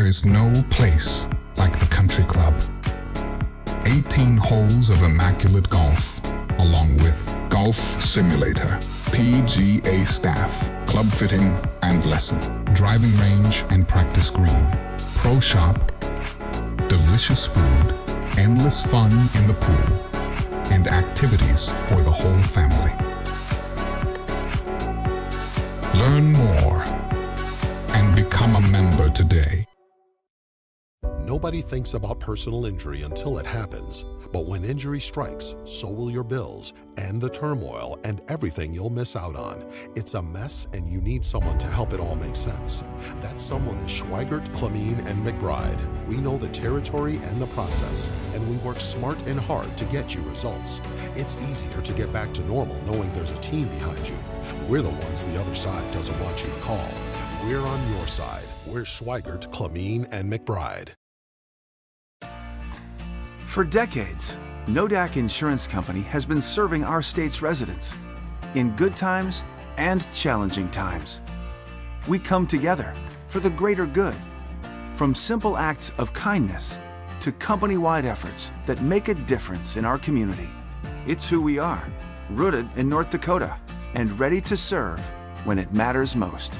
is no place like the country club. 18 holes of immaculate golf, along with golf simulator, PGA staff, club fitting and lesson, driving range and practice green, pro shop, delicious food, endless fun in the pool, and activities for the whole family. Learn more and become a member today. Nobody thinks about personal injury until it happens. But when injury strikes, so will your bills and the turmoil and everything you'll miss out on. It's a mess and you need someone to help it all make sense. That someone is Schweigert, Clamine, and McBride. We know the territory and the process, and we work smart and hard to get you results. It's easier to get back to normal knowing there's a team behind you. We're the ones the other side doesn't want you to call. We're on your side. We're Schweigert, Clamine, and McBride. For decades, Nodak Insurance Company has been serving our state's residents in good times and challenging times. We come together for the greater good, from simple acts of kindness to company-wide efforts that make a difference in our community. It's who we are, rooted in North Dakota and ready to serve when it matters most.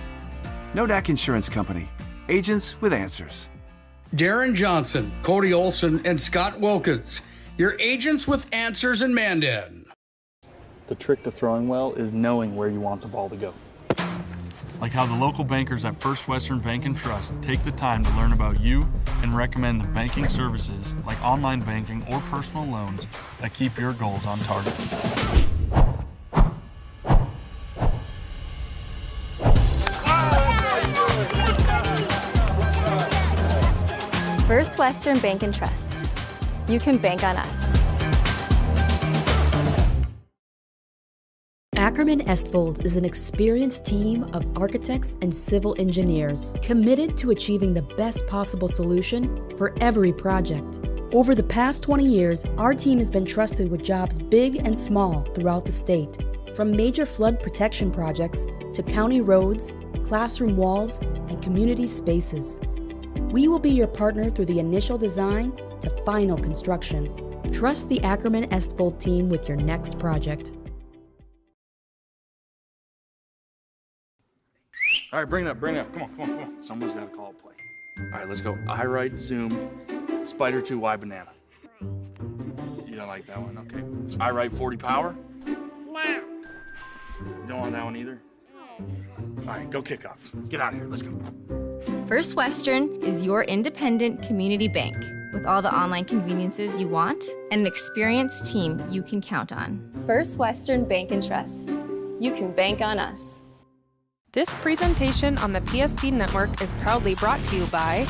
Nodak Insurance Company, agents with answers. Darren Johnson, Cody Olson, and Scott Wilkins, your agents with answers in Mandan. The trick to throwing well is knowing where you want the ball to go. Like how the local bankers at First Western Bank and Trust take the time to learn about you and recommend the banking services like online banking or personal loans that keep your goals on target. First Western Bank and Trust. You can bank on us. Ackerman Estfold is an experienced team of architects and civil engineers committed to achieving the best possible solution for every project. Over the past 20 years, our team has been trusted with jobs big and small throughout the state, from major flood protection projects to county roads, classroom walls, and community spaces. We will be your partner through the initial design to final construction. Trust the Ackerman Estfold team with your next project. All right, bring it up. Come on. Someone's got to call a play. All right, let's go. I right, zoom, spider 2, Y banana. You don't like that one, okay. I right, 40 power? No. You don't want that one either? All right, go kickoff. Get out of here, let's go. First Western is your independent community bank with all the online conveniences you want and an experienced team you can count on. First Western Bank and Trust. You can bank on us. This presentation on the PSP Network is proudly brought to you by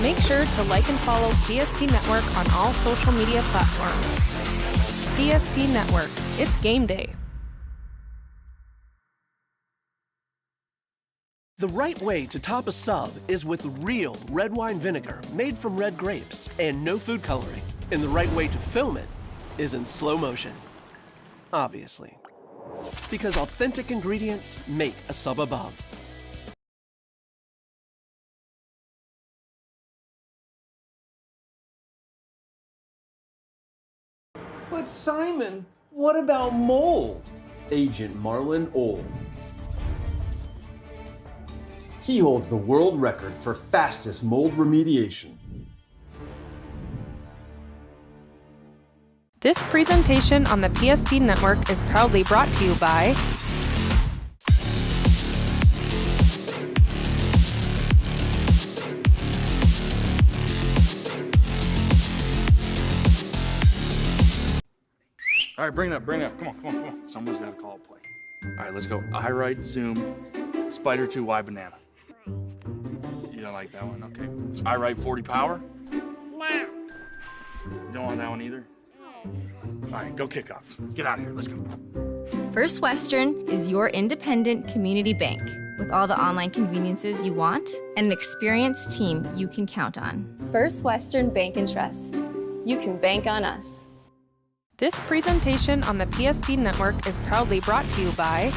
Make sure to like and follow PSP Network on all social media platforms. PSP Network, it's game day. The right way to top a sub is with real red wine vinegar made from red grapes and no food coloring. And the right way to film it is in slow motion. Obviously. Because authentic ingredients make a sub above. But Simon, what about mold? Agent Marlon Old. He holds the world record for fastest mold remediation. This presentation on the PSP Network is proudly brought to you by All right, bring it up. Come on. Someone's got to call a play. All right, let's go. I right, zoom, spider 2, Y banana. You don't like that one? Okay. I right 40 power? No. You don't want that one either? All right, go kickoff. Get out of here. Let's go. First Western is your independent community bank with all the online conveniences you want and an experienced team you can count on. First Western Bank and Trust. You can bank on us. This presentation on the PSP Network is proudly brought to you by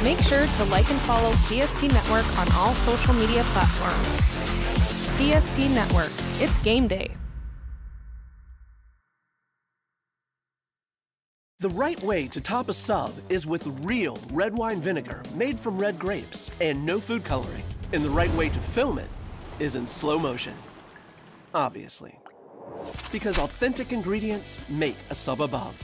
Make sure to like and follow PSP Network on all social media platforms. PSP Network, it's game day. The right way to top a sub is with real red wine vinegar made from red grapes and no food coloring. And the right way to film it is in slow motion. Obviously. Because authentic ingredients make a sub above.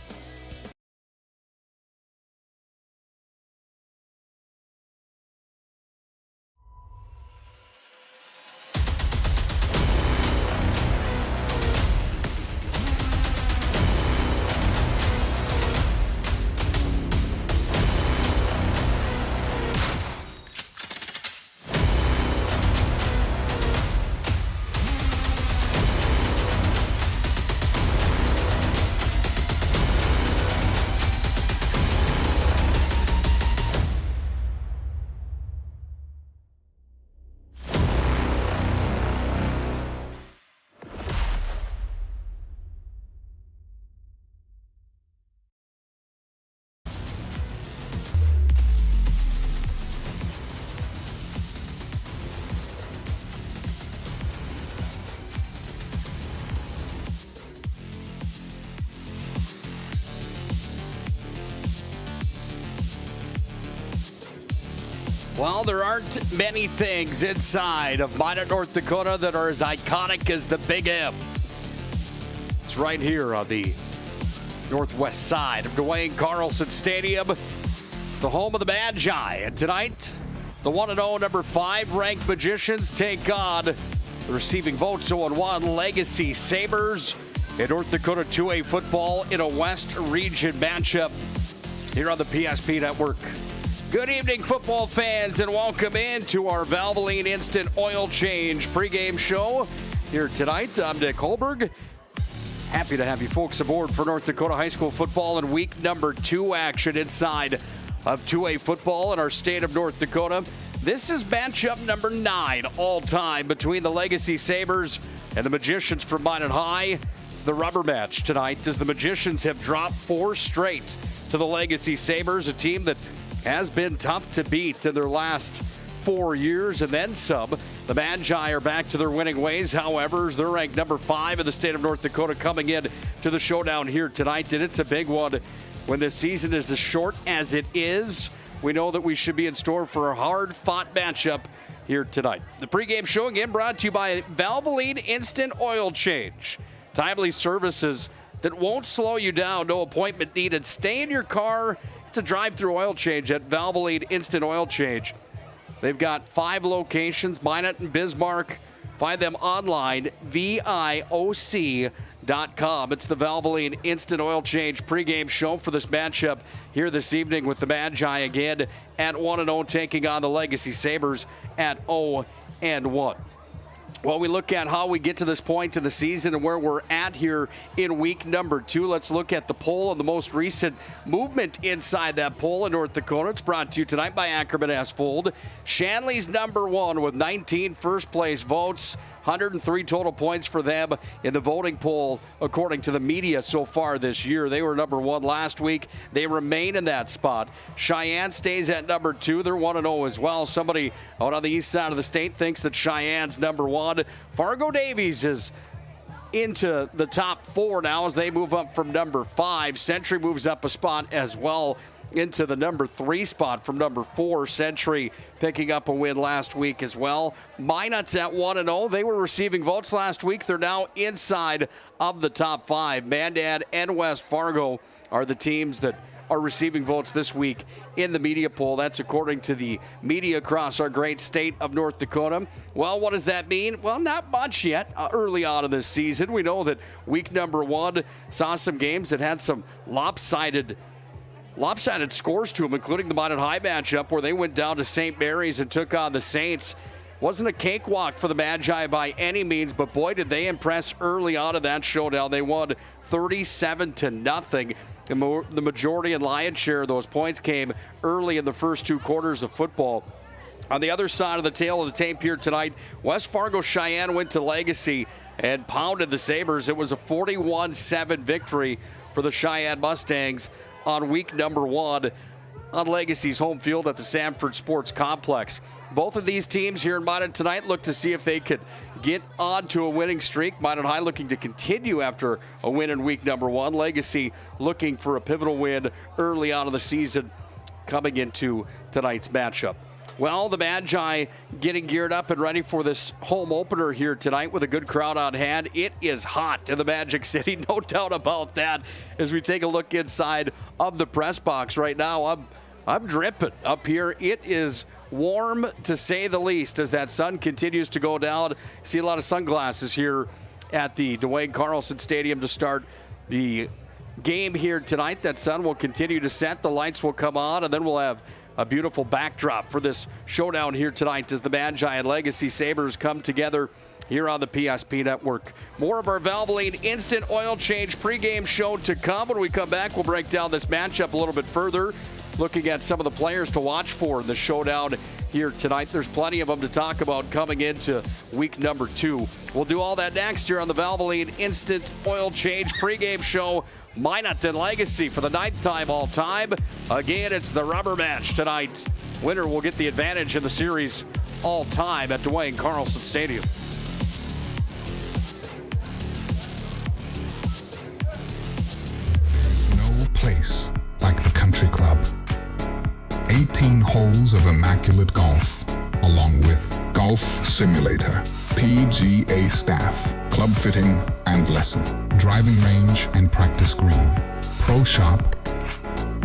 Well, there aren't many things inside of Minot, North Dakota that are as iconic as the Big M. It's right here on the northwest side of Duane Carlson Stadium. It's the home of the Magi. And tonight, the 1-0 number 5 ranked Magicians take on the receiving votes 0-1 Legacy Sabers in North Dakota 2A football in a West Region matchup here on the PSP Network. Good evening, football fans, and welcome into our Valvoline Instant Oil Change pregame show here tonight. I'm Dick Holberg. Happy to have you folks aboard for North Dakota high school football in week number 2 action inside of 2A football in our state of North Dakota. This is matchup number 9 all-time between the Legacy Sabers and the Magicians from Minot High. It's the rubber match tonight as the Magicians have dropped 4 straight to the Legacy Sabers, a team that has been tough to beat in their last 4 years and then some. The Magi are back to their winning ways. However, they're ranked number 5 in the state of North Dakota coming in to the showdown here tonight. And it's a big one when this season is as short as it is. We know that we should be in store for a hard-fought matchup here tonight. The pregame show again brought to you by Valvoline Instant Oil Change. Timely services that won't slow you down. No appointment needed. Stay in your car. It's a drive-through oil change at Valvoline Instant Oil Change. They've got 5 locations, Minot and Bismarck. Find them online, VIOC.com. It's the Valvoline Instant Oil Change pregame show for this matchup here this evening with the Magi again at 1-0, taking on the Legacy Sabers at 0-1. Well, we look at how we get to this point in the season and where we're at here in week number 2. Let's look at the poll and the most recent movement inside that poll in North Dakota. It's brought to you tonight by Ackerman Asphalt. Shanley's number 1 with 19 first-place votes. 103 total points for them in the voting poll, according to the media so far this year. They were number 1 last week. They remain in that spot. Cheyenne stays at number 2. They're 1-0 as well. Somebody out on the east side of the state thinks that Cheyenne's number 1. Fargo Davies is into the top 4 now as they move up from number 5. Century moves up a spot as well into the number 3 spot from number 4. Century picking up a win last week as well. Minot's at 1-0. They were receiving votes last week. They're now inside of the top 5. Mandan and West Fargo are the teams that are receiving votes this week in the media poll. That's according to the media across our great state of North Dakota. Well, what does that mean? Well, not much yet early on in this season. We know that week number 1 saw some games that had some lopsided scores to them, including the Minot High matchup where they went down to St. Mary's and took on the Saints. Wasn't a cakewalk for the Magi by any means, but boy, did they impress early on in that showdown. They won 37-0. The majority and lion's share of those points came early in the first 2 quarters of football. On the other side of the tail of the tape here tonight, West Fargo Cheyenne went to Legacy and pounded the Sabers. It was a 41-7 victory for the Sheyenne Mustangs on week number 1 on Legacy's home field at the Sanford Sports Complex. Both of these teams here in Minot tonight look to see if they could get on to a winning streak. Minot High looking to continue after a win in week number 1. Legacy looking for a pivotal win early on in the season coming into tonight's matchup. Well, the Magi getting geared up and ready for this home opener here tonight with a good crowd on hand. It is hot in the Magic City, no doubt about that. As we take a look inside of the press box right now, I'm dripping up here. It is warm to say the least as that sun continues to go down. See a lot of sunglasses here at the Duane Carlson Stadium to start the game here tonight. That sun will continue to set. The lights will come on, and then we'll have a beautiful backdrop for this showdown here tonight as the Magi and Legacy Sabers come together here on the PSP Network. More of our Valvoline Instant Oil Change pregame show to come. When we come back, we'll break down this matchup a little bit further, looking at some of the players to watch for in the showdown here tonight. There's plenty of them to talk about coming into week number 2. We'll do all that next here on the Valvoline Instant Oil Change pregame show. Minot and Legacy for the 9th time all time. Again, it's the rubber match tonight. Winner will get the advantage in the series all time at Duane Carlson Stadium. There's no place like the country club. 18 holes of immaculate golf, along with golf simulator, PGA staff, club fitting and lesson, driving range and practice green, pro shop,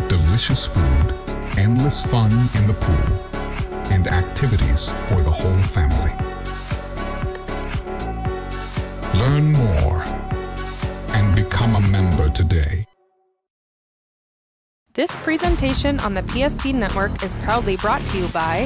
delicious food, endless fun in the pool, and activities for the whole family. Learn more and become a member today. This presentation on the PSP Network is proudly brought to you by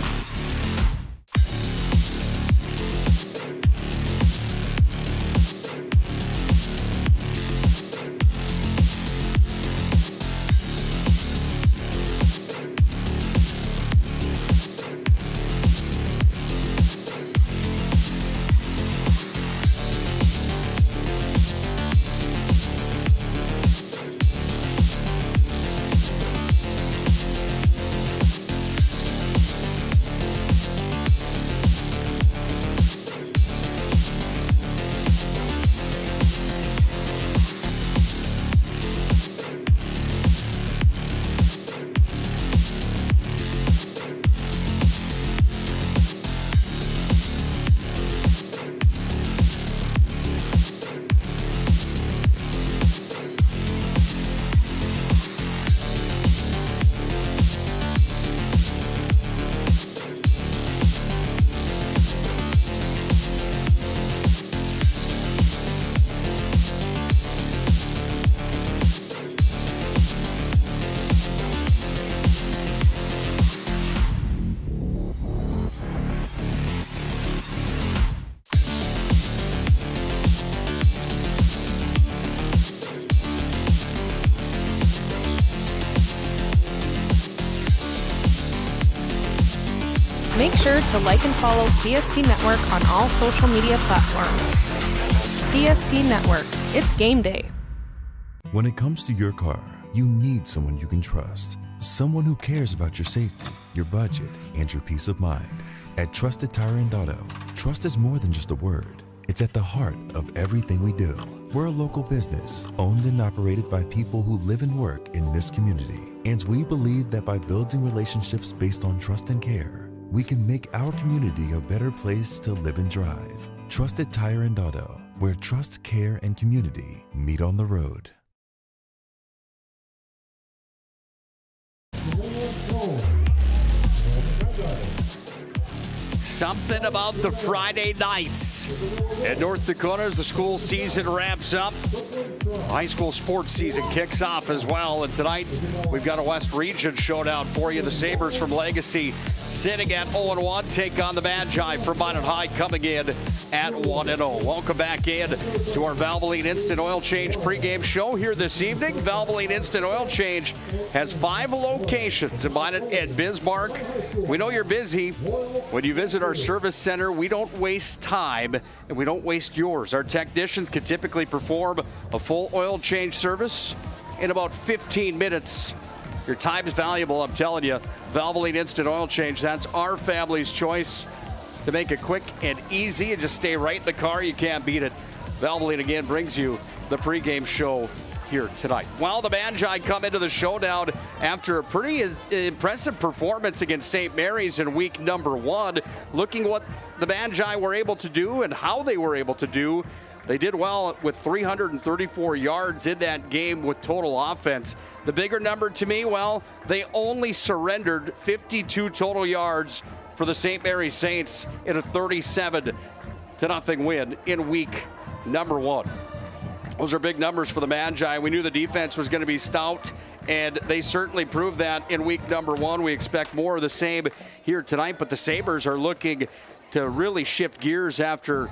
Make sure to like and follow PSP Network on all social media platforms. PSP Network, it's game day. When it comes to your car, you need someone you can trust. Someone who cares about your safety, your budget, and your peace of mind. At Trusted Tire and Auto, trust is more than just a word. It's at the heart of everything we do. We're a local business, owned and operated by people who live and work in this community. And we believe that by building relationships based on trust and care, we can make our community a better place to live and drive. Trusted Tire and Auto, where trust, care, and community meet on the road. Something about the Friday nights in North Dakota as the school season wraps up. High school sports season kicks off as well. And tonight we've got a West Region showdown for you. The Sabers from Legacy sitting at 0-1, take on the Magi from Minot High coming in at 1-0. Welcome back in to our Valvoline Instant Oil Change pregame show here this evening. Valvoline Instant Oil Change has 5 locations in Minot and Bismarck. We know you're busy. When you visit our service center, we don't waste time and we don't waste yours. Our technicians can typically perform a full oil change service in about 15 minutes. Your time is valuable, I'm telling you. Valvoline Instant Oil Change, that's our family's choice to make it quick and easy and just stay right in the car. You can't beat it. Valvoline again brings you the pregame show here tonight. Well, the Magi come into the showdown after a pretty impressive performance against St. Mary's in week number 1. Looking what the Magi were able to do and how they were able to do. They did well with 334 yards in that game with total offense. The bigger number to me, well, they only surrendered 52 total yards for the St. Mary's Saints in a 37-0 win in week number 1. Those are big numbers for the Magi. We knew the defense was going to be stout, and they certainly proved that in week number 1. We expect more of the same here tonight, but the Sabers are looking to really shift gears after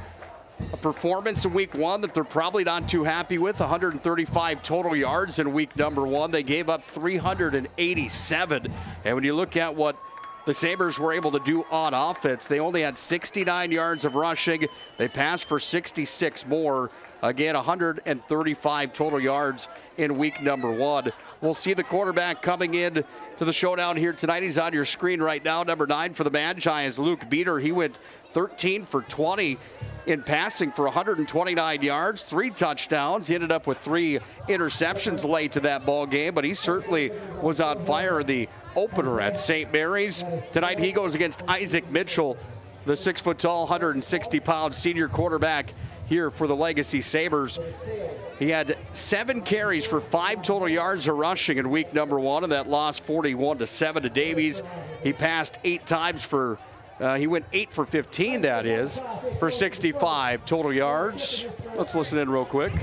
a performance in week 1 that they're probably not too happy with. 135 total yards in week number 1. They gave up 387. And when you look at what the Sabers were able to do on offense, they only had 69 yards of rushing. They passed for 66 more. Again, 135 total yards in week number 1. We'll see the quarterback coming in to the showdown here tonight. He's on your screen right now. Number 9 for the Magi is Luke Beater. He went 13 for 20 in passing for 129 yards, 3 touchdowns. He ended up with 3 interceptions late to that ball game, but he certainly was on fire in the opener at St. Mary's. Tonight he goes against Isaac Mitchell, the 6-foot-tall, 160-pound senior quarterback here for the Legacy Sabers. He had 7 carries for 5 total yards of rushing in week number 1, and that lost 41-7 to Davies. He passed 8 times for he went 8 for 15, that is, for 65 total yards. Let's listen in real quick.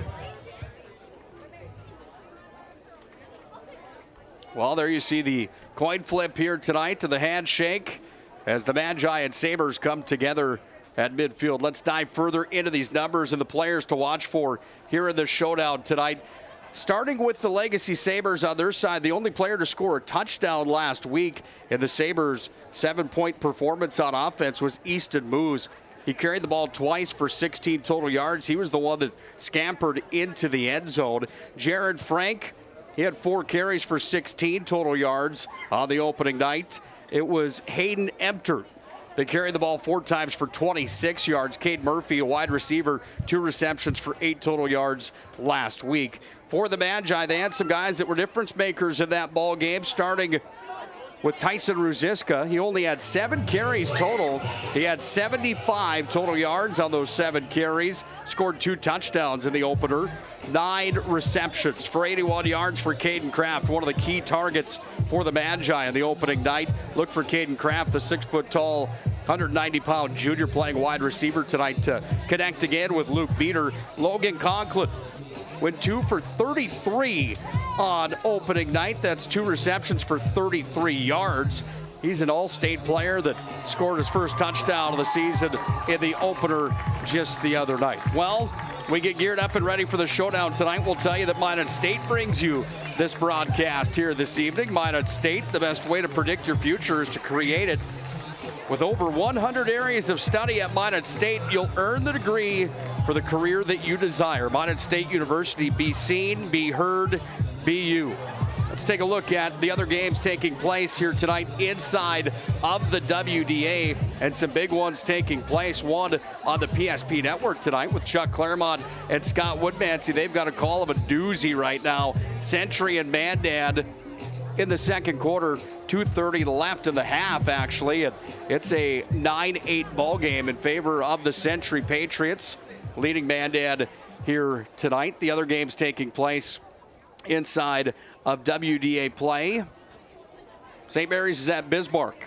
Well, there you see the coin flip here tonight to the handshake as the Magi and Sabers come together at midfield. Let's dive further into these numbers and the players to watch for here in the showdown tonight. Starting with the Legacy Sabers on their side, the only player to score a touchdown last week in the Sabers' 7-point performance on offense was Easton Moose. He carried the ball twice for 16 total yards. He was the one that scampered into the end zone. Jared Frank, he had 4 carries for 16 total yards on the opening night. It was Hayden Empter. They carried the ball 4 times for 26 yards. Cade Murphy, a wide receiver, 2 receptions for 8 total yards last week. For the Magi, they had some guys that were difference makers in that ball game, starting with Tyson Ruziska. He only had 7 carries total. He had 75 total yards on those 7 carries. Scored 2 touchdowns in the opener. 9 receptions for 81 yards for Caden Kraft, one of the key targets for the Magi in the opening night. Look for Caden Kraft, the 6-foot-tall, 190-pound junior playing wide receiver tonight, to connect again with Luke Beater. Logan Conklin went 2 for 33 on opening night. That's 2 receptions for 33 yards. He's an all-state player that scored his first touchdown of the season in the opener just the other night. Well, we get geared up and ready for the showdown tonight. We'll tell you that Minot State brings you this broadcast here this evening. Minot State, the best way to predict your future is to create it. With over 100 areas of study at Minot State, you'll earn the degree for the career that you desire. Minot State University, be seen, be heard, be you. Let's take a look at the other games taking place here tonight inside of the WDA, and some big ones taking place. One on the PSP network tonight with Chuck Claremont and Scott Woodmansey. They've got a call of a doozy right now. Century and Mandan in the second quarter, 2:30 left in the half, actually. And it's a 9-8 ball game in favor of the Century Patriots, leading Mandan here tonight. The other games taking place inside of WDA play. St. Mary's is at Bismarck.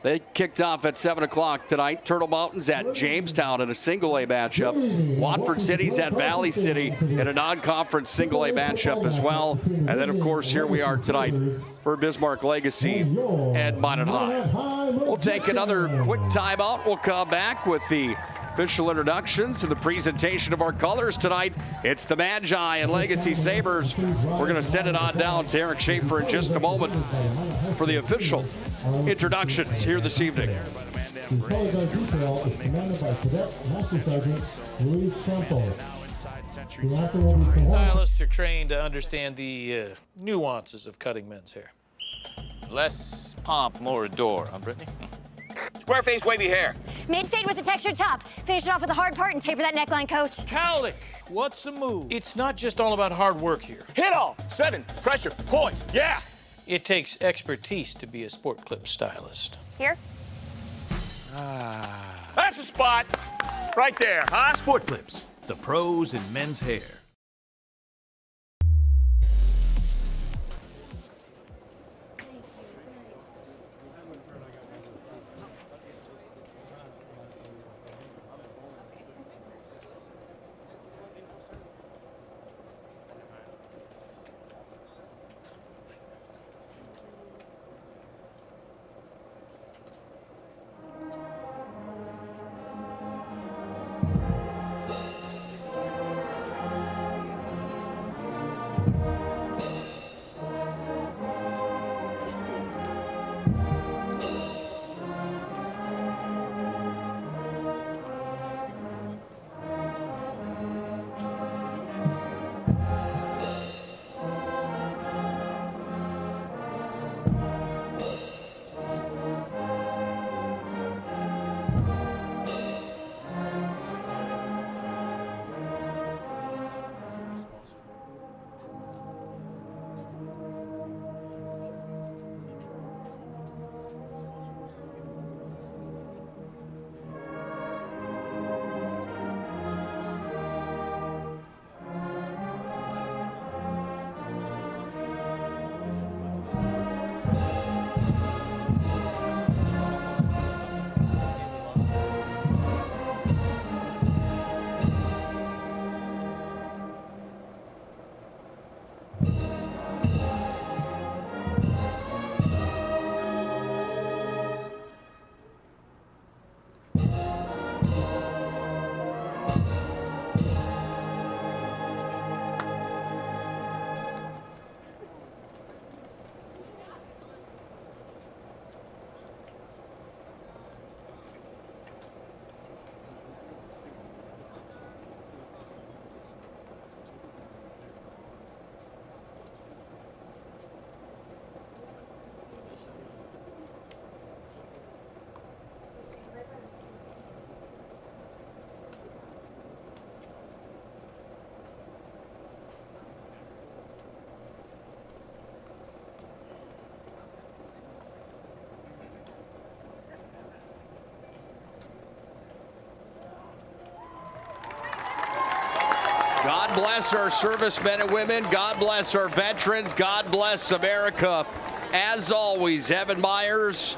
They kicked off at 7 o'clock tonight. Turtle Mountain's at Jamestown in a single-A matchup. Watford City's at Valley City in a non-conference single-A matchup as well. And then, of course, here we are tonight for Bismarck Legacy and Minot High. We'll take another quick timeout. We'll come back with the official introductions and the presentation of our colors tonight. It's the Magi and Legacy Sabers. We're going to send it on down to Eric Schaefer in just a moment for the official introductions here this evening. The color guard detail is commanded by Cadet Master Sergeant Luis Campos. Stylists are trained to understand the nuances of cutting men's hair. Less pomp, more adore, huh, Brittany? Square face, wavy hair. Mid-fade with a textured top. Finish it off with a hard part and taper that neckline, coach. Cowlick, what's the move? It's not just all about hard work here. Hit all. 7. Pressure. Point. Yeah. It takes expertise to be a sport clip stylist. Here? That's a spot. Right there, huh? Sport Clips, the pros in men's hair. God bless our servicemen and women. God bless our veterans. God bless America. As always, Evan Myers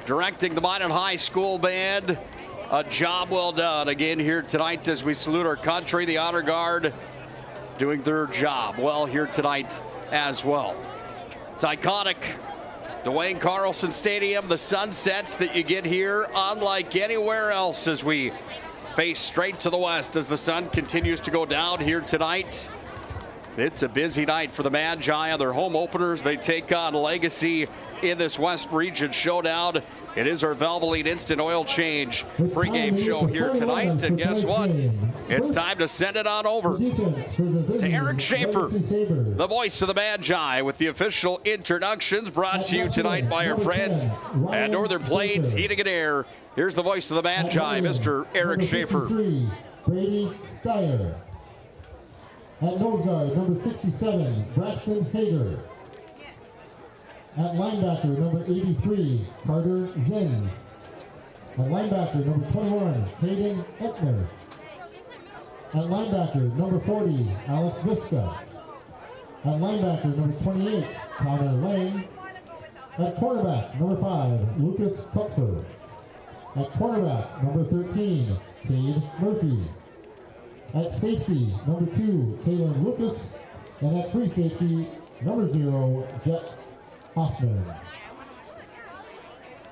directing the Minot High School Band. A job well done again here tonight as we salute our country. The Honor Guard doing their job well here tonight as well. It's iconic. Duane Carlson Stadium, the sunsets that you get here, unlike anywhere else as we face straight to the west as the sun continues to go down here tonight. It's a busy night for the Magi on their home openers. They take on Legacy in this West Region showdown. It is our Valvoline Instant Oil Change pregame show here tonight. And guess what? It's time to send it on over to Eric Schaefer, the voice of the Magi, with the official introductions brought to you tonight by our friends at Northern Plains Heating and Air. Here's the voice of the Magi, Mr. Eric Schaefer. Brady Steyer. At nose guard, number 67, Braxton Hager. At linebacker, number 83, Carter Zins. At linebacker, number 21, Hayden Etner. At linebacker, number 40, Alex Visca. At linebacker, number 28, Connor Lane. At quarterback, number 5, Lucas Kupfer. At quarterback, number 13, Cade Murphy. At safety, number 2, Kalen Lucas. And at free safety, number 0, Jet Hoffman.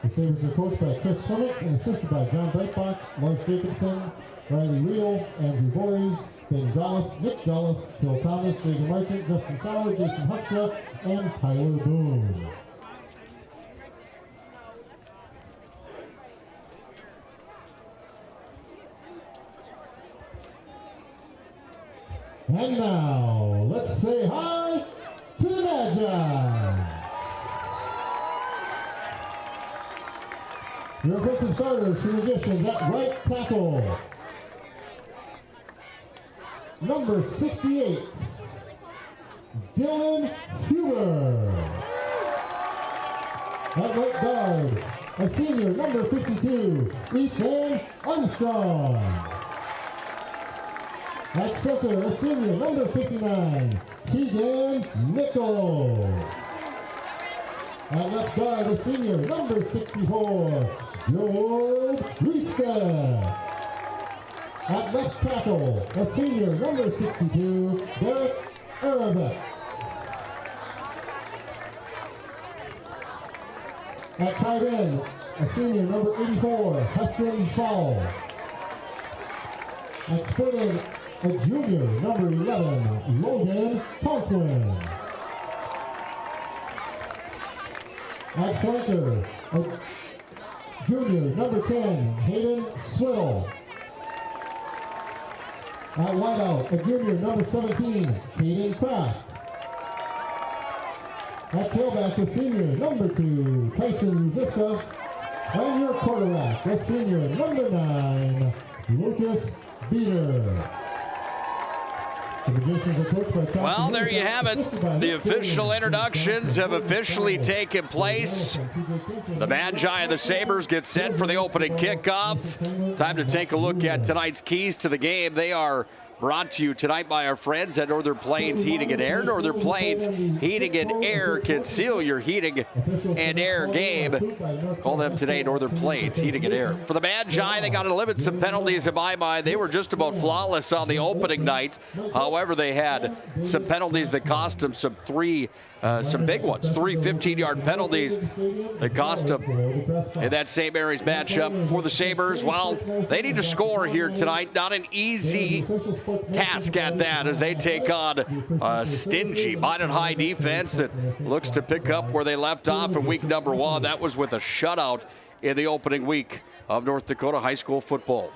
The Sabres are coached by Chris Clements and assisted by John Breitbach, Lars Jacobson, Riley Reel, Andrew Voorhees, Ben Jolliffe, Nick Jolliffe, Phil Thomas, David Marchant, Justin Sauer, Jason Huckstra, and Tyler Boone. And now, let's say hi to the Magi. Your offensive starters for the Magicians at right tackle. Number 68, Dylan Huber. At right guard, a senior, number 52, Ethan Armstrong. At center, a senior, number 59, Tegan Nichols. At left guard, a senior, number 64, Joe Riesta. At left tackle, a senior, number 62, Derek Arabic. At tight end, a senior, number 84, Heston Fall. At split end, a junior, number 11, Logan Conklin. At flanker, a junior, number 10, Hayden Swiddle. At wideout, a junior, number 17, Caden Kraft. At tailback, a senior, number 2, Tyson Ziska. And your quarterback, a senior, number 9, Lucas Beater. Well, there you have it. The official introductions have officially taken place. The Magi and the Sabers get set for the opening kickoff. Time to take a look at tonight's keys to the game. They are brought to you tonight by our friends at Northern Plains Heating and Air. Northern Plains Heating and Air can seal your heating and air game. Call them today, Northern Plains Heating and Air. For the Magi, they got to limit some penalties in my mind. They were just about flawless on the opening night. However, they had some penalties that cost them some big ones. 3 15-yard penalties that cost them in that St. Mary's matchup. For the Sabres, well, they need to score here tonight. Not an easy task at that as they take on a stingy Minot High defense that looks to pick up where they left off in week number 1. That was with a shutout in the opening week of North Dakota high school football.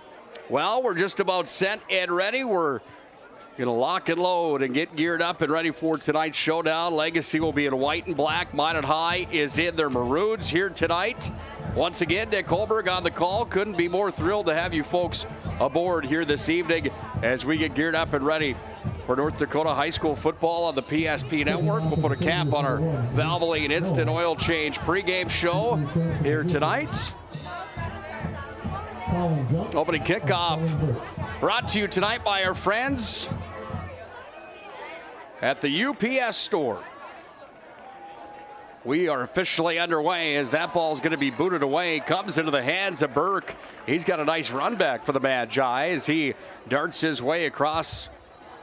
Well, we're just about set and ready. We're going to lock and load and get geared up and ready for tonight's showdown. Legacy will be in white and black. Minot High is in their maroons here tonight. Once again, Nick Holberg on the call. Couldn't be more thrilled to have you folks aboard here this evening as we get geared up and ready for North Dakota high school football on the PSP Network. We'll put a cap on our Valvoline Instant Oil Change pregame show here tonight. Opening kickoff brought to you tonight by our friends at the UPS store. We are officially underway as that ball is going to be booted away. Comes into the hands of Burke. He's got a nice run back for the Magi as he darts his way across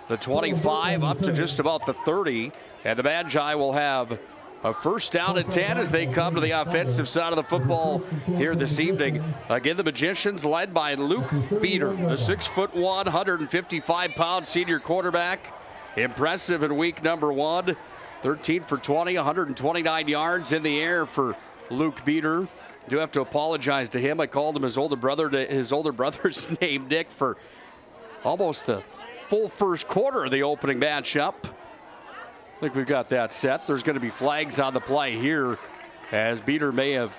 the 25 up to just about the 30. And the Magi will have a first down and 10 as they come to the offensive side of the football here this evening. Again, the Magicians led by Luke Beater, the 6'1", 155-pound senior quarterback. Impressive in week number 1. 13 for 20, 129 yards in the air for Luke Beater. Do have to apologize to him. I called him his older brother's name, Nick, for almost the full first quarter of the opening matchup. I think we've got that set. There's going to be flags on the play here as Beater may have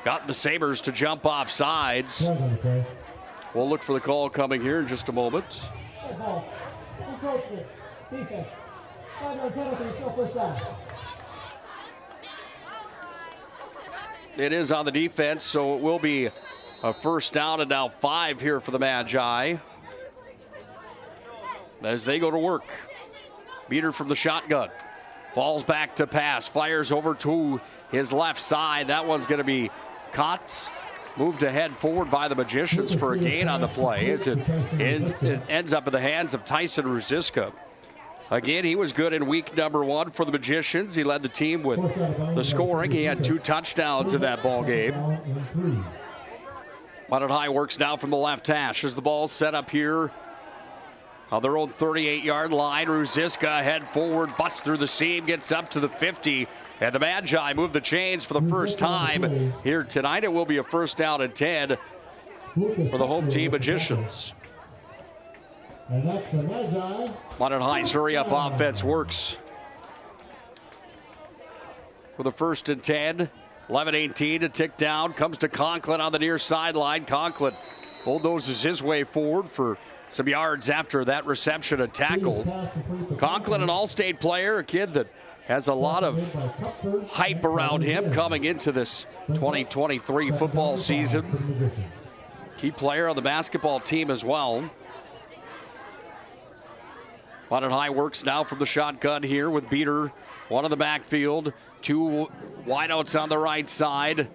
gotten the Sabers to jump off sides. We'll look for the call coming here in just a moment. It is on the defense, so it will be a first down and now 5 here for the Magi as they go to work. Beater from the shotgun. Falls back to pass. Fires over to his left side. That one's going to be caught. Moved ahead forward by the Magicians for a gain on the play as it ends up in the hands of Tyson Ruziska. Again, he was good in week number 1 for the Magicians. He led the team with the scoring. He had 2 touchdowns in that ball game. Minot High works now from the left hash as the ball set up here on their own 38-yard line. Ruziska head forward, busts through the seam, gets up to the 50. And the Magi move the chains for the first time here tonight. It will be a first down and 10 for the home team Magicians. And that's the Magi. Minot High's hurry-up offense works for the first and 10. 11-18 to tick down. Comes to Conklin on the near sideline. Conklin bulldozes his way forward for some yards after that reception and tackle. Conklin, an all-state player, a kid that has a lot of hype around him coming into this 2023 football season. Key player on the basketball team as well. Minot High works now from the shotgun here with Beater. One in the backfield. 2 wideouts on the right side.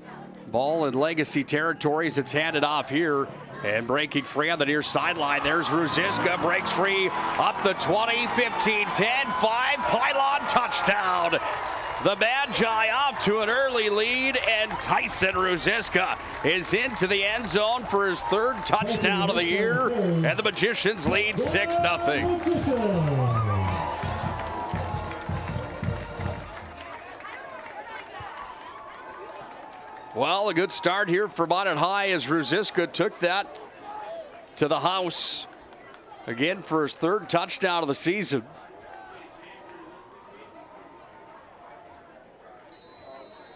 Ball in legacy territories. It's handed off here. And breaking free on the near sideline. There's Ruziska. Breaks free up the 20, 15, 10, 5. Pylon touchdown. The Magi off to an early lead, and Tyson Ruziska is into the end zone for his 3rd touchdown of the year, and the Magicians lead 6-0. Well, a good start here for Minot High as Ruziska took that to the house again for his 3rd touchdown of the season.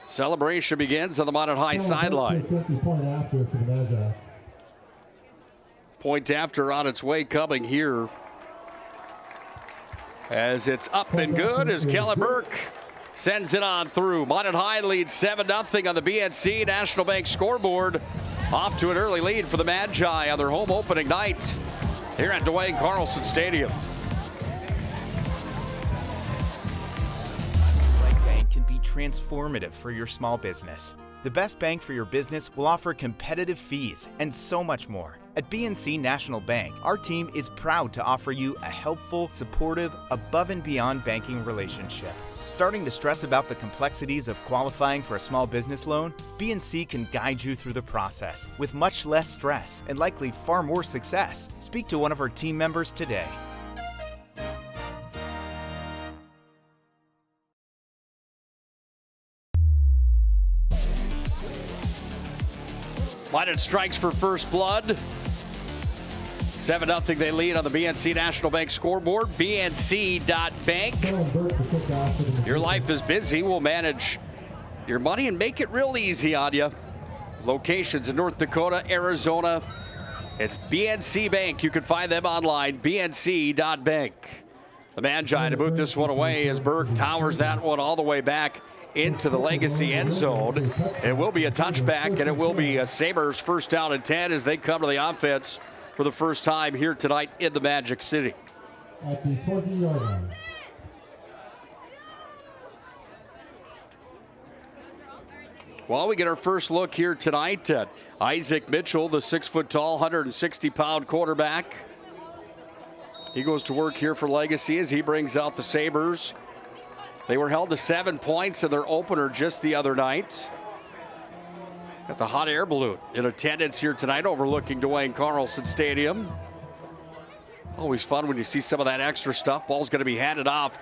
Celebration begins on the Minot High sideline. Point after on its way coming here. As it's up and good as Kellen Burke sends it on through. Minot High leads 7-0 on the BNC National Bank scoreboard. Off to an early lead for the Magi on their home opening night here at Duane Carlson Stadium. Bank can be transformative for your small business. The best bank for your business will offer competitive fees and so much more. At BNC National Bank, our team is proud to offer you a helpful, supportive, above and beyond banking relationship. Starting to stress about the complexities of qualifying for a small business loan? BNC can guide you through the process with much less stress and likely far more success. Speak to one of our team members today. Minot strikes for first blood. 7-0 they lead on the BNC National Bank scoreboard. BNC.bank. Your life is busy. We'll manage your money and make it real easy on you. Locations in North Dakota, Arizona. It's BNC Bank. You can find them online, BNC.bank. The Magi to boot this one away as Burke towers that one all the way back into the legacy end zone. It will be a touchback, and it will be a Sabers first down and 10 as they come to the offense for the first time here tonight in the Magic City. At the 20-yard line. Well, we get our first look here tonight at Isaac Mitchell, the 6-foot-tall, 160-pound quarterback. He goes to work here for Legacy as he brings out the Sabers. They were held to 7 points in their opener just the other night. Got the hot air balloon in attendance here tonight overlooking Duane Carlson Stadium. Always fun when you see some of that extra stuff. Ball's going to be handed off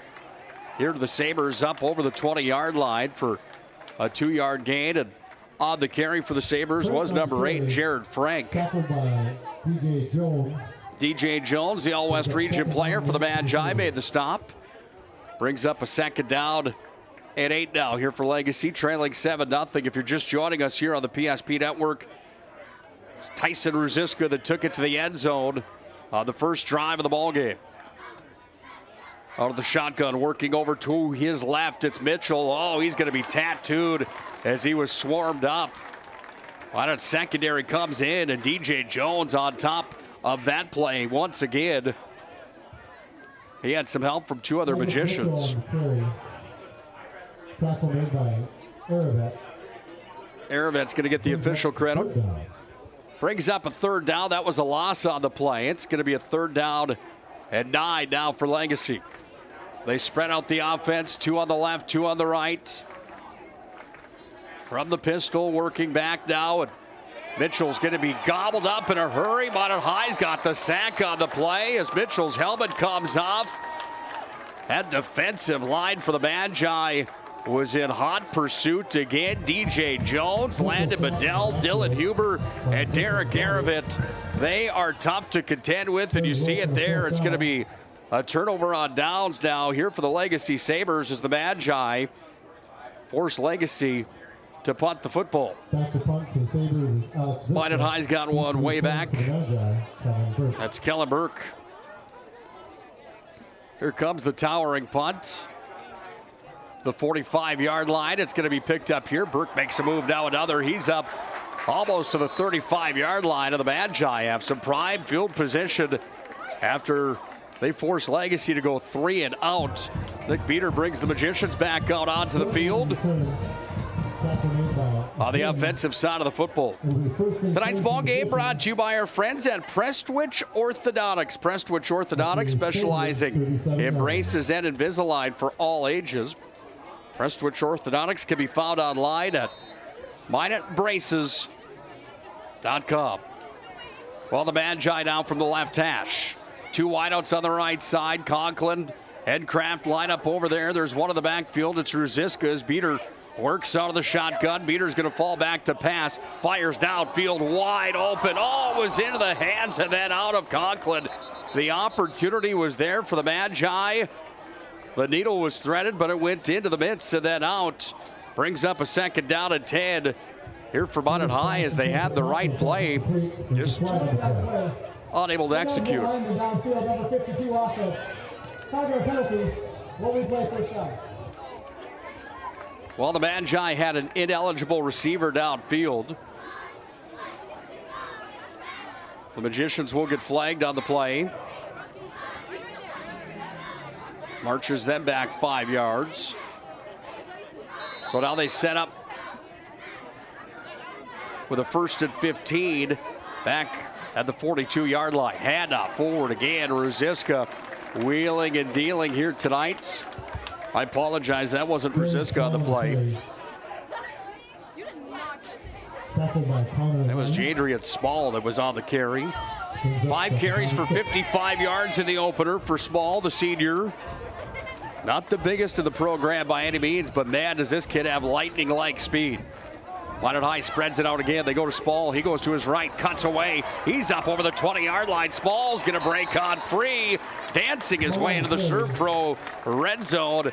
here to the Sabers up over the 20-yard line for a 2-yard gain. And on the carry for the Sabers was number 8, Jared Frank. Tackled by DJ Jones. DJ Jones, the All-West Region player for the Magi, made the stop. Brings up a second down and 8 now here for Legacy, trailing 7-0. If you're just joining us here on the PSP Network, it's Tyson Ruziska that took it to the end zone on the first drive of the ball game. Out of the shotgun, working over to his left, it's Mitchell. Oh, he's going to be tattooed as he was swarmed up. Minot secondary comes in, and DJ Jones on top of that play once again. He had some help from 2 other Magicians. Tackle made by Aravet. Aravet's going to get the official credit. Brings up a 3rd down. That was a loss on the play. It's going to be a 3rd down and 9 now for Legacy. They spread out the offense, 2 on the left, 2 on the right. From the pistol, working back now, and Mitchell's going to be gobbled up in a hurry. Minot High's got the sack on the play as Mitchell's helmet comes off. That defensive line for the Magi was in hot pursuit again. DJ Jones, Landon Bedell, Dylan Huber, and Derek Aravet. They are tough to contend with, and you see it there. It's going to be a turnover on downs now here for the Legacy Sabers as the Magi force Legacy to punt the football. Back to punt for the Sabers is Alex Minot High's got one way back. That's Kellen Burke. Here comes the towering punt. The 45-yard line. It's going to be picked up here. Burke makes a move now, another. He's up almost to the 35-yard line of the Magi. Have some prime field position after they force Legacy to go 3 and out. Nick Beater brings the Magicians back out onto the field on the offensive side of the football. Tonight's ball game brought to you by our friends at Prestwich Orthodontics. Prestwich Orthodontics, specializing in braces and Invisalign for all ages. Prestwich Orthodontics can be found online at minotbraces.com. Well, the Magi down from the left hash. 2 wideouts on the right side. Conklin and Kraft line up over there. There's one in the backfield. It's Ruziska as Beater works out of the shotgun. Beater's going to fall back to pass. Fires downfield wide open. Oh, it was into the hands and then out of Conklin. The opportunity was there for the Magi. The needle was threaded, but it went into the midst and then out. Brings up a second down and 10 here for Minot High as they had the right play. Just unable to execute. Well, the Magi had an ineligible receiver downfield. The Magicians will get flagged on the play. Marches them back 5 yards. So now they set up with a 1st and 15 back at the 42-yard line. Handoff forward again. Ruziska wheeling and dealing here tonight. I apologize, that wasn't Ruziska on the play. That was Jadrian Small that was on the carry. 5 carries for 55 yards in the opener for Small, the senior. Not the biggest of the program by any means, but man, does this kid have lightning-like speed. Minot High spreads it out again. They go to Small. He goes to his right, cuts away. He's up over the 20-yard line. Small's going to break on free, dancing his way into the Serve Pro red zone.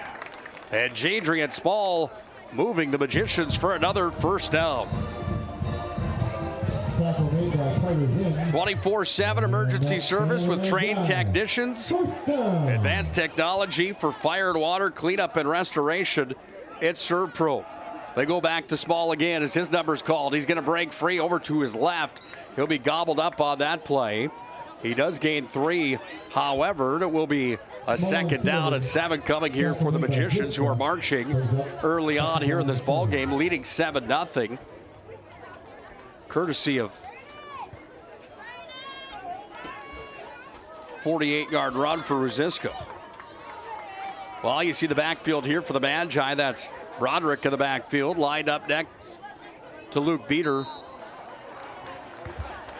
And Jadrian Small moving the Magicians for another first down. 24/7 emergency service with trained technicians. Advanced technology for fire and water cleanup and restoration. It's Serve Pro. They go back to Small again as his number's called. He's going to break free over to his left. He'll be gobbled up on that play. He does gain 3. However, it will be a second down and 7 coming here for the Magicians, who are marching early on here in this ball game, leading 7-0. Courtesy of 48-yard run for Ruziska. Well, you see the backfield here for the Magi. That's Broderick in the backfield, lined up next to Luke Beater.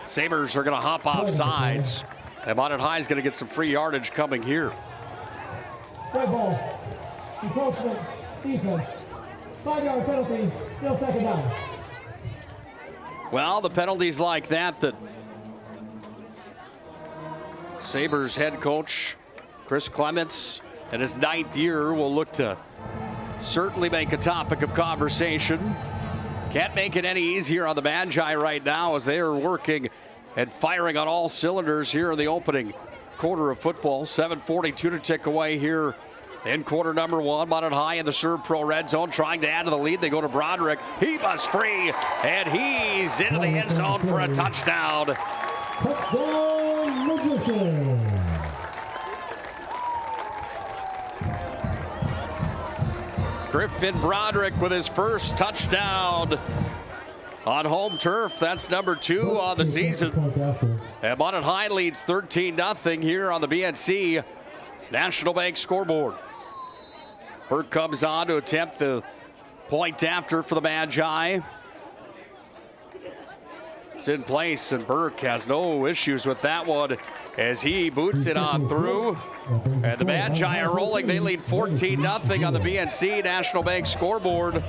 Sabers are going to hop off sides. And Minot High is going to get some free yardage coming here. Red ball. Encroachment. Defense. 5-yard penalty. Still second down. Well, the penalties like that Sabres head coach Chris Clements in his 9th year will look to certainly make a topic of conversation. Can't make it any easier on the Magi right now as they are working and firing on all cylinders here in the opening quarter of football. 7:42 to tick away here in quarter number 1. Minot High in the Serve Pro red zone, trying to add to the lead. They go to Broderick. He busts free, and he's into the end zone for a touchdown. Touchdown, Magicians. Griffin Broderick with his first touchdown on home turf. That's number 2 on the season. And Minot High leads 13-0 here on the BNC National Bank scoreboard. Burke comes on to attempt the point after for the Magi. It's in place, and Burke has no issues with that one as he boots it on through. And the Magi are rolling. They lead 14-0 on the BNC National Bank scoreboard.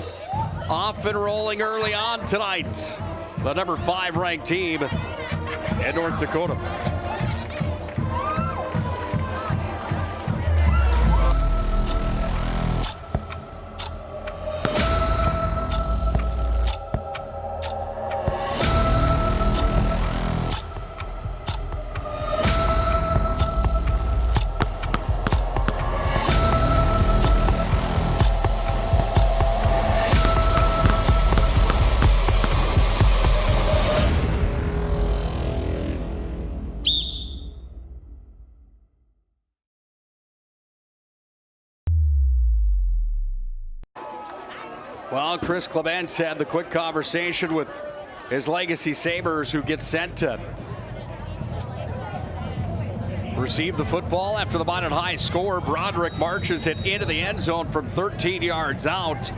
Off and rolling early on tonight. The number 5 ranked team in North Dakota. Well, Chris Clements had the quick conversation with his Legacy Sabres, who get sent to receive the football after the Minot High score. Broderick marches it into the end zone from 13 yards out.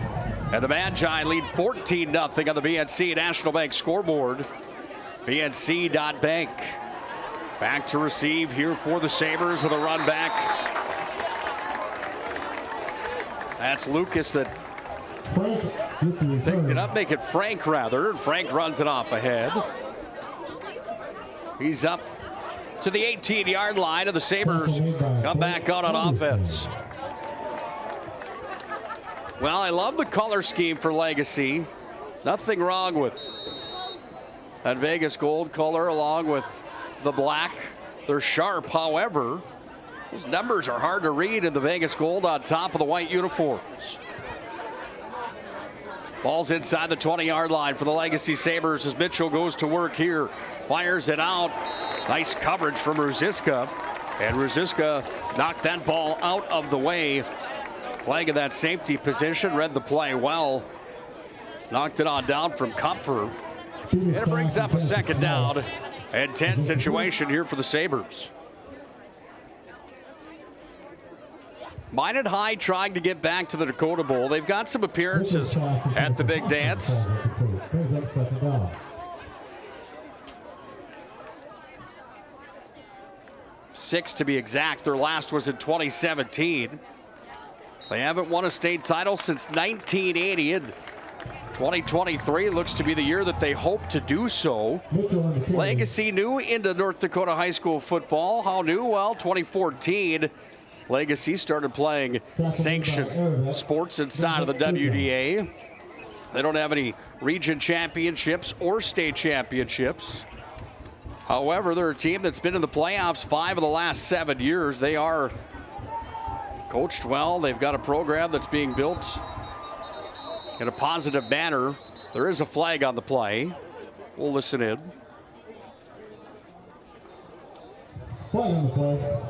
And the Magi lead 14-0 on the BNC National Bank scoreboard. BNC.bank. Back to receive here for the Sabres with a run back. That's Lucas that picked it up, make it Frank rather. Frank runs it off ahead. He's up to the 18-yard line, and the Sabres come back out on offense. Well, I love the color scheme for Legacy. Nothing wrong with that Vegas gold color along with the black. They're sharp, however. Those numbers are hard to read in the Vegas gold on top of the white uniforms. Ball's inside the 20-yard line for the Legacy Sabres as Mitchell goes to work here. Fires it out. Nice coverage from Ruziska. And Ruziska knocked that ball out of the way. Playing in that safety position, read the play well. Knocked it on down from Kupfer. And it brings up a second down and 10 situation here for the Sabres. Minot High trying to get back to the Dakota Bowl. They've got some appearances at the Big Dance. Six to be exact. Their last was in 2017. They haven't won a state title since 1980. And 2023 looks to be the year that they hope to do so. Legacy new into North Dakota high school football. How new? Well, 2014. Legacy started playing sanctioned sports inside of the WDA. They don't have any region championships or state championships. However, they're a team that's been in the playoffs 5 of the last 7 years. They are coached well. They've got a program that's being built in a positive manner. There is a flag on the play. We'll listen in. Flag on the play.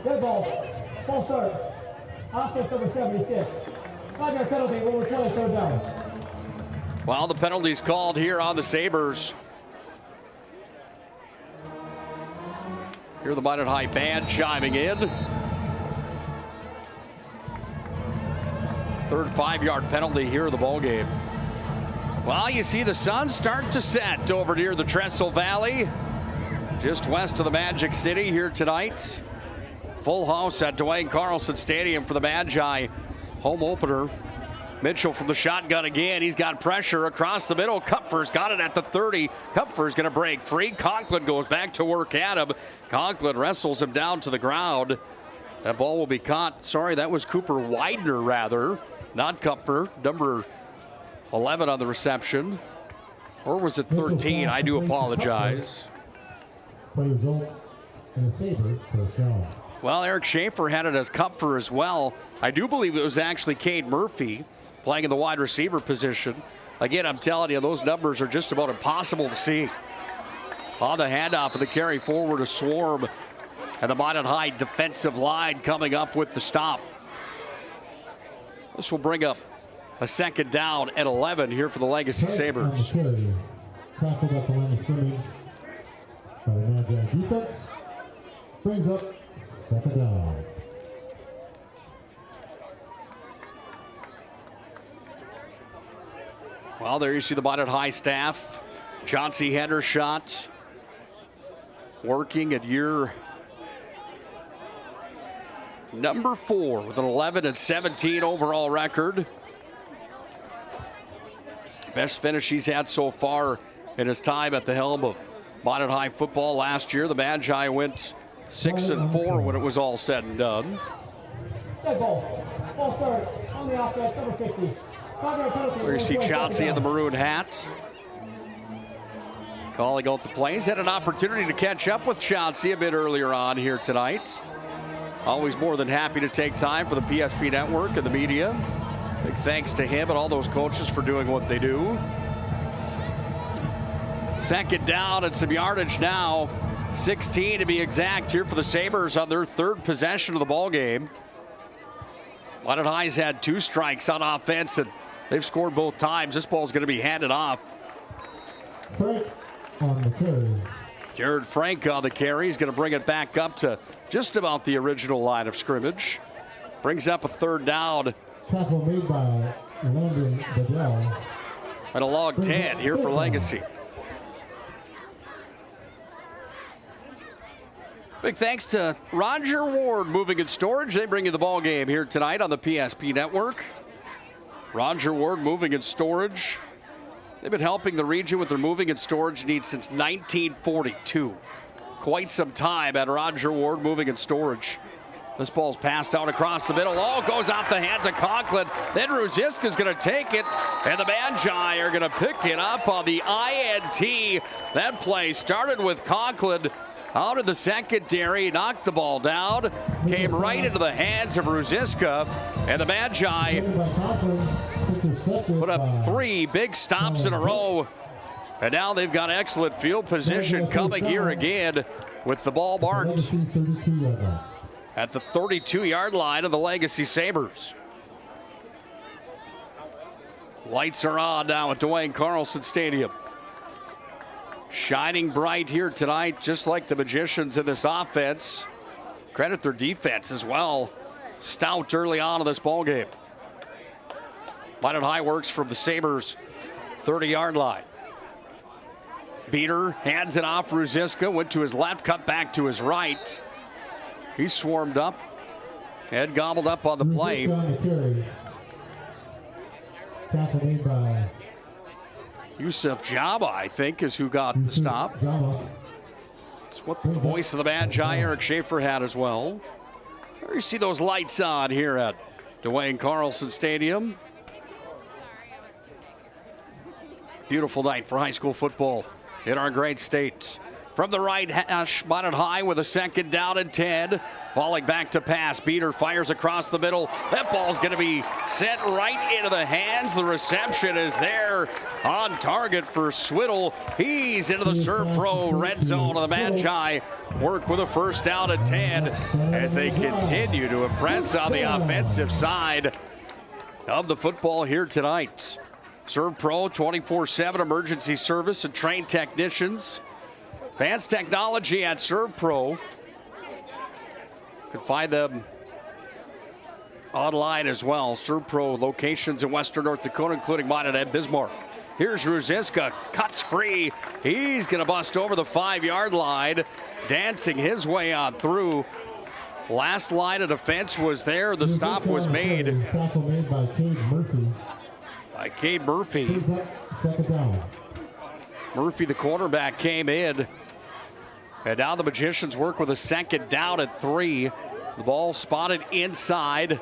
Good ball. False start. Offense number 76. 5-yard penalty. Will replay 3rd down. Well, the penalty's called here on the Sabers. Hear the Minot High band chiming in. 3rd 5-yard penalty here in the ballgame. Well, you see the sun start to set over near the Trestle Valley, just west of the Magic City here tonight. Full house at Duane Carlson Stadium for the Magi home opener. Mitchell from the shotgun again. He's got pressure across the middle. Kupfer's got it at the 30. Kupfer's going to break free. Conklin goes back to work at him. Conklin wrestles him down to the ground. That ball will be caught. Sorry, that was Cooper Widener, rather, not Kupfer. Number 11 on the reception. Or was it 13? I do apologize. Play results in the Sabres first down. Well, Eric Schaefer had it as Kupfer as well. I do believe it was actually Cade Murphy playing in the wide receiver position. Again, I'm telling you, those numbers are just about impossible to see. On the handoff of the carry forward, a swarm. And the Minot High defensive line coming up with the stop. This will bring up a 2nd down at 11 here for the Legacy Sabres. Tackled at the line of scrimmage by the Magi defense. Brings up 2nd down. Well, there you see the Minot High staff. Chauncey Hendershot working at year number 4 with an 11-17 overall record. Best finish he's had so far in his time at the helm of Minot High football. Last year, the Magi went 6-4 when it was all said and done. Good ball. Ball start on the offense, number 50. There you see Chauncey in the maroon hat. Calling out the plays. Had an opportunity to catch up with Chauncey a bit earlier on here tonight. Always more than happy to take time for the PSP Network and the media. Big thanks to him and all those coaches for doing what they do. 2nd down and some yardage now. 16 to be exact here for the Sabres on their 3rd possession of the ball game. Minot High's had 2 strikes on offense and they've scored both times. This ball's going to be handed off. Frank on the carry. Jared Frank on the carry. He's going to bring it back up to just about the original line of scrimmage. Brings up a 3rd down. Tackle made by Landon Bedell. And a log 10 here for Legacy. Big thanks to Roger Ward Moving and Storage. They bring you the ball game here tonight on the PSP Network. Roger Ward Moving and Storage. They've been helping the region with their moving and storage needs since 1942. Quite some time at Roger Ward Moving and Storage. This ball's passed out across the middle. Oh, goes off the hands of Conklin. Then Ruziska's going to take it, and the Magi are going to pick it up on the INT. That play started with Conklin out of the secondary, knocked the ball down, came right into the hands of Ruziska, and the Magi put up 3 big stops in a row. And now they've got excellent field position coming here again with the ball marked at the 32-yard line of the Legacy Sabres. Lights are on now at Duane Carlson Stadium. Shining bright here tonight, just like the magicians in this offense. Credit their defense as well. Stout early on in this ballgame. Minot High works from the Sabres' 30-yard line. Beater hands it off. Ruziska went to his left, cut back to his right. He swarmed up and gobbled up on the play. Tackle made by Yusuf Jabba, I think, is who got the stop. It's what the voice of the Magi, Eric Schaefer, had as well. There you see those lights on here at Duane Carlson Stadium. Beautiful night for high school football in our great state. from the right hash. Minot High with a second down and 10. Falling back to pass. Beater fires across the middle. That ball's going to be sent right into the hands. The reception is there on target for Swiddle. He's into the Serve Pro red zone of the Magi. Work with a first down and 10 as they continue to impress on the offensive side of the football here tonight. Serve Pro 24/7 emergency service and trained technicians. Advanced technology at Serve Pro. You can find them online as well. Serve Pro locations in Western North Dakota, including Minot and Bismarck. Here's Ruziska, cuts free. He's going to bust over the 5-yard line, dancing his way on through. Last line of defense was there. The stop was made. Tackle made by Cade Murphy. By Cade Murphy. Second down. Murphy, the quarterback, came in. And now the Magicians work with a second down at 3. The ball spotted inside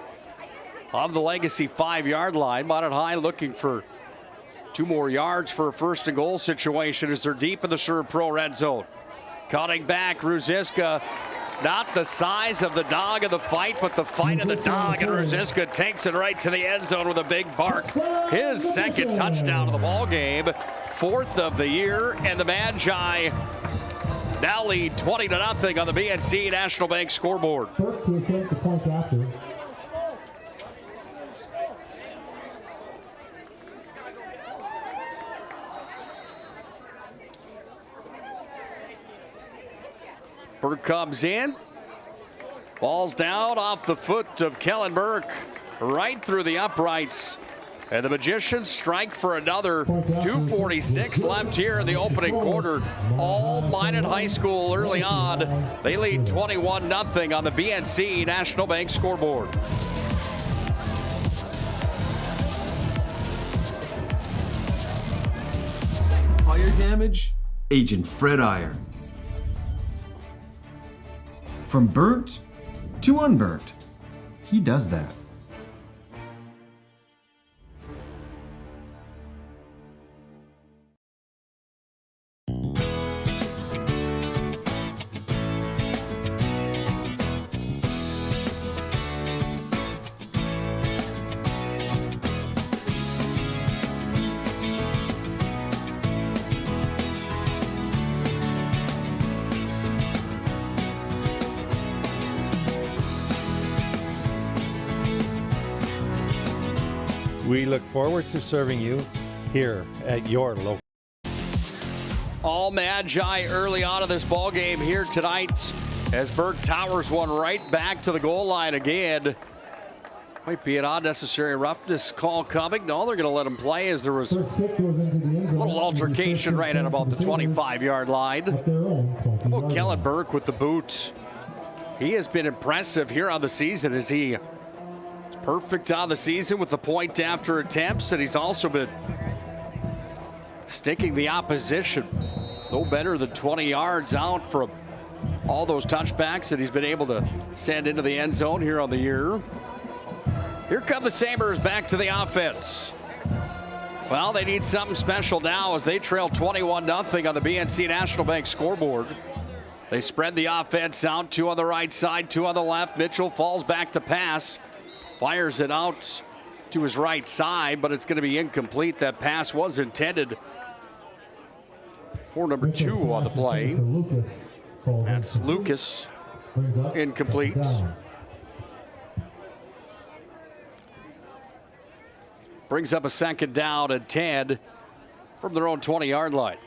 of the Legacy 5-yard line. Minot High looking for 2 more yards for a first and goal situation as they're deep in the Serve Pro red zone. Cutting back, Ruziska. It's not the size of the dog in the fight, but the fight of the dog, and Ruziska takes it right to the end zone with a big bark. His second touchdown of the ball game, 4th of the year, and the Magi now lead 20-0 on the BNC National Bank scoreboard. Burke to attempt the point after. Burke comes in. Ball's down off the foot of Kellen Burke, right through the uprights. And the Magicians strike for another. 2:46 left here in the opening quarter. All Minot High School early on. They lead 21-0 on the BNC National Bank scoreboard. Fire damage, Agent Fred Iyer. From burnt to unburnt, he does that. We look forward to serving you here at your local. All Magi early on in this ball game here tonight as Burke towers one right back to the goal line again. Might be an unnecessary roughness call coming. No, they're going to let him play as there was a little altercation right at about the 25-yard line. Oh, Kellen Burke with the boot. He has been impressive here on the season as he perfect on the season with the point after attempts, and he's also been sticking the opposition no better than 20 yards out from all those touchbacks that he's been able to send into the end zone here on the year. Here come the Sabers back to the offense. Well, they need something special now as they trail 21-0 on the BNC National Bank scoreboard. They spread the offense out, 2 on the right side, 2 on the left. Mitchell falls back to pass. Fires it out to his right side, but it's going to be incomplete. That pass was intended for number 2 on the play. That's Lucas. Incomplete. Brings up a second down and 10 from their own 20-yard line.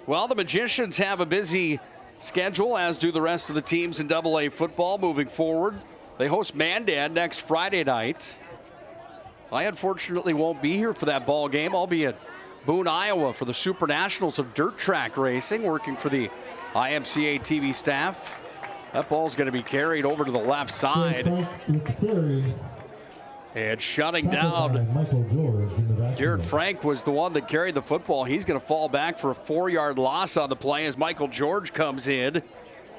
Well, the Magicians have a busy schedule, as do the rest of the teams in AA football moving forward. They host Mandan next Friday night. I unfortunately won't be here for that ball game. I'll be at Boone, Iowa for the Super Nationals of Dirt Track Racing, working for the IMCA TV staff. That ball's going to be carried over to the left side. And shutting down. Jared Frank was the one that carried the football. He's going to fall back for a 4-yard loss on the play as Michael George comes in.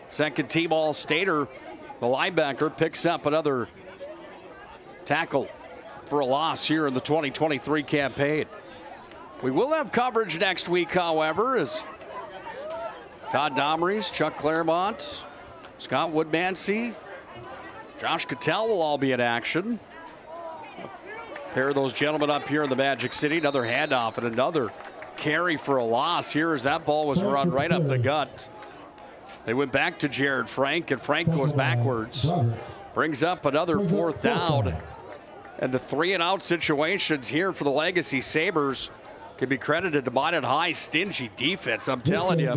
Second team All-Stater. The linebacker picks up another tackle for a loss here in the 2023 campaign. We will have coverage next week, however, as Todd Domrys, Chuck Claremont, Scott Woodmansey, Josh Cattell will all be in action. A pair of those gentlemen up here in the Magic City. Another handoff and another carry for a loss here as that ball was run right up the gut. They went back to Jared Frank, and Frank goes backwards. Brings up another 4th down. And the 3-and-out situations here for the Legacy Sabers can be credited to Minot High stingy defense. I'm telling you,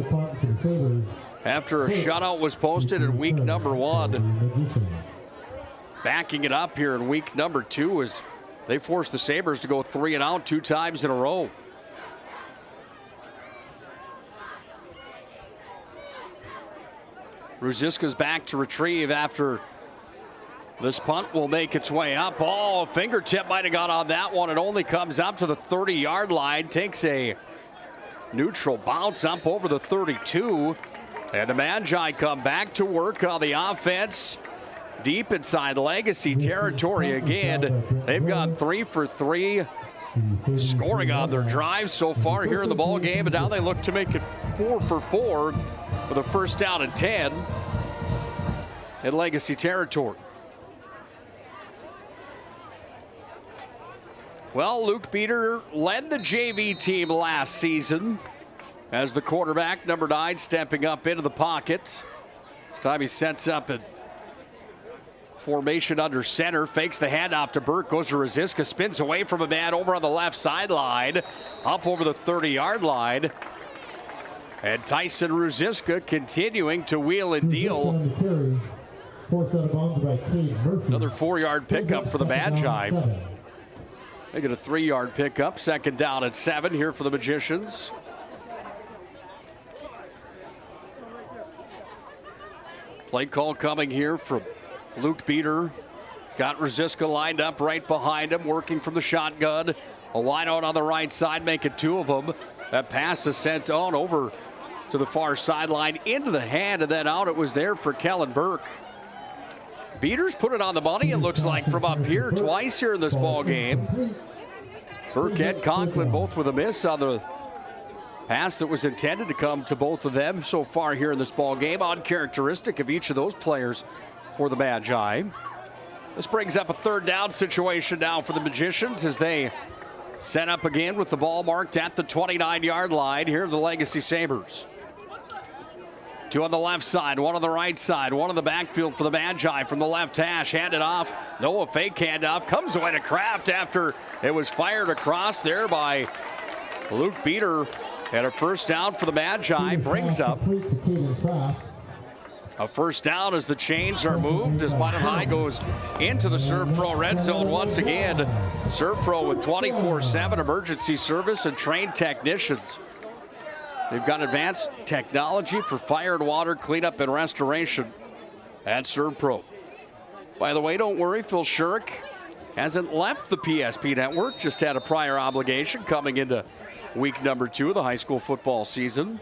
after a shutout was posted in week number 1, backing it up here in week number 2 as they forced the Sabers to go 3-and-out 2 times in a row. Ruziska's back to retrieve after this punt will make its way up. Oh, a fingertip might have got on that one. It only comes up to the 30-yard line. Takes a neutral bounce up over the 32. And the Magi come back to work on the offense. Deep inside Legacy territory again. They've gone 3 for 3. Scoring on their drive so far here in the ball game. And now they look to make it 4 for 4 with a 1st down and 10 in Legacy territory. Well, Luke Beater led the JV team last season as the quarterback, number 9, stepping up into the pocket. This time he sets up a formation under center, fakes the handoff to Burke, goes to Ruziska, spins away from a man over on the left sideline, up over the 30-yard line. And Tyson Ruziska continuing to wheel and deal. Another 4-yard pickup for the Magi. They get a 3-yard pickup. 2nd down and 7 here for the Magicians. Play call coming here from Luke Beater. He's got Ruziska lined up right behind him, working from the shotgun. A wide out on the right side, making 2 of them. That pass is sent on over to the far sideline, into the hand, and then out. It was there for Kellen Burke. Beaters put it on the money, it looks like, from up here twice here in this ball game. Burke and Conklin both with a miss on the pass that was intended to come to both of them so far here in this ball game. Uncharacteristic of each of those players for the Magi. This brings up a 3rd down situation now for the Magicians as they set up again with the ball marked at the 29-yard line. Here are the Legacy Sabers. 2 on the left side, 1 on the right side, 1 on the backfield for the Magi from the left hash. Handed off. No, a fake handoff. Comes away to Kraft after it was fired across there by Luke Beater. And a 1st down for the Magi. Brings up a 1st down as the chains are moved. As Minot High goes into the Serve Pro red zone once again. Serve Pro with 24/7 emergency service and trained technicians. They've got advanced technology for fire and water cleanup and restoration at Serve Pro. By the way, don't worry, Phil Shurik hasn't left the PSP network, just had a prior obligation coming into week number 2 of the high school football season.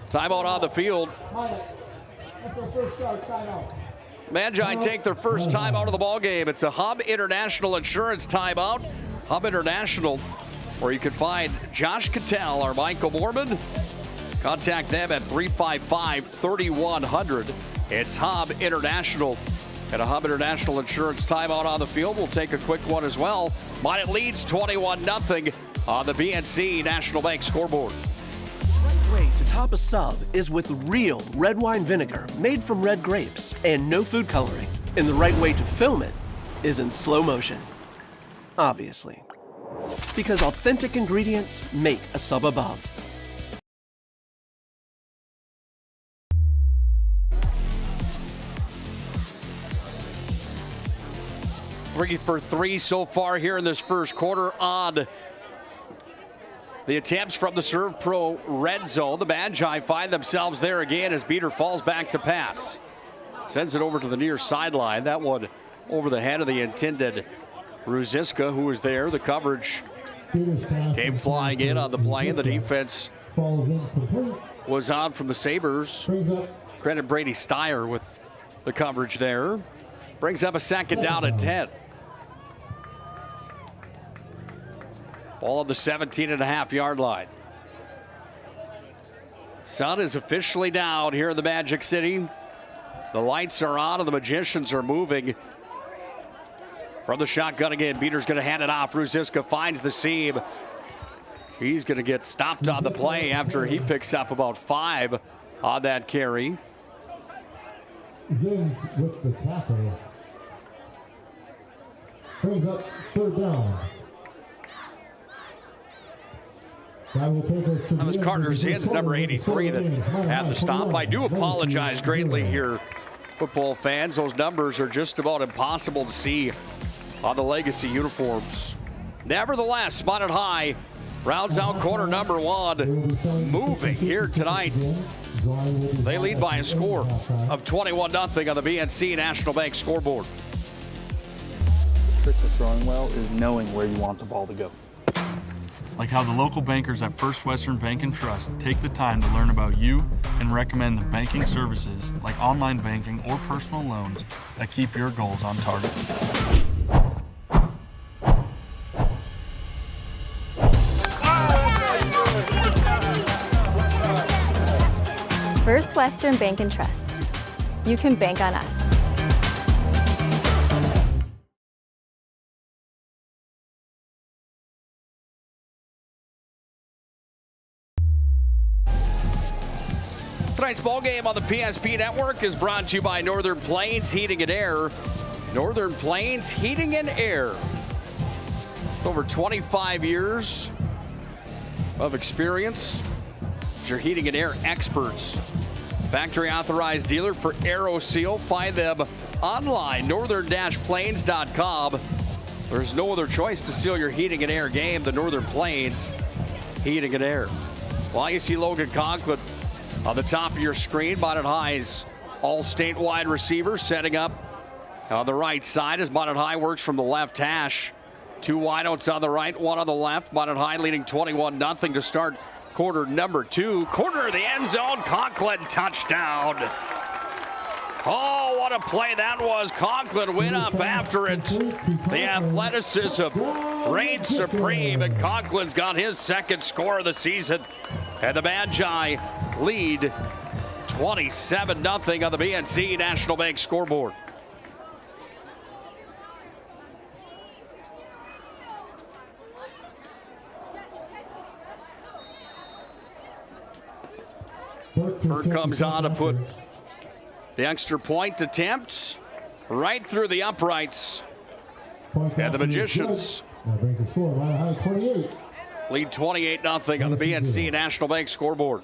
Timeout on the field. Magi take their first time out of the ball game. It's a Hub International Insurance timeout. Hub International, where you can find Josh Cattell or Michael Mormon. Contact them at 355-3100. It's Hub International. And a Hub International Insurance timeout on the field. We'll take a quick one as well. Minot leads 21-0 on the BNC National Bank scoreboard. The right way to top a sub is with real red wine vinegar made from red grapes and no food coloring. And the right way to film it is in slow motion. Obviously. Because authentic ingredients make a sub above. Three for 3 so far here in this first quarter on the attempts from the Serve Pro red zone. The Magi find themselves there again as Beater falls back to pass. Sends it over to the near sideline. That one over the head of the intended Ruziska, who was there. The coverage came flying in on the play, and the defense was on from the Sabers. Credit Brady Steyer with the coverage there. Brings up a 2nd down and 10. Ball on the 17.5-yard line. Sun is officially down here in the Magic City. The lights are on and the Magicians are moving. From the shotgun again, Beater's going to hand it off. Ruziska finds the seam. He's going to get stopped on the play after he picks up about 5 on that carry. Zins with the tackle. Brings up 3rd down. That will take us to that was Carter Zins, number 83, that had the stop. I do apologize greatly here, football fans. Those numbers are just about impossible to see on the Legacy uniforms. Nevertheless, Spotted High rounds out quarter number 1, moving here tonight. They lead by a score of 21-0 on the BNC National Bank scoreboard. The trick to throwing well is knowing where you want the ball to go. Like how the local bankers at First Western Bank and Trust take the time to learn about you and recommend the banking services like online banking or personal loans that keep your goals on target. First Western Bank and Trust. You can bank on us. Tonight's ball game on the PSP Network is brought to you by Northern Plains Heating and Air. Northern Plains Heating and Air. Over 25 years of experience. Your heating and air experts. Factory authorized dealer for AeroSeal. Find them online, northern-plains.com. There's no other choice to seal your heating and air game than Northern Plains Heating and Air. Well, you see Logan Conklin on the top of your screen. Bonnet High's all-state wide receiver setting up on the right side as Bonnet High works from the left hash. 2 wideouts on the right, 1 on the left. Bonnet High leading 21-0 to start quarter number 2. Corner of the end zone. Conklin touchdown. Oh, what a play that was. Conklin went up after it. The athleticism reigned supreme, and Conklin's got his 2nd score of the season. And the Magi lead 27-0 on the BNC National Bank scoreboard. Burke comes on to put the extra point attempt right through the uprights. And the Magicians lead 28-0 on the BNC National Bank scoreboard.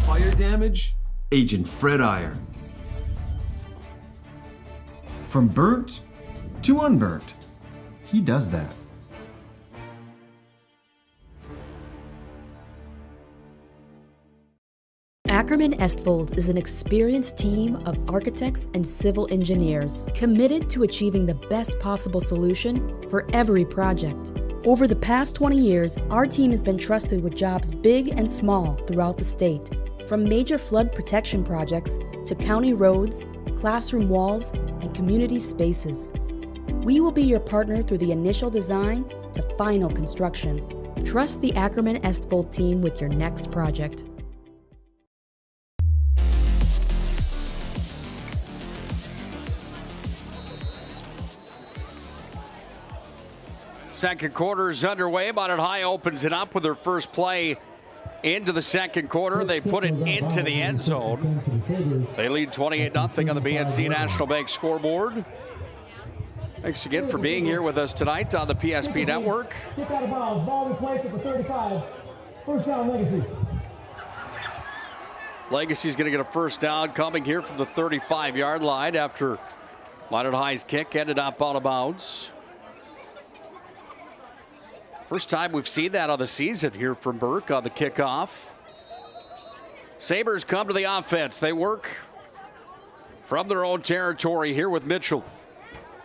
Fire damage, Agent Fred Iyer. From burnt to unburnt, he does that. Ackerman Estfold is an experienced team of architects and civil engineers committed to achieving the best possible solution for every project. Over the past 20 years, our team has been trusted with jobs big and small throughout the state, from major flood protection projects to county roads, classroom walls, and community spaces. We will be your partner through the initial design to final construction. Trust the Ackerman Estfold team with your next project. Second quarter is underway. Bonnet High opens it up with their first play into the second quarter. They put it into the end zone. They lead 28-0 on the BNC National Bank scoreboard. Thanks again for being here with us tonight on the PSP Network. Kick out of bounds. Ball in place at the 35. First down, Legacy. Legacy's going to get a first down coming here from the 35-yard line after Bonnet High's kick ended up out of bounds. First time we've seen that on the season here from Burke on the kickoff. Sabers come to the offense. They work from their own territory here with Mitchell.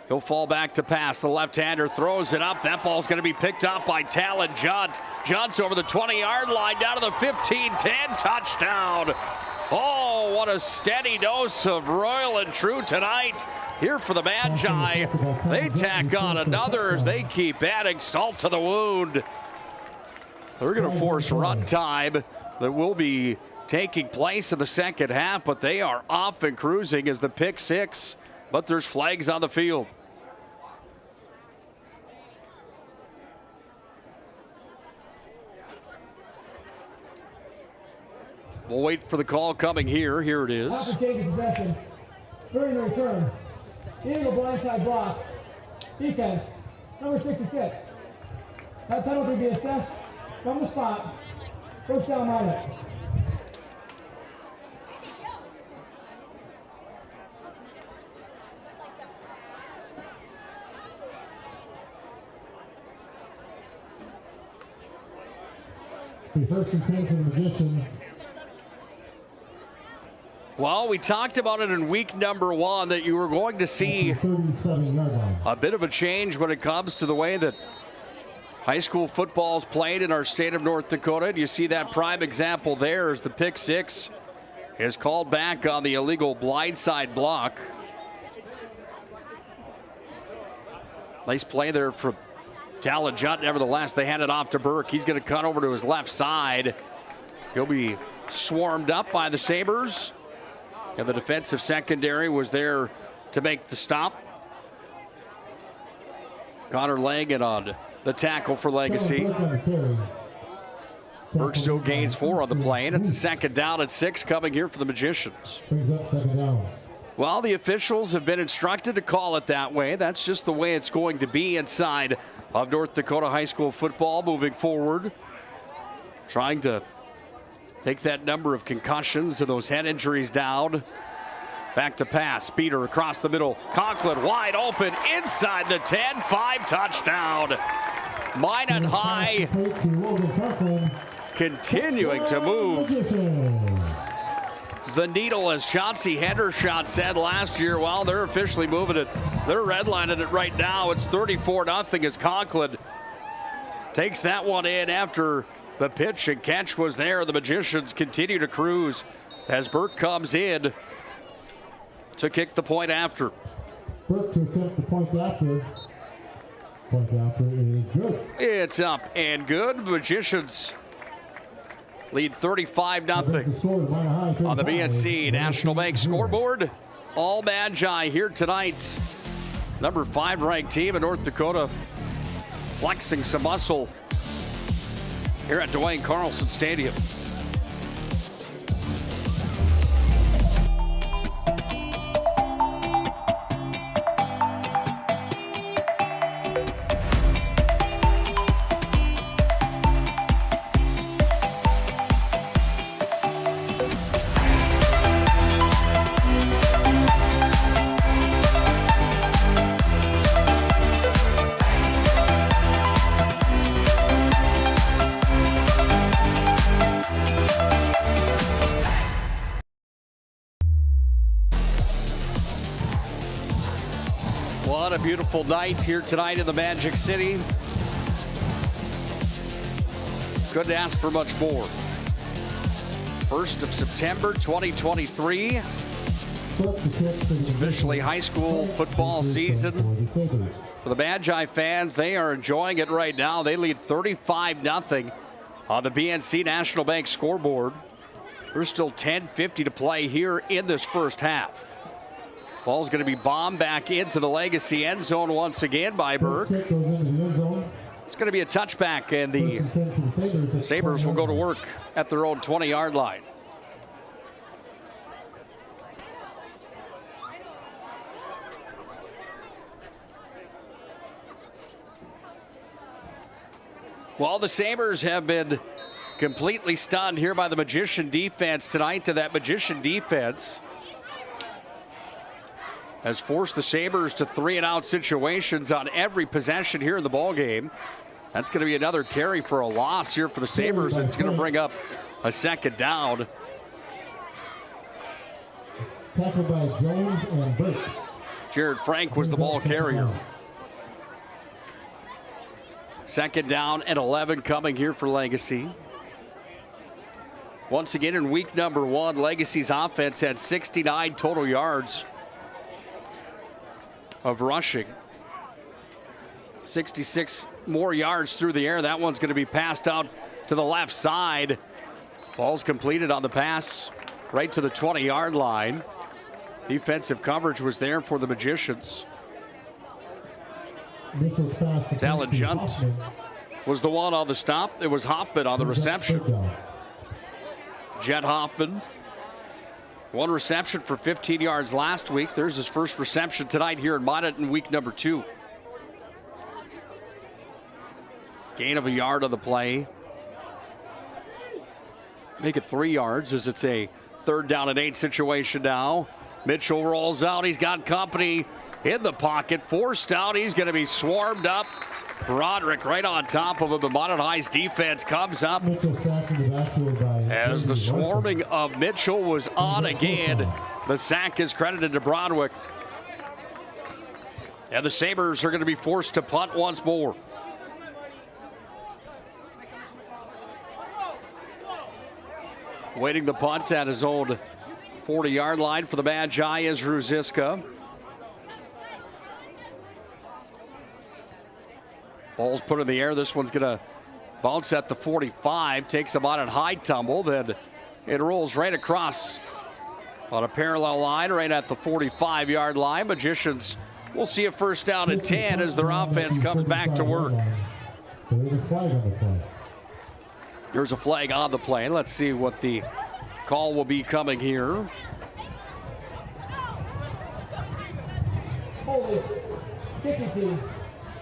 He'll fall back to pass. The left-hander throws it up. That ball's going to be picked up by Talon Junt. Junt's over the 20-yard line down to the 15-10 touchdown. Oh, what a steady dose of Royal and True tonight here for the Magi. They tack on another as they keep adding salt to the wound. They're going to force run time that will be taking place in the second half, but they are off and cruising as the pick six, but there's flags on the field. We'll wait for the call coming here. Here it is. After taking possession, during the return, illegal blindside block, defense, number 66. That penalty be assessed from the spot. First down, Minot. The first and 10 for the Magicians. Well, we talked about it in week number 1 that you were going to see a bit of a change when it comes to the way that high school football is played in our state of North Dakota. And you see that prime example there as the pick six is called back on the illegal blindside block. Nice play there from Talajut. Nevertheless, they hand it off to Burke. He's going to cut over to his left side. He'll be swarmed up by the Sabers. And the defensive secondary was there to make the stop. Connor Langan on the tackle for Legacy. Burke still gains 4 on the play, and it's a second down at 6 coming here for the Magicians. Brings up second down. Well, the officials have been instructed to call it that way. That's just the way it's going to be inside of North Dakota high school football moving forward. Trying to take that number of concussions and those head injuries down. Back to pass. Speeder across the middle. Conklin wide open inside the 10. 5 touchdown. Minot High continuing to move the needle, as Chauncey Hendershot said last year. Well, they're officially moving it. They're redlining it right now. It's 34-0 as Conklin takes that one in after the pitch and catch was there. The Magicians continue to cruise as Burke comes in to kick the point after. Burke to attempt the point after. Point after is good. It's up and good. Magicians lead 35-0 on the BNC National Bank scoreboard. All Magi here tonight. Number 5 ranked team in North Dakota flexing some muscle here at Duane Carlson Stadium. What a beautiful night here tonight in the Magic City. Couldn't ask for much more. 1st of September 2023. Officially high school football season for the Magi fans. They are enjoying it right now. They lead 35-0 on the BNC National Bank scoreboard. There's still 10:50 to play here in this first half. Ball's going to be bombed back into the Legacy end zone once again by Burke. It's going to be a touchback, and the Sabers will go to work at their own 20-yard line. Well, the Sabers have been completely stunned here by the Magician defense tonight. To that Magician defense has forced the Sabers to 3-and-out situations on every possession here in the ball game. That's going to be another carry for a loss here for the Sabers. It's going to bring up a second down. Tackled by Jones and Burke. Jared Frank was the ball carrier. Second down and 11 coming here for Legacy. Once again, in week number 1, Legacy's offense had 69 total yards. of rushing. 66 more yards through the air. That one's going to be passed out to the left side. Ball's completed on the pass right to the 20-yard line. Defensive coverage was there for the Magicians. Talon Junt was the one on the stop. It was Hoffman on the reception. Jet Hoffman, one reception for 15 yards last week. There's his first reception tonight here in Minot in week number 2. Gain of a yard on the play. Make it 3 yards as it's a 3rd down and 8 situation now. Mitchell rolls out. He's got company in the pocket. Forced out. He's going to be swarmed up. Broderick right on top of him. The Minot High's defense comes up as the swarming of Mitchell was on again. The sack is credited to Broderick. And the Sabers are going to be forced to punt once more. Waiting the punt at his own 40-yard line for the Magi is Ruziska. Ball's put in the air. This one's going to bounce at the 45. Takes him on a high tumble. Then it rolls right across on a parallel line right at the 45-yard line. Magicians will see a 1st down and 10 as their offense comes back to work. There's a flag on the play. Let's see what the call will be coming here. Holy, kicking team,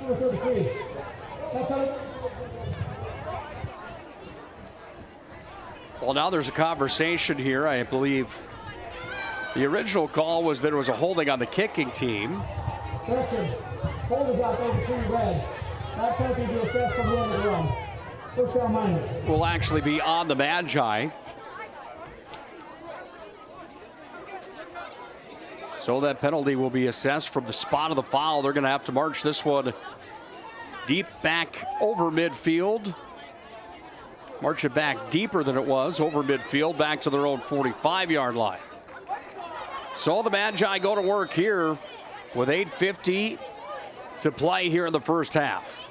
number 33. Well, now there's a conversation here. I believe the original call was that it was a holding on the kicking team. Correction, hold is out 33 red. That penalty to assess from the end of the run. First down minor. Will actually be on the Magi. So that penalty will be assessed from the spot of the foul. They're going to have to march this one deep back over midfield. March it back deeper than it was over midfield, back to their own 45-yard line. So the Magi go to work here with 8:50 to play here in the first half.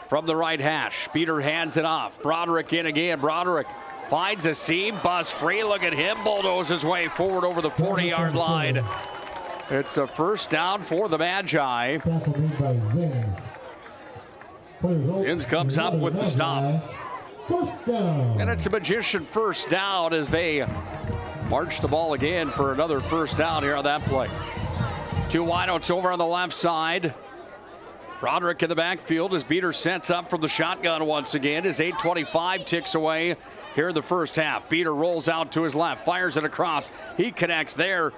From the right hash, Peter hands it off. Broderick in again. Broderick finds a seam, bust free. Look at him bulldoze his way forward over the 40-yard line. It's a 1st down for the Magi. Zins comes up with the stop. And it's a Magician 1st down as they march the ball again for another 1st down here on that play. 2 wideouts over on the left side. Broderick in the backfield as Beater sets up from the shotgun once again as 8:25 ticks away here in the first half. Beater rolls out to his left, fires it across. He connects there.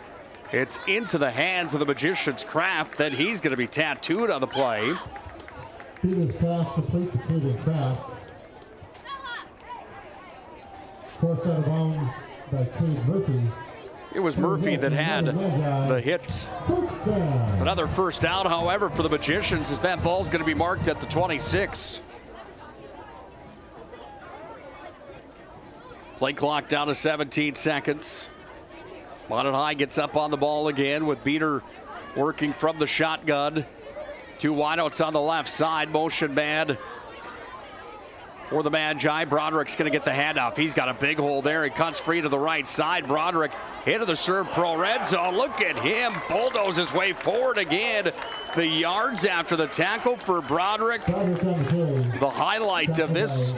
It's into the hands of the Magician's Kraft. Then he's going to be tattooed on the play. Beater's pass complete to Caden Kraft. Course out of bounds by Cade Murphy. It was Murphy that had the hit. It's another 1st down, however, for the Magicians as that ball's going to be marked at the 26. Play clock down to 17 seconds. Minot High gets up on the ball again with Beater working from the shotgun. 2 wideouts on the left side, motion man for the Magi. Broderick's going to get the handoff. He's got a big hole there. He cuts free to the right side. Broderick into the Serve Pro red zone. Look at him bulldoze his way forward again. The yards after the tackle for Broderick. The highlight of this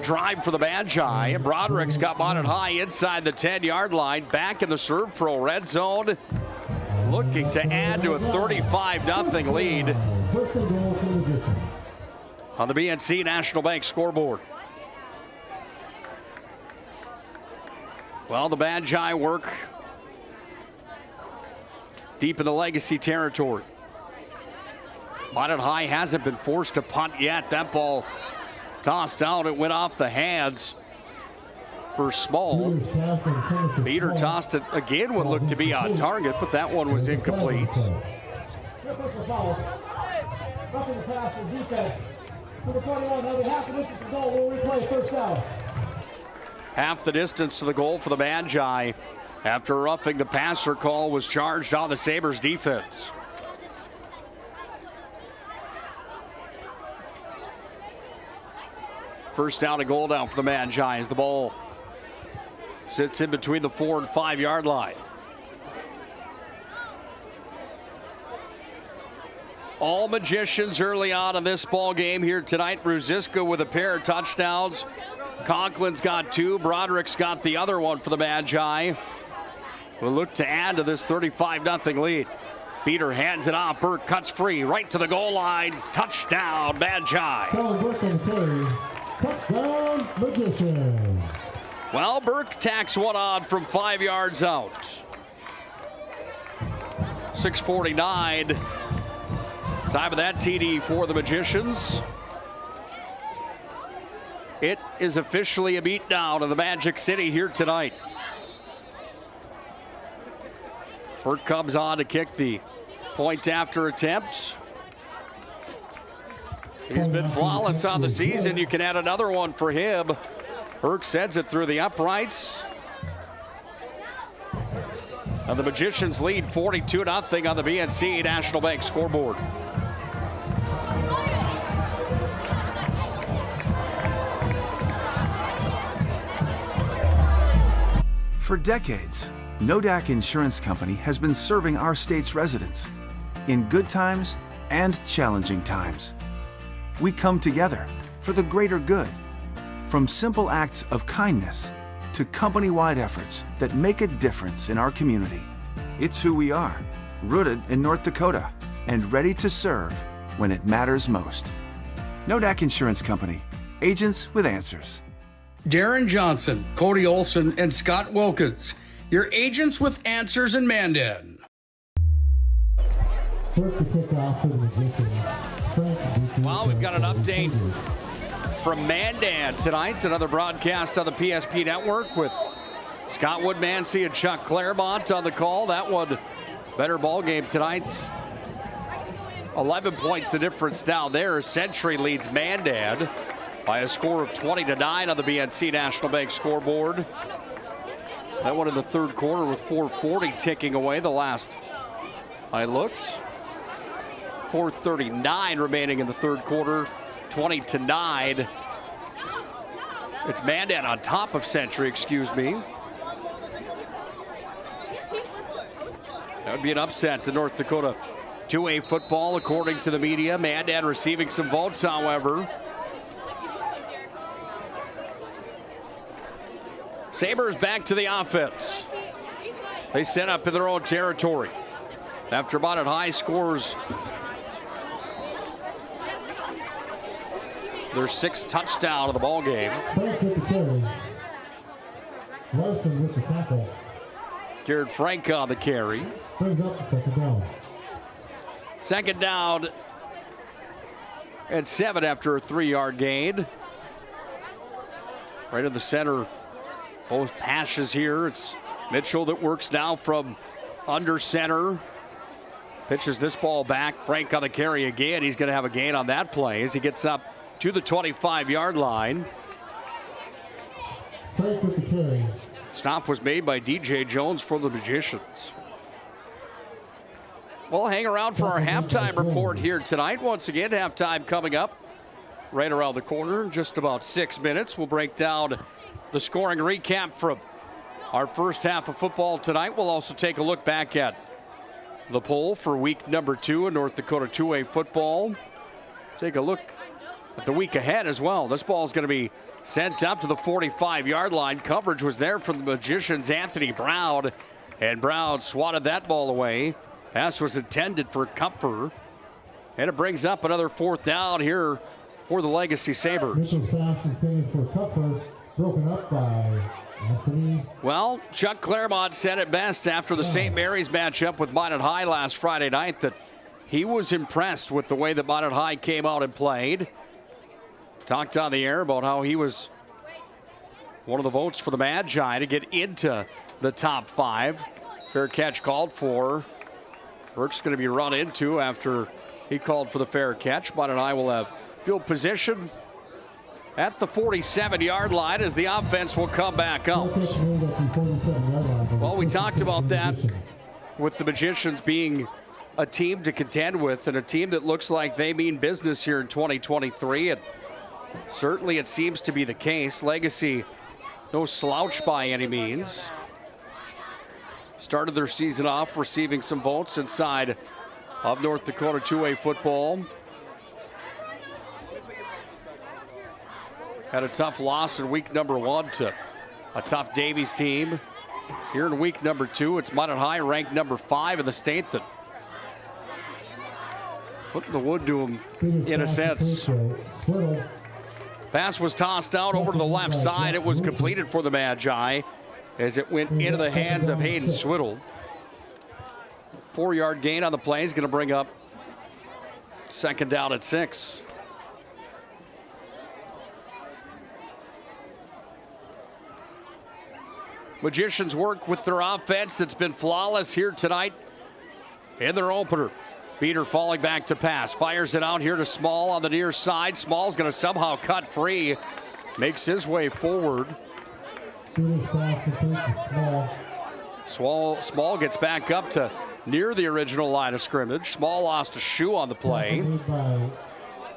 drive for the Magi. And Broderick's got Minot High inside the 10-yard line. Back in the Serve Pro red zone. Looking to add to a 35-0 lead on the BNC National Bank scoreboard. Well, the Magi work deep in the legacy territory. Minot High hasn't been forced to punt yet. That ball tossed out. It went off the hands for Small. Beater tossed it again, what looked to be on target, but that one was incomplete. Roughing the pass for defense. Number 21, another half the distance to goal. We'll replay 1st down. Half the distance to the goal for the Magi. after roughing the passer call was charged on the Sabres defense. First down and goal down for the Magi as the ball sits in between the 4 and 5 yard line. All Magicians early on in this ball game here tonight. Ruziska with a pair of touchdowns. Conklin's got 2. Broderick's got the other one for the Magi. We'll look to add to this 35-0 lead. Peter hands it off. Burke cuts free right to the goal line. Touchdown, Magi. Touchdown, Magicians. Well, Burke tacks one on from 5 yards out. 6:49. Time of that TD for the Magicians. It is officially a beatdown in the Magic City here tonight. Burke comes on to kick the point after attempt. He's been flawless on the season. You can add another one for him. Burke sends it through the uprights. And the Magicians lead 42-0 on the BNC National Bank scoreboard. For decades, Nodak Insurance Company has been serving our state's residents in good times and challenging times. We come together for the greater good, from simple acts of kindness to company-wide efforts that make a difference in our community. It's who we are, rooted in North Dakota and ready to serve when it matters most. Nodak Insurance Company, agents with answers. Darren Johnson, Cody Olson, and Scott Wilkins, your agents with answers in Mandan. Well, we've got an update from Mandan tonight. Another broadcast on the PSP network with Scott Woodmansey and Chuck Claremont on the call. That one, better ball game tonight. 11 points the difference down there. Century leads Mandan by a score of 20-9 on the BNC National Bank scoreboard. That one in the third quarter with 4:40 ticking away. The last I looked. 4:39 remaining in the third quarter. 20-9. It's Mandan on top of Century, excuse me. That would be an upset to North Dakota 2A football, according to the media. Mandan receiving some votes, however. Sabers back to the offense. They set up in their own territory. After Minot High scores their 6th touchdown of the ball game. Larson with the tackle. Jared Frank on the carry. Brings up the second down. Second down and 7 after a 3-yard gain. Right in the center. Both hashes here. It's Mitchell that works now from under center. Pitches this ball back. Frank on the carry again. He's going to have a gain on that play as he gets up to the 25-yard line. Frank with the carry. Stop was made by DJ Jones for the Magicians. We'll hang around for our halftime report here tonight. Once again, halftime coming up right around the corner in just about 6 minutes. We'll break down the scoring recap from our first half of football tonight. We'll also take a look back at the poll for week number 2 in North Dakota 2A football. Take a look at the week ahead as well. This ball is going to be sent up to the 45-yard line. Coverage was there from the Magicians' Anthony Brown, and Brown swatted that ball away. Pass was intended for Kupfer, and it brings up another 4th down here for the Legacy Sabres. Mitchell's pass intended for Kupfer, broken up by Anthony. Well, Chuck Claremont said it best after the St. Mary's matchup with Minot High last Friday night that he was impressed with the way that Minot High came out and played. Talked on the air about how he was one of the votes for the Magi to get into the top 5. Fair catch called for. Burke's going to be run into after he called for the fair catch. Minot High will have field position at the 47-yard line as the offense will come back out. Well, we talked about that with the Magicians being a team to contend with and a team that looks like they mean business here in 2023. And certainly it seems to be the case. Legacy, no slouch by any means. Started their season off receiving some votes inside of North Dakota 2A football. Had a tough loss in week number 1 to a tough Davies team. Here in week number 2, it's Minot High, ranked number 5 in the state, that putting the wood to them in a sense. Pass was tossed out over to the left side. It was completed for the Magi as it went into the hands of Hayden Swiddle. 4-yard gain on the play is going to bring up second down at 6. Magicians work with their offense that's been flawless here tonight in their opener. Beater falling back to pass. Fires it out here to Small on the near side. Small's going to somehow cut free. Makes his way forward. Small gets back up to near the original line of scrimmage. Small lost a shoe on the play,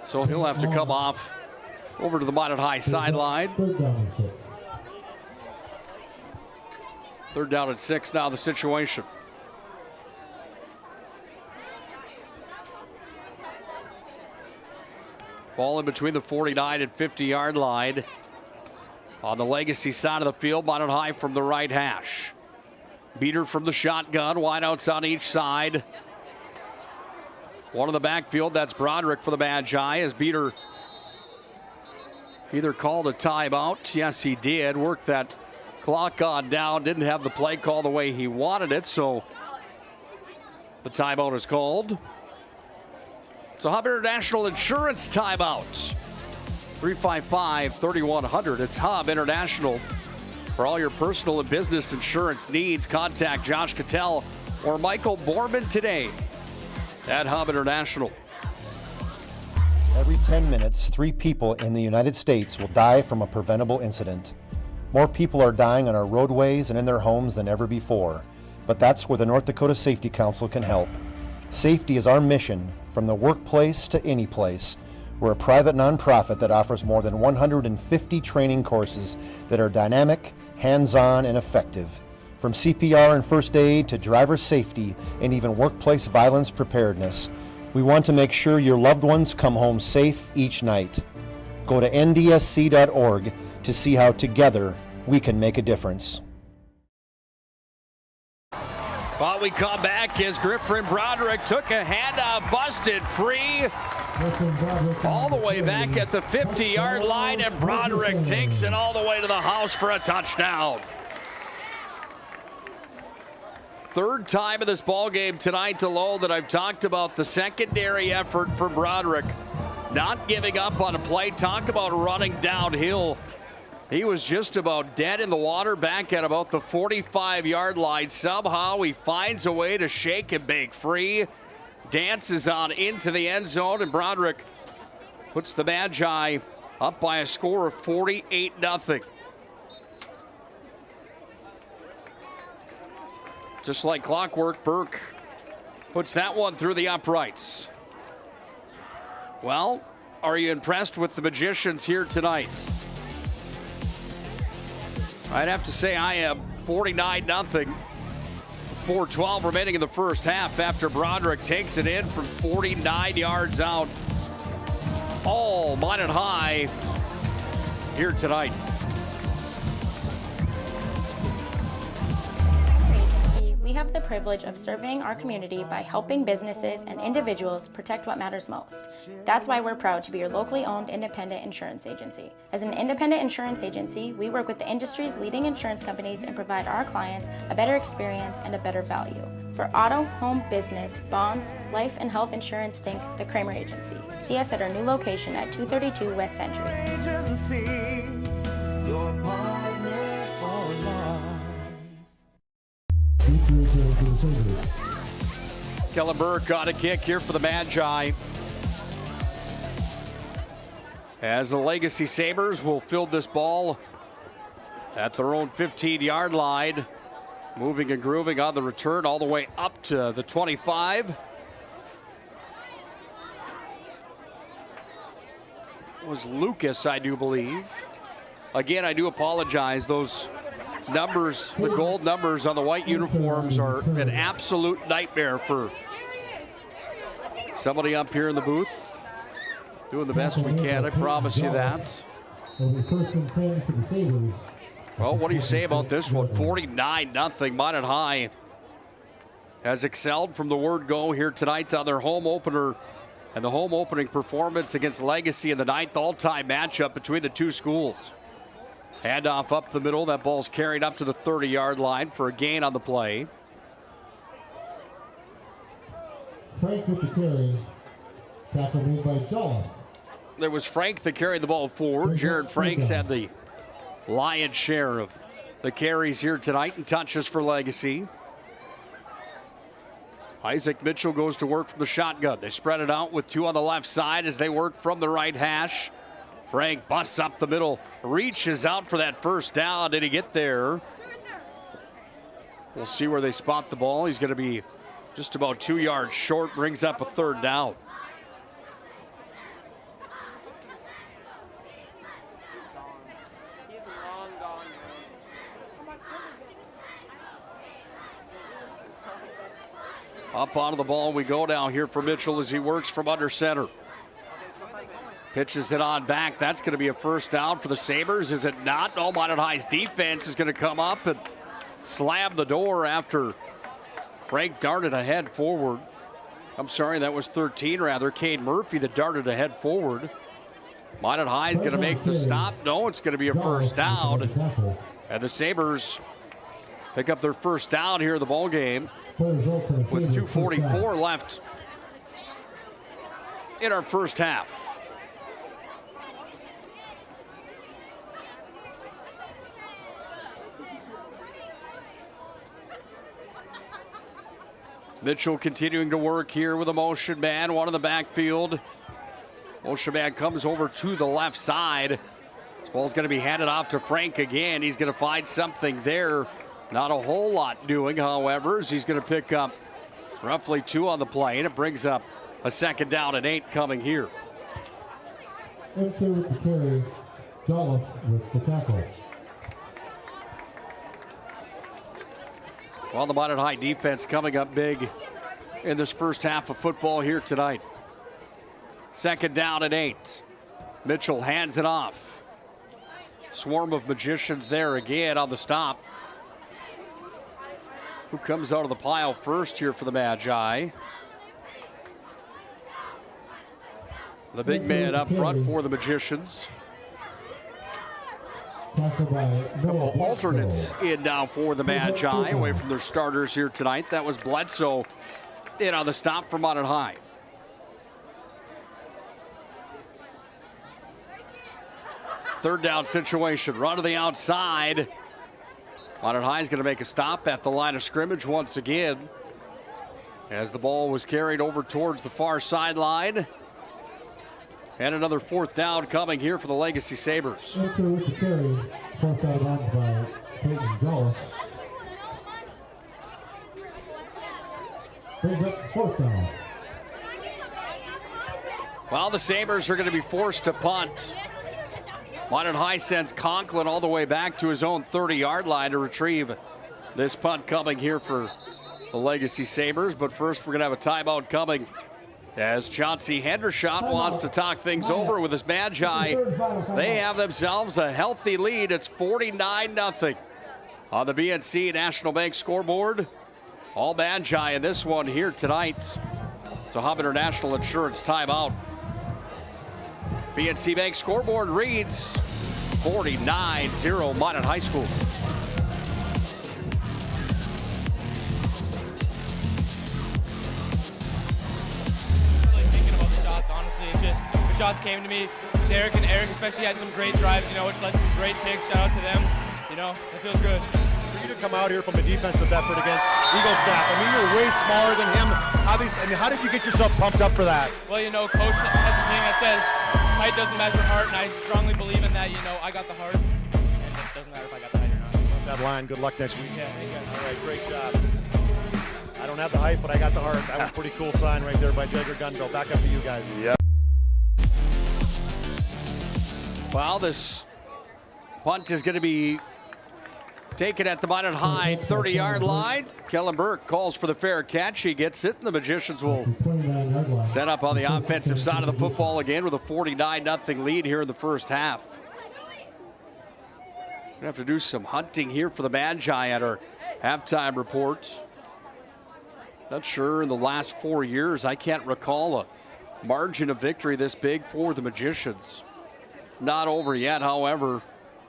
so he'll have to come off over to the Minot High sideline. Third down at 6 now the situation. Ball in between the 49 and 50-yard line. On the Legacy side of the field, Minot High from the right hash. Beater from the shotgun, wideouts on each side. One in the backfield, that's Broderick for the Magi, as Beater either called a timeout. Yes, he did. Worked that clock on down. Didn't have the play call the way he wanted it, so the timeout is called. It's a Hub International Insurance timeout. 355-3100. It's Hub International. For all your personal and business insurance needs, contact Josh Cattell or Michael Borman today at Hub International. Every 10 minutes, 3 people in the United States will die from a preventable incident. More people are dying on our roadways and in their homes than ever before, but that's where the North Dakota Safety Council can help. Safety is our mission, from the workplace to any place. We're a private nonprofit that offers more than 150 training courses that are dynamic, hands-on, and effective. From CPR and first aid to driver safety and even workplace violence preparedness, we want to make sure your loved ones come home safe each night. Go to ndsc.org to see how together we can make a difference. But we come back as Griffin Broderick took a handoff, busted free. All the way back at the 50-yard line, and Broderick takes it all the way to the house for a touchdown. Third time in this ball game tonight alone that I've talked about the secondary effort for Broderick. Not giving up on a play. Talk about running downhill. He was just about dead in the water back at about the 45-yard line. Somehow he finds a way to shake and bake free. Dances on into the end zone, and Broderick puts the Magi up by a score of 48-0. Just like clockwork, Burke puts that one through the uprights. Well, are you impressed with the Magicians here tonight? I'd have to say I am. 49-0. 4:12 remaining in the first half after Broderick takes it in from 49 yards out. All Minot High here tonight. We have the privilege of serving our community by helping businesses and individuals protect what matters most. That's why we're proud to be your locally owned independent insurance agency. As an independent insurance agency, we work with the industry's leading insurance companies and provide our clients a better experience and a better value. For auto, home, business, bonds, life, and health insurance, think the Kramer Agency. See us at our new location at 232 West Century. Agency, your partner for life. Kellen Burke got a kick here for the Magi. As the Legacy Sabers will field this ball at their own 15-yard line. Moving and grooving on the return all the way up to the 25. It was Lucas, I do believe. Again, I do apologize. Those numbers, the gold numbers on the white uniforms are an absolute nightmare for somebody up here in the booth. Doing the best we can, I promise you that. It'll be 1st and 10 for the Sabers. Well, what do you say about this one? 49-0. Minot High has excelled from the word go here tonight on their home opener and the home opening performance against Legacy in the 9th all-time matchup between the two schools. Handoff up the middle. That ball's carried up to the 30-yard line for a gain on the play. Frank with the carry. Tackle made by Jolliffe. There was Frank that carried the ball forward. Jared Franks had the lion's share of the carries here tonight and touches for Legacy. Isaac Mitchell goes to work from the shotgun. They spread it out with 2 on the left side as they work from the right hash. Frank busts up the middle, reaches out for that first down. Did he get there? We'll see where they spot the ball. He's going to be just about 2 yards short, brings up a 3rd down. Up onto the ball we go now here for Mitchell as he works from under center. Pitches it on back. That's going to be a first down for the Sabers. Is it not? No, Minot High's defense is going to come up and slam the door after Frank darted ahead forward. I'm sorry, that was 13 rather. Cade Murphy that darted ahead forward. Minot High is going to make the stop. No, it's going to be a first down. And the Sabers pick up their first down here in the ball game with 2:44 left in our first half. Mitchell continuing to work here with a motion man, one in the backfield. Motion man comes over to the left side. This ball's going to be handed off to Frank again. He's going to find something there. Not a whole lot doing, however, as he's going to pick up roughly 2 on the play, and it brings up a 2nd down and 8 coming here. Enter with the carry, Jolliffe with the tackle. Well, the Minot High defense coming up big in this first half of football here tonight. 2nd down and 8. Mitchell hands it off. Swarm of magicians there again on the stop. Who comes out of the pile first here for the Magi? The big man up front for the Magicians. Couple alternates in now for the Magi, away from their starters here tonight. That was Bledsoe in on the stop for Minot High. Third down situation, run to the outside. Minot High is going to make a stop at the line of scrimmage once again as the ball was carried over towards the far sideline. And another 4th down coming here for the Legacy Sabers. Enter with the carry, forced out of bounds by Peyton Jolliffe. Brings up 4th down. Well, the Sabers are going to be forced to punt. Minot High sends Conklin all the way back to his own 30-yard line to retrieve this punt coming here for the Legacy Sabers. But first, we're going to have a timeout coming as Chauncey Hendershot wants to talk things over with his Magi. They have themselves a healthy lead. It's 49-0 on the BNC National Bank scoreboard. All Magi in this one here tonight. It's a Hub International Insurance timeout. BNC Bank scoreboard reads 49-0 Minot High School. Really thinking about the shots, honestly. It's just the shots came to me. Derek and Eric especially had some great drives, which led to some great kicks. Shout out to them. It feels good. For you to come out here from a defensive effort against Eagle staff, you're way smaller than him. Obviously, how did you get yourself pumped up for that? Well, Coach has a thing that says height doesn't measure heart, and I strongly believe in that. I got the heart, and it doesn't matter if I got the height or not. that line. Good luck next week. Yeah, thank you. All right, great job. I don't have the height, but I got the heart. That was a pretty cool sign right there by Jagger Gunville. Back up to you guys. Yep. Well, this punt is going to be taken at the Minot High 30-yard line. Kellen Burke calls for the fair catch. He gets it, and the Magicians will set up on the offensive side of the football again with a 49-0 lead here in the first half. We're going to have to do some hunting here for the Magi at our halftime report. Not sure in the last 4 years, I can't recall a margin of victory this big for the Magicians. It's not over yet, however.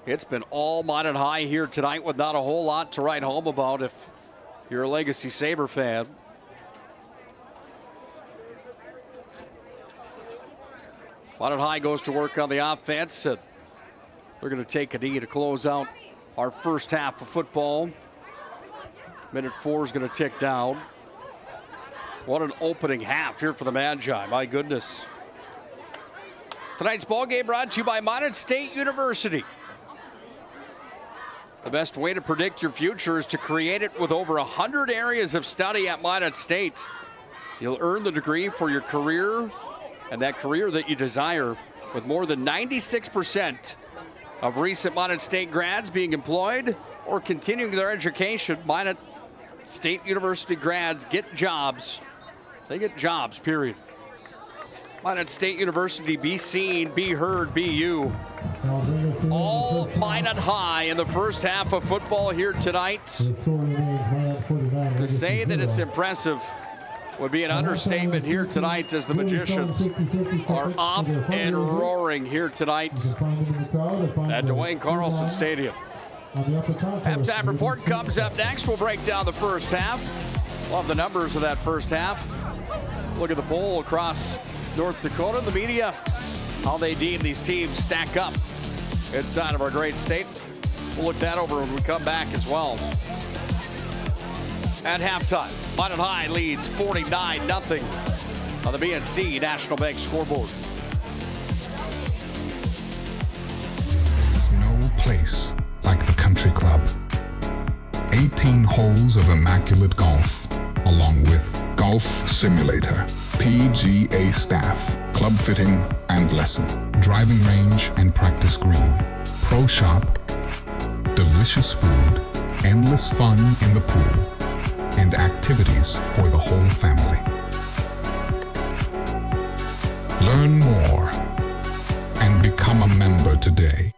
It's been all Minot High here tonight with not a whole lot to write home about if you're a legacy Saber fan. Minot High goes to work on the offense, and they're going to take a knee to close out our first half of football. Minute 4 is going to tick down. What an opening half here for the Magi. My goodness. Tonight's ball game brought to you by Minot State University. The best way to predict your future is to create it with over 100 areas of study at Minot State. You'll earn the degree for your career and that career that you desire, with more than 96% of recent Minot State grads being employed or continuing their education. Minot State University grads get jobs. They get jobs, period. Minot State University, be seen, be heard, be you. All Minot High in the first half of football here tonight. To say that it's impressive would be an understatement here tonight, as the Magicians are off and roaring here tonight at Duane Carlson Stadium. Halftime report comes up next. We'll break down the first half. We'll have the numbers of that first half. Look at the poll across North Dakota, the media, how they deem these teams stack up inside of our great state. We'll look that over when we come back as well. At halftime, Minot High leads 49-0 on the BNC National Bank scoreboard. There's no place like the country club. 18 holes of immaculate golf, along with golf simulator, PGA staff, club fitting and lesson, driving range and practice green, pro shop, delicious food, endless fun in the pool, and activities for the whole family. Learn more and become a member today.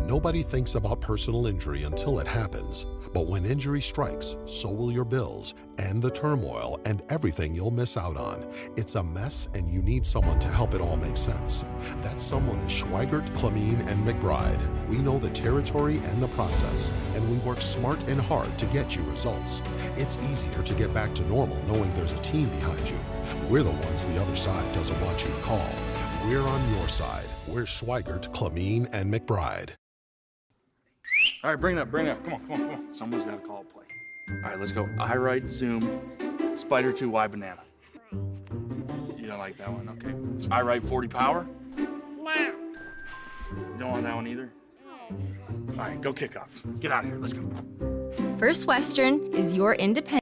Nobody thinks about personal injury until it happens. But when injury strikes, so will your bills and the turmoil and everything you'll miss out on. It's a mess, and you need someone to help it all make sense. That someone is Schweigert, Clemene, and McBride. We know the territory and the process, and we work smart and hard to get you results. It's easier to get back to normal knowing there's a team behind you. We're the ones the other side doesn't want you to call. We're on your side. We're Schweigert, Clemene, and McBride. All right, bring it up. Come on. Someone's got to call a play. All right, let's go. I right, zoom, spider 2, Y banana. You don't like that one? Okay. I right 40 power? No. You don't want that one either? All right, go kickoff. Get out of here. Let's go. First Western is your independent.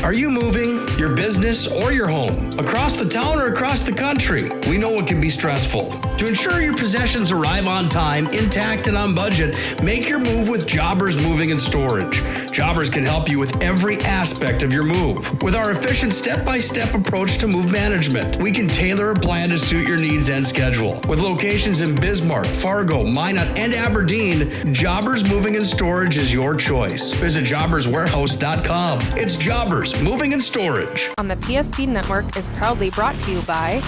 Are you moving, your business, or your home, across the town or across the country. We know it can be stressful. To ensure your possessions arrive on time, intact, and on budget, make your move with Jobbers Moving and Storage. Jobbers can help you with every aspect of your move. With our efficient step-by-step approach to move management, we can tailor a plan to suit your needs and schedule. With locations in Bismarck, Fargo, Minot, and Aberdeen, Jobbers Moving and Storage is your choice. Visit jobberswarehouse.com. It's Jobbers Moving and Storage. On the PSP Network is proudly brought to you by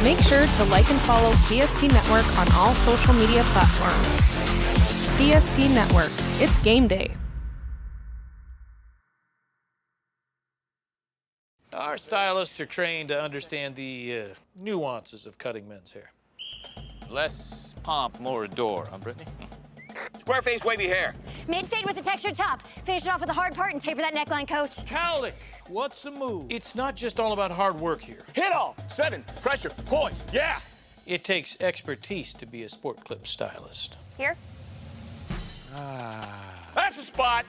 Make sure to like and follow PSP Network on all social media platforms. PSP Network, it's game day. Our stylists are trained to understand the nuances of cutting men's hair. Less pomp, more adore, huh, Brittany? Square face, wavy hair. Mid-fade with a textured top. Finish it off with a hard part and taper that neckline, coach. Cowlick, what's the move? It's not just all about hard work here. Hit all. 7. Pressure. Points. Yeah. It takes expertise to be a sport clip stylist. Here. That's the spot.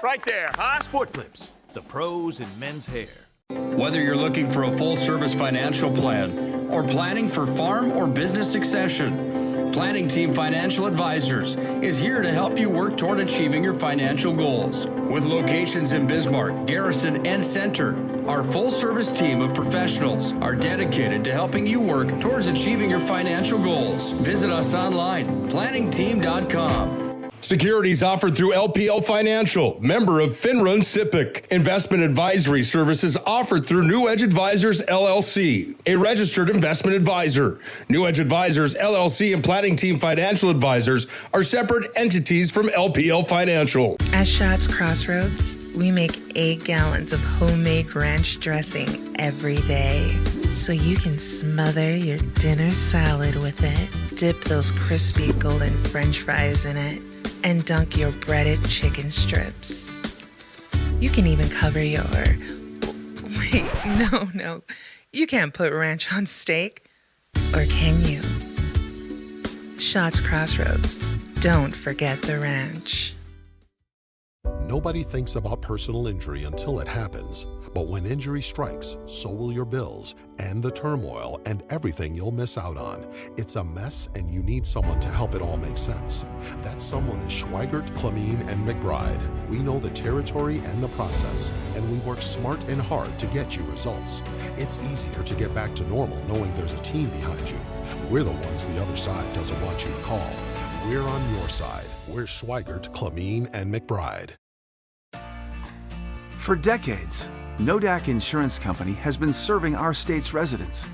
Right there, huh? Sport Clips, the pros in men's hair. Whether you're looking for a full-service financial plan or planning for farm or business succession, Planning Team Financial Advisors is here to help you work toward achieving your financial goals. With locations in Bismarck, Garrison, and Center, our full-service team of professionals are dedicated to helping you work towards achieving your financial goals. Visit us online, planningteam.com. Securities offered through LPL Financial, member of FINRA and SIPC. Investment advisory services offered through New Edge Advisors, LLC, a registered investment advisor. New Edge Advisors, LLC, and Planning Team Financial Advisors are separate entities from LPL Financial. At Schatz Crossroads, we make 8 gallons of homemade ranch dressing every day, so you can smother your dinner salad with it, dip those crispy golden French fries in it, and dunk your breaded chicken strips. You can even cover your... Wait, no. You can't put ranch on steak. Or can you? Schatz Crossroads. Don't forget the ranch. Nobody thinks about personal injury until it happens. But when injury strikes, so will your bills and the turmoil and everything you'll miss out on. It's a mess and you need someone to help it all make sense. That someone is Schweigert, Clemene, and McBride. We know the territory and the process, and we work smart and hard to get you results. It's easier to get back to normal knowing there's a team behind you. We're the ones the other side doesn't want you to call. We're on your side. We're Schweigert, Clemene, and McBride. For decades, Nodak Insurance Company has been serving our state's residents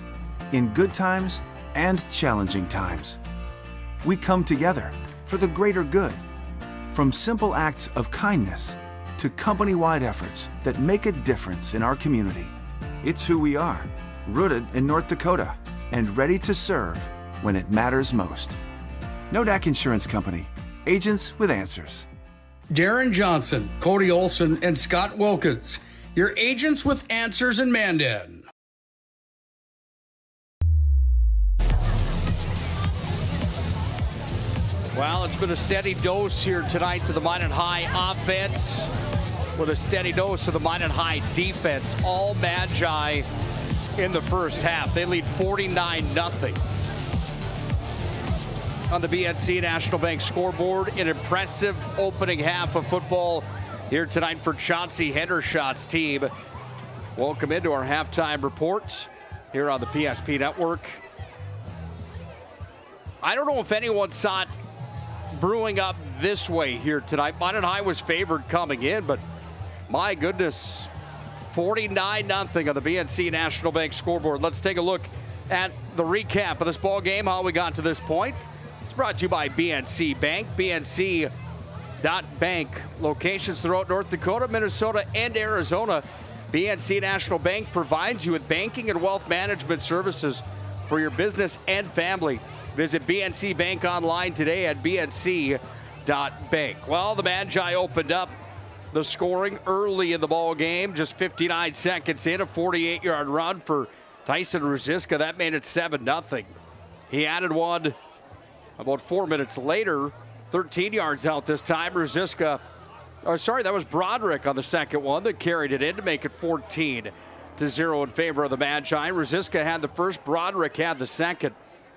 in good times and challenging times. We come together for the greater good, from simple acts of kindness to company-wide efforts that make a difference in our community. It's who we are, rooted in North Dakota and ready to serve when it matters most. Nodak Insurance Company, agents with answers. Darren Johnson, Cody Olson, and Scott Wilkins, your agents with answers in Mandan. Well, it's been a steady dose here tonight to the Minot High offense with a steady dose of the Minot High defense. All Magi in the first half. They lead 49-0 on the BNC National Bank scoreboard. An impressive opening half of football here tonight for Chauncey Hendershot's team. Welcome into our halftime report here on the PSP Network. I don't know if anyone saw it brewing up this way here tonight. Minot High was favored coming in, but my goodness, 49-0 on the BNC National Bank scoreboard. Let's take a look at the recap of this ball game, how we got to this point. It's brought to you by BNC Bank, BNC.bank. Locations throughout North Dakota, Minnesota, and Arizona. BNC National Bank provides you with banking and wealth management services for your business and family. Visit BNC Bank online today at bnc.bank. Well, the Magi opened up the scoring early in the ball game, just 59 seconds in, a 48-yard run for Tyson Ruziska. That made it 7-0. He added one about 4 minutes later, 13 yards out this time. Ruziska, that was Broderick on the second one that carried it in to make it 14-0 in favor of the Magi. Ruziska had the first, Broderick had the second.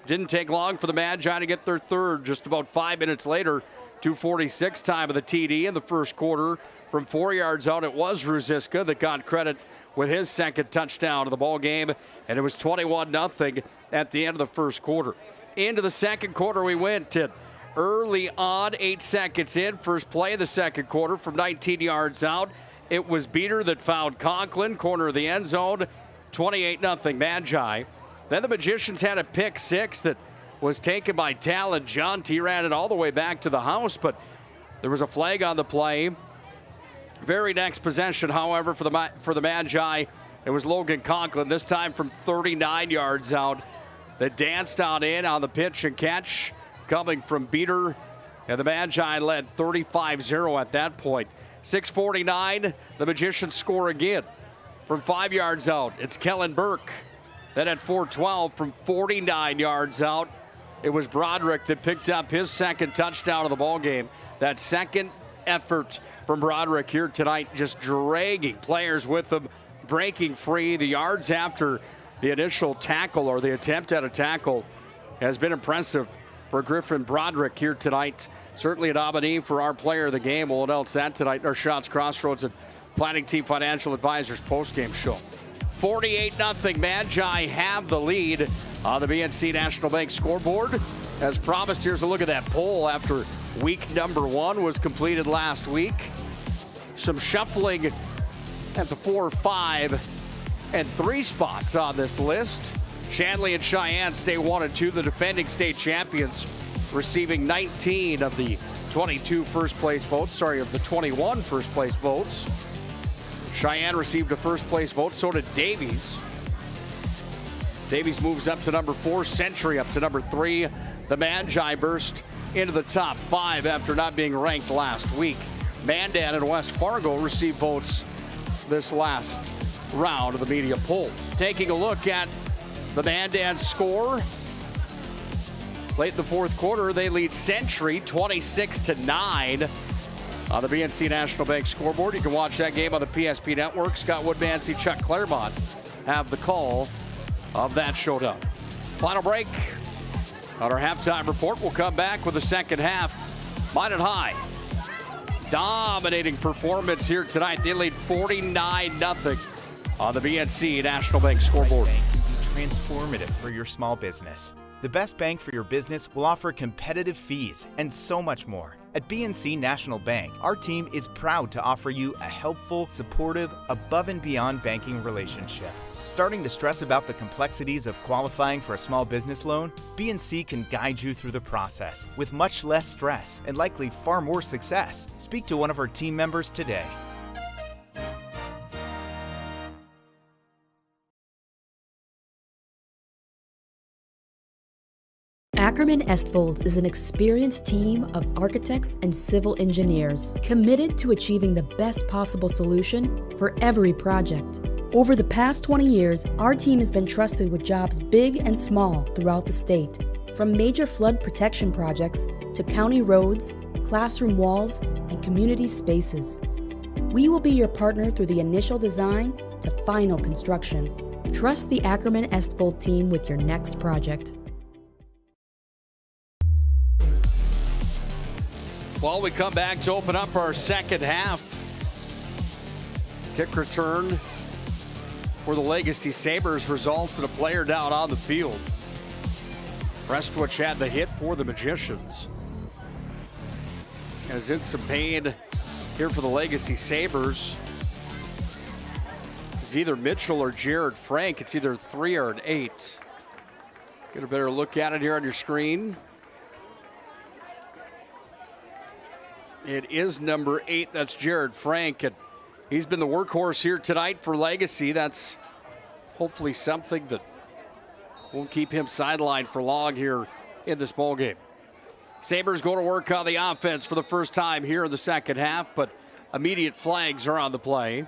Didn't take long for the Magi to get their third. Just about 5 minutes later, 2:46 time of the TD in the first quarter. From 4 yards out, it was Ruziska that got credit with his second touchdown of the ball game, and it was 21-0 at the end of the first quarter. Into the second quarter we went. Early on, 8 seconds in, first play of the second quarter from 19 yards out. It was Beater that found Conklin, corner of the end zone, 28-0 Magi. Then the Magicians had a pick six that was taken by Talon Junt. He ran it all the way back to the house, but there was a flag on the play. Very next possession, however, for the Magi, it was Logan Conklin, this time from 39 yards out, that danced on in on the pitch and catch coming from Beater. And the Magi led 35-0 at that point. 6:49, the Magicians score again from 5 yards out. It's Kellen Burke. Then at 4:12 from 49 yards out, it was Broderick that picked up his second touchdown of the ball game. That second effort from Broderick here tonight, just dragging players with him, breaking free. The yards after the initial tackle or the attempt at a tackle has been impressive for Griffin Broderick here tonight. Certainly a nominee for our player of the game. We'll announce that tonight in our Shots Crossroads and Planning Team Financial Advisors postgame show. 48-0 Magi have the lead on the BNC National Bank scoreboard. As promised, here's a look at that poll after week number 1 was completed last week. Some shuffling at the 4, 5, and 3 spots on this list. Shanley and Cheyenne stay 1 and 2, the defending state champions, receiving 19 of the 22 first place votes, of the 21 first place votes. Cheyenne received a first place vote, so did Davies. Davies moves up to number 4, Century up to number 3. The Magi burst into the top 5 after not being ranked last week. Mandan and West Fargo received votes this last round of the media poll. Taking a look at the Mandan score. Late in the fourth quarter, they lead Century 26-9 on the BNC National Bank scoreboard. You can watch that game on the PSP Network. Scott Woodmansey, Chuck Claremont have the call of that showdown. Final break on our halftime report. We'll come back with the second half. Minot High, dominating performance here tonight. They lead 49-0 on the BNC National Bank scoreboard. Bank can be transformative for your small business. The best bank for your business will offer competitive fees and so much more. At BNC National Bank, our team is proud to offer you a helpful, supportive, above and beyond banking relationship. Starting to stress about the complexities of qualifying for a small business loan? BNC can guide you through the process with much less stress and likely far more success. Speak to one of our team members today. Ackerman Estfold is an experienced team of architects and civil engineers committed to achieving the best possible solution for every project. Over the past 20 years, our team has been trusted with jobs big and small throughout the state, from major flood protection projects to county roads, classroom walls, and community spaces. We will be your partner through the initial design to final construction. Trust the Ackerman Estfold team with your next project. Well, we come back to open up our second half. Kick return for the Legacy Sabers results in a player down on the field. Prestwich had the hit for the Magicians. As in some pain here for the Legacy Sabers. It's either Mitchell or Jared Frank. It's either 3 or an 8. Get a better look at it here on your screen. It is number 8. That's Jared Frank. And he's been the workhorse here tonight for Legacy. That's hopefully something that won't keep him sidelined for long here in this ball game. Sabers go to work on the offense for the first time here in the second half, but immediate flags are on the play.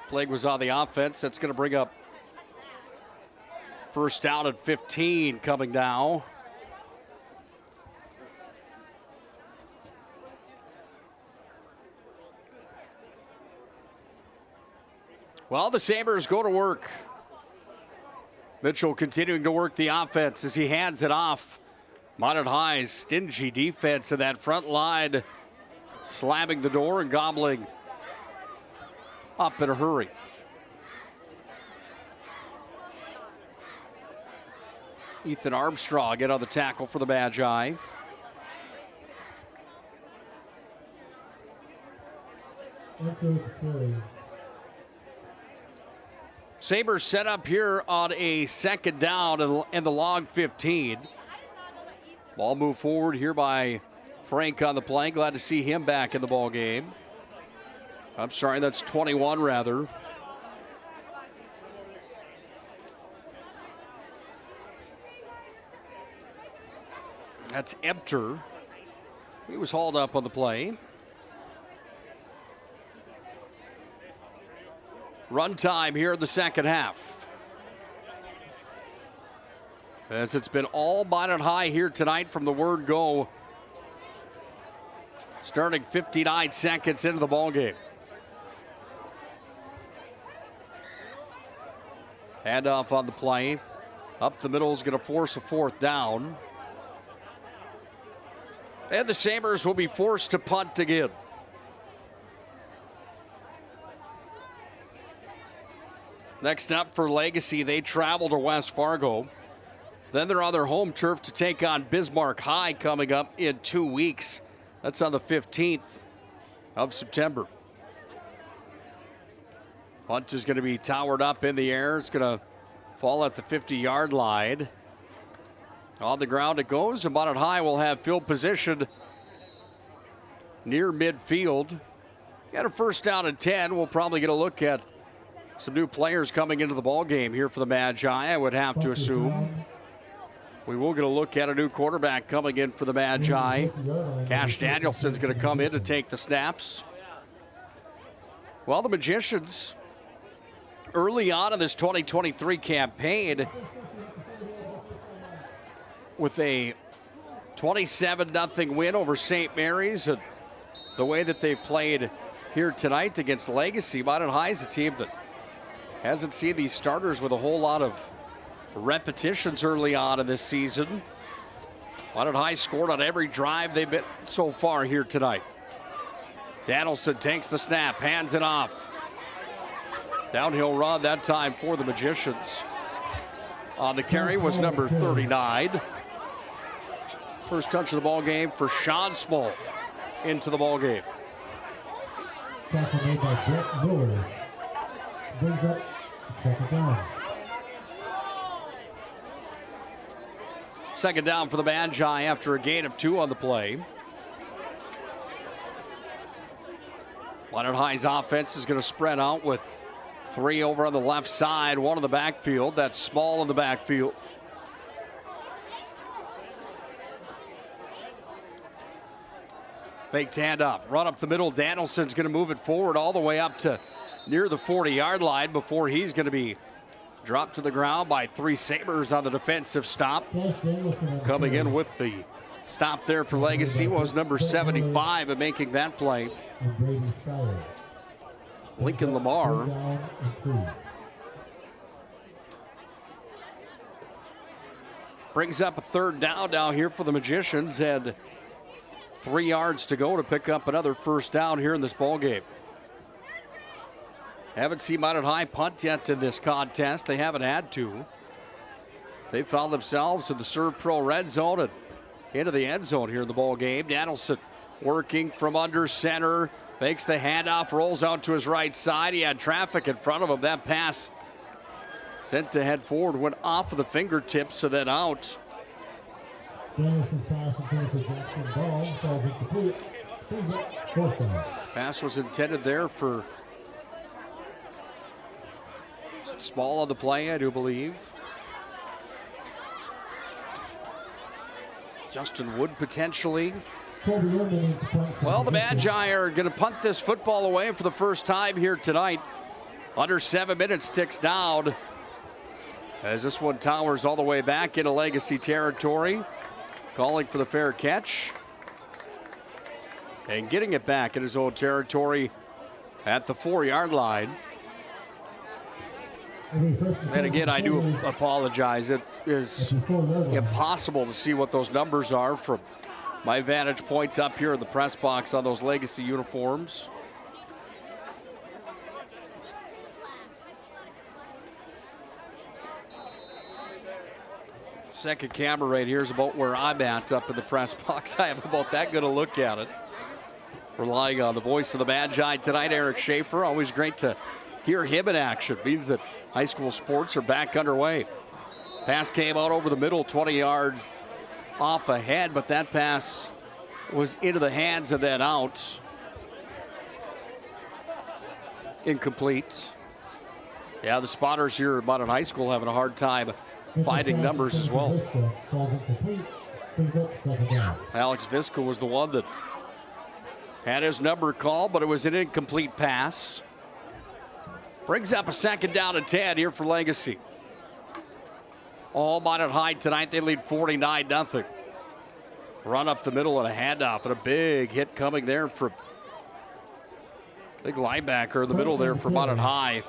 Flag was on the offense. That's going to bring up first down at 15 coming now. Well, the Sabres go to work. Mitchell continuing to work the offense as he hands it off. Minot High's stingy defense in that front line, slamming the door and gobbling up in a hurry. Ethan Armstrong in on the tackle for the Magi. Sabres set up here on a second down in the long 15. Ball moved forward here by Frank on the play. Glad to see him back in the ball game. I'm sorry, that's 21 rather. That's Ebter. He was hauled up on the play. Run time here in the second half. As it's been all Minot High here tonight from the word go. Starting 59 seconds into the ball game. Handoff on the play. Up the middle is going to force a fourth down. And the Sabres will be forced to punt again. Next up for Legacy, they travel to West Fargo. Then they're on their home turf to take on Bismarck High coming up in 2 weeks. That's on the 15th of September. Punt is going to be towered up in the air. It's going to fall at the 50-yard line. On the ground it goes. And Minot High will have field position near midfield. Got a first down and 10. We'll probably get a look at some new players coming into the ball game here for the Magi, I would have to assume. We will get a look at a new quarterback coming in for the Magi. Cash Danielson's going to come in to take the snaps. Well, the Magicians, early on in this 2023 campaign, with a 27-0 win over St. Mary's, and the way that they played here tonight against Legacy, Minot High is a team that hasn't seen these starters with a whole lot of repetitions early on in this season. Minot High scored on every drive they've been so far here tonight. Danielson takes the snap, hands it off. Downhill run that time for the Magicians. On the carry was number 39. First touch of the ball game for Sean Small into the ball game. Tackle made by Brett Miller. Brings up second down. Second down for the Magi after a gain of 2 on the play. Minot High's offense is going to spread out with 3 over on the left side, 1 in the backfield. That's Small in the backfield. Faked handoff, run up the middle. Danielson's going to move it forward all the way up to near the 40-yard line before he's going to be dropped to the ground by 3 Sabers on the defensive stop. Coming in with the stop there for Legacy was number 75 and making that play. Lincoln Lamar. Brings up a 3rd down now here for the Magicians, and 3 yards to go to pick up another 1st down here in this ball game. Haven't seen Minot High punt yet in this contest. They haven't had to. They found themselves in the Serve Pro red zone and into the end zone here in the ball game. Danielson working from under center, fakes the handoff, rolls out to his right side. He had traffic in front of him. That pass sent to head forward, went off of the fingertips and then out. Danielson's pass intended for Jackson Ball, falls incomplete. Brings up 4th down. Pass was intended there for Small on the play, I do believe. Justin Wood potentially. Well, the Magi are going to punt this football away for the first time here tonight. Under 7 minutes ticks down as this one towers all the way back into Legacy territory. Calling for the fair catch. And getting it back in his own territory at the 4-yard line. And again, I do apologize. It is impossible to see what those numbers are from my vantage point up here in the press box on those Legacy uniforms. Second camera right here is about where I'm at up in the press box. I have about that good a look at it. Relying on the voice of the Magi tonight, Eric Schaefer. Always great to hear him in action. Means that high school sports are back underway. Pass came out over the middle, 20-yard off ahead, but that pass was into the hands and then out. Incomplete. Yeah, the spotters here at Minot High School having a hard time finding numbers as well. Alex Visca was the one that had his number called, but it was an incomplete pass. Brings up a 2nd down and 10 here for Legacy. All Minot High tonight, they lead 49-0. Run up the middle and a handoff and a big hit coming there from big linebacker in the middle there for Minot High.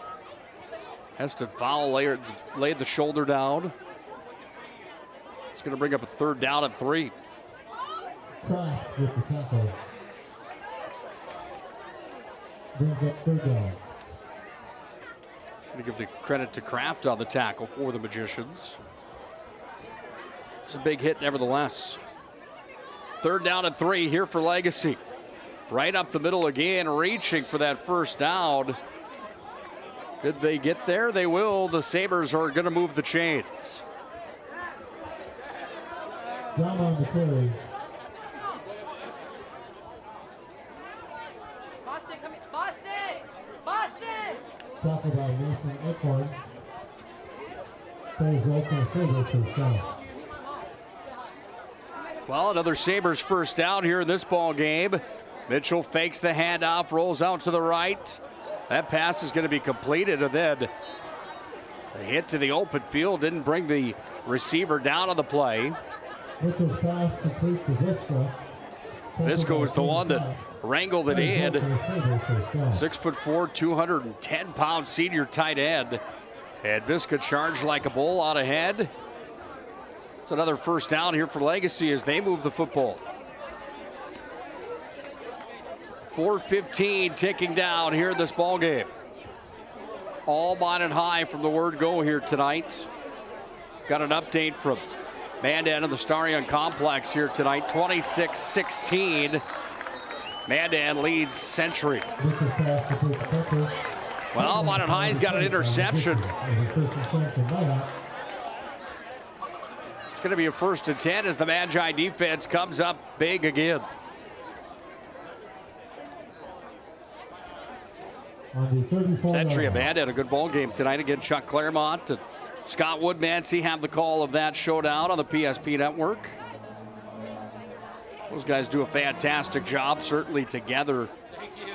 Heston Fowl laid the shoulder down. It's going to bring up a 3rd down and 3. Kraft with the tackle. Brings up 3rd down. Going to give the credit to Kraft on the tackle for the Magicians. It's a big hit nevertheless. 3rd down and 3 here for Legacy. Right up the middle again, reaching for that 1st down. Did they get there? They will. The Sabers are going to move the chains. Down on the carry. Boston, come here. Boston! Boston! Tackled by Mason Eckborn. That results in a Sabres 1st down. Well, another Sabres 1st down here in this ball game. Mitchell fakes the handoff, rolls out to the right. That pass is going to be completed, and then a hit to the open field didn't bring the receiver down on the play. Mitchell's pass complete to Visca. Visca was the one that wrangled it in. 6'4", 210-pound senior tight end. And Visca charged like a bull out ahead. It's another 1st down here for Legacy as they move the football. 4:15 ticking down here in this ball game. All Minot High from the word go here tonight. Got an update from Mandan of the Starion Complex here tonight. 26-16. Mandan leads Century. Well, Minot High's got an interception. It's going to be a 1st and 10 as the Magi defense comes up big again. Century Amanda had a good ball game tonight against Chuck Claremont. And Scott Woodmansey have the call of that showdown on the PSP network. Those guys do a fantastic job, certainly together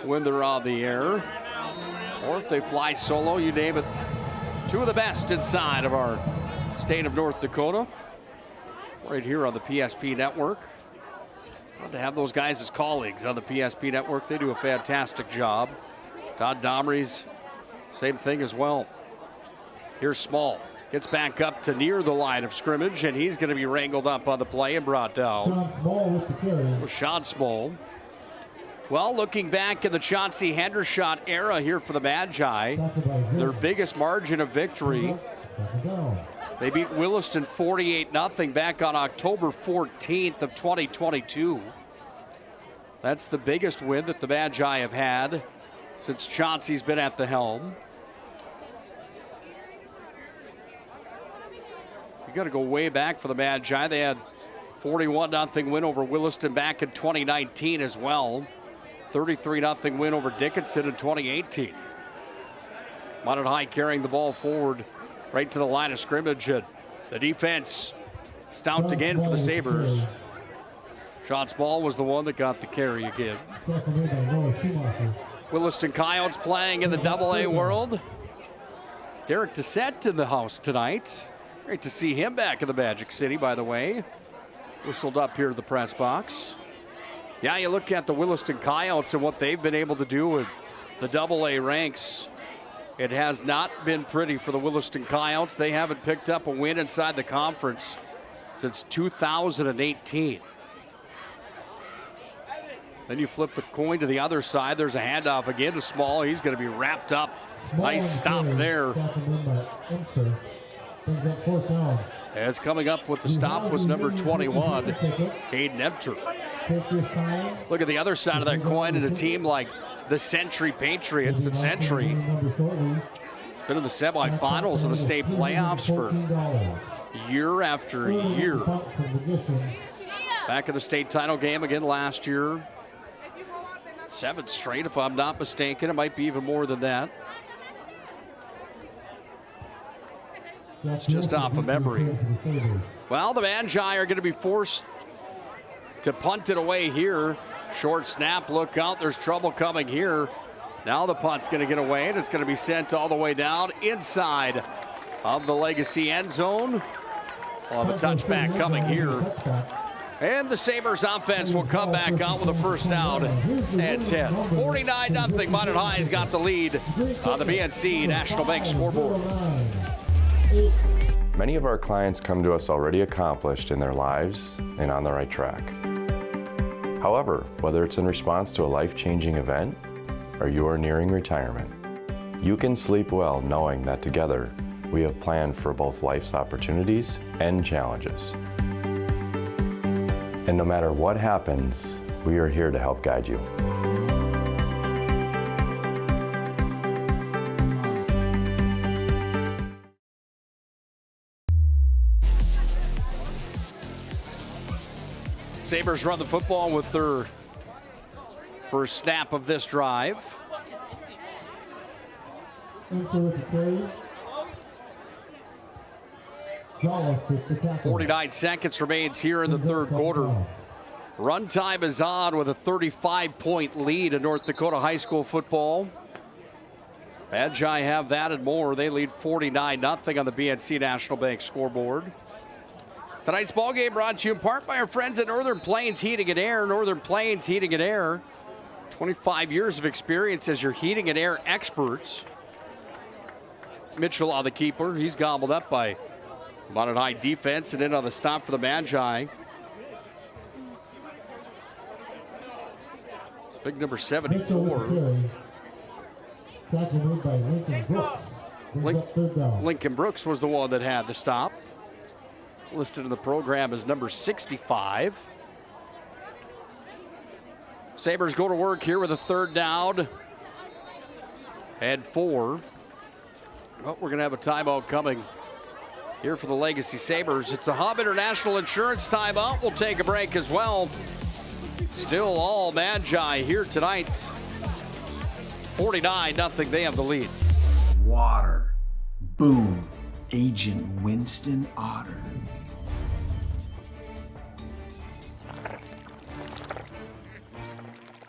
when they're on the air. Or if they fly solo, you name it. Two of the best inside of our state of North Dakota. Right here on the PSP network. Glad to have those guys as colleagues on the PSP network. They do a fantastic job. Todd Domrey's same thing as well. Here's Small. Gets back up to near the line of scrimmage, and he's going to be wrangled up on the play and brought down. Sean Small with the carry. Sean Small. Well, looking back in the Chauncey Hendershot era here for the Magi, their biggest margin of victory. They beat Williston 48-0 back on October 14th of 2022. That's the biggest win that the Magi have had since Chauncey's been at the helm. You got to go way back for the Magi. They had 41-0 win over Williston back in 2019 as well. 33-0 win over Dickinson in 2018. Minot High carrying the ball forward right to the line of scrimmage. And the defense stout again for the Sabers. Sean Small was the one that got the carry again. Williston Coyotes playing in the AA world. Derek Dissett in the house tonight. Great to see him back in the Magic City, by the way. Whistled up here to the press box. Yeah, you look at the Williston Coyotes and what they've been able to do with the AA ranks. It has not been pretty for the Williston Coyotes. They haven't picked up a win inside the conference since 2018. Then you flip the coin to the other side. There's a handoff again to Small. He's going to be wrapped up. Nice stop there. As coming up with the stop was number 21, Hayden Ebter. Look at the other side of that coin and a team like the Century Patriots at Century. It's been in the semifinals of the state playoffs for year after year. Back in the state title game again last year. 7 straight, if I'm not mistaken. It might be even more than that. It's just off of memory. Well, the Magi are going to be forced to punt it away here. Short snap, look out, there's trouble coming here. Now the punt's going to get away, and it's going to be sent all the way down inside of the Legacy end zone. We'll have a touchback coming here. And the Sabres offense will come back out with a first down and 10. 49-0, Minot High's got the lead on the BNC National Bank scoreboard. Many of our clients come to us already accomplished in their lives and on the right track. However, whether it's in response to a life-changing event or you are nearing retirement, you can sleep well knowing that together we have planned for both life's opportunities and challenges. And no matter what happens, we are here to help guide you. Sabres run the football with their first snap of this drive. 49 seconds remains here in the third quarter. Run time is on with a 35-point lead in North Dakota high school football. Magi have that and more. They lead 49-0 on the BNC National Bank scoreboard. Tonight's ball game brought to you in part by our friends at Northern Plains Heating and Air. Northern Plains Heating and Air, 25 years of experience as your heating and air experts. Mitchell on the keeper. He's gobbled up by Minot High defense and in on the stop for the Magi. It's big number 74. Lincoln Brooks was the one that had the stop. Listed in the program as number 65. Sabres go to work here with a third down and 4. Well, we're going to have a timeout coming here for the Legacy Sabers. It's a Hub International Insurance timeout. We'll take a break as well. Still all Magi here tonight. 49-0, they have the lead. Water. Boom. Agent Winston Otter.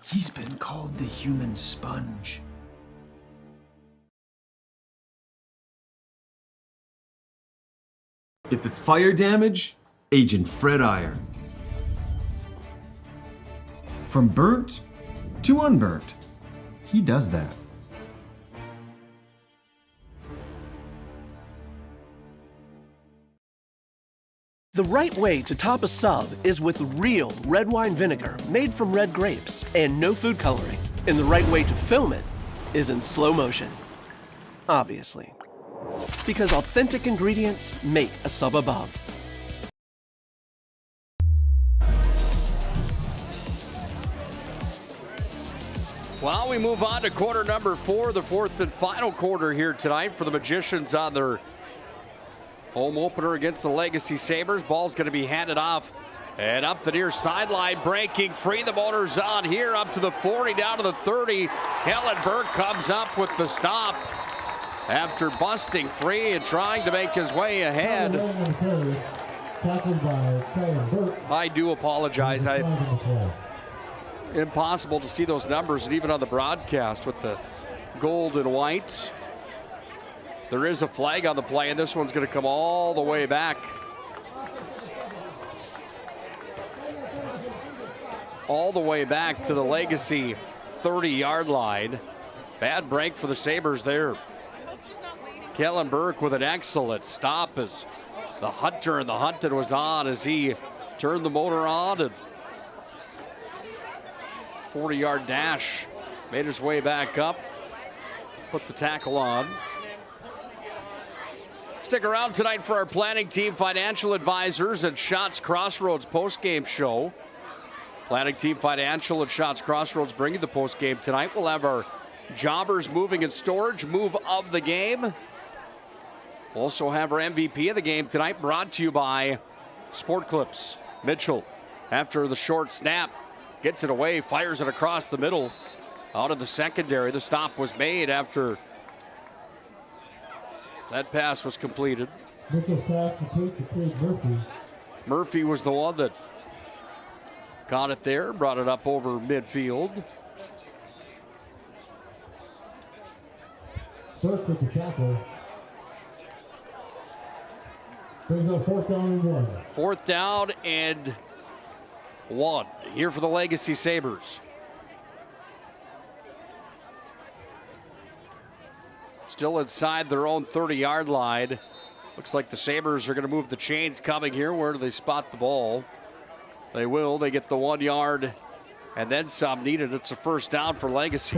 He's been called the human sponge. If it's fire damage, Agent Fred Iron. From burnt to unburnt, he does that. The right way to top a sub is with real red wine vinegar made from red grapes and no food coloring. And the right way to film it is in slow motion. Obviously. Because authentic ingredients make a sub above. Well, we move on to quarter number 4, the fourth and final quarter here tonight for the Magicians on their home opener against the Legacy Sabers. Ball's going to be handed off and up the near sideline, breaking free. The motor's on here up to the 40, down to the 30. Kellen Burke comes up with the stop after busting free and trying to make his way ahead. I do apologize. Impossible to see those numbers, and even on the broadcast with the gold and white. There is a flag on the play, and this one's going to come all the way back. All the way back to the Legacy 30-yard line. Bad break for the Sabers there. Kellen Burke with an excellent stop as the hunter and the hunted was on as he turned the motor on and 40-yard dash, made his way back up, put the tackle on. Stick around tonight for our planning team financial advisors and Shots Crossroads postgame show. Planning team financial and Shots Crossroads bringing the postgame tonight. We'll have our Jobbers moving and storage move of the game. We'll also have our MVP of the game tonight, brought to you by Sport Clips. Mitchell, after the short snap, gets it away, fires it across the middle, out of the secondary. The stop was made after that pass was completed. Mitchell's pass complete to Cade Murphy. Murphy was the one that caught it there, brought it up over midfield. Burke with the tackle. Brings up 4th down and 1. 4th down and 1 here for the Legacy Sabers. Still inside their own 30-yard line. Looks like the Sabers are going to move the chains coming here. Where do they spot the ball? They will. They get the 1 yard and then some needed. It's a first down for Legacy.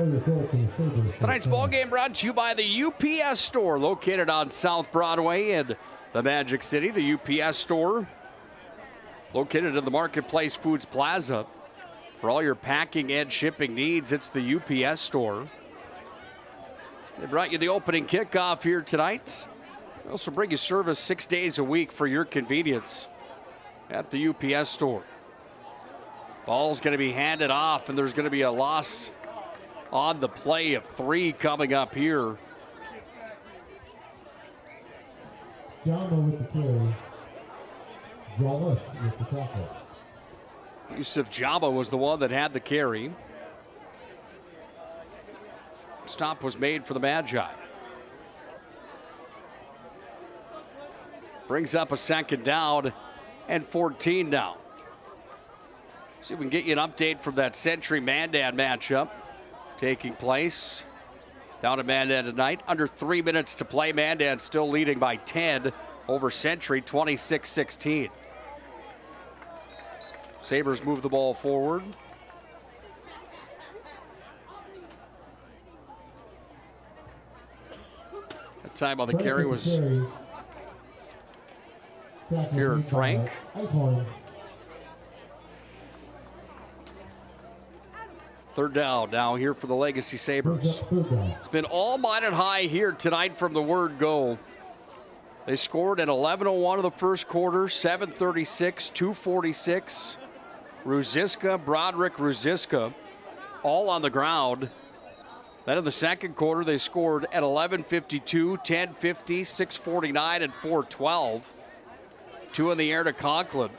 Tonight's ball game brought to you by the UPS store, located on South Broadway in the Magic City. The UPS store, located in the Marketplace Foods Plaza. For all your packing and shipping needs, it's the UPS store. They brought you the opening kickoff here tonight. They also bring you service 6 days a week for your convenience at the UPS store. Ball's going to be handed off, and there's going to be a loss on the play of 3 coming up here. Jama with the carry. Jala with the tackle. Yusuf Jama was the one that had the carry. Stop was made for the Magi. Brings up a 2nd down and 14 now. See if we can get you an update from that Century Mandan matchup taking place down at Mandan tonight. Under 3 minutes to play. Mandan still leading by 10 over Century, 26-16. Sabres move the ball forward. That time on the carry was here in Frank. Third down now here for the Legacy Sabres. It's been all Minot high here tonight from the word go. They scored at 11:01 of the first quarter, 7:36, 2:46. Broderick, Ruziska, all on the ground. Then in the second quarter, they scored at 11:52, 10:50, 6:49, and 4:12. 2 in the air to Conklin.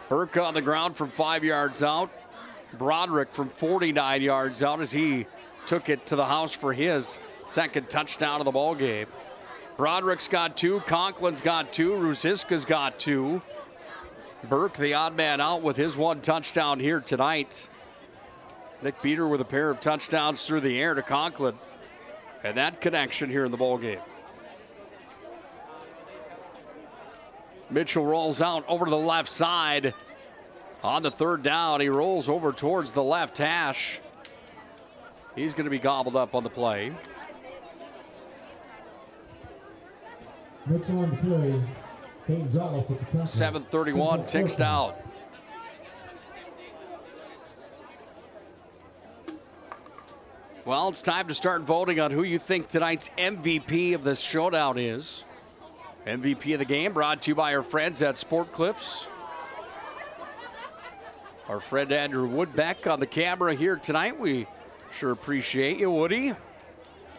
Burke on the ground from 5 yards out. Broderick from 49 yards out as he took it to the house for his second touchdown of the ball game. Broderick's got 2, Conklin's got 2, Ruziska's got 2. Burke, the odd man out with his 1 touchdown here tonight. Nick Beater with a pair of touchdowns through the air to Conklin. And that connection here in the ball game. Mitchell rolls out over to the left side. On the third down, he rolls over towards the left hash. He's going to be gobbled up on the play. Mitchell on the carry. 7:31 ticks down. Well, it's time to start voting on who you think tonight's MVP of this showdown is. MVP of the game brought to you by our friends at Sport Clips. Our friend Andrew Woodbeck on the camera here tonight. We sure appreciate you, Woody.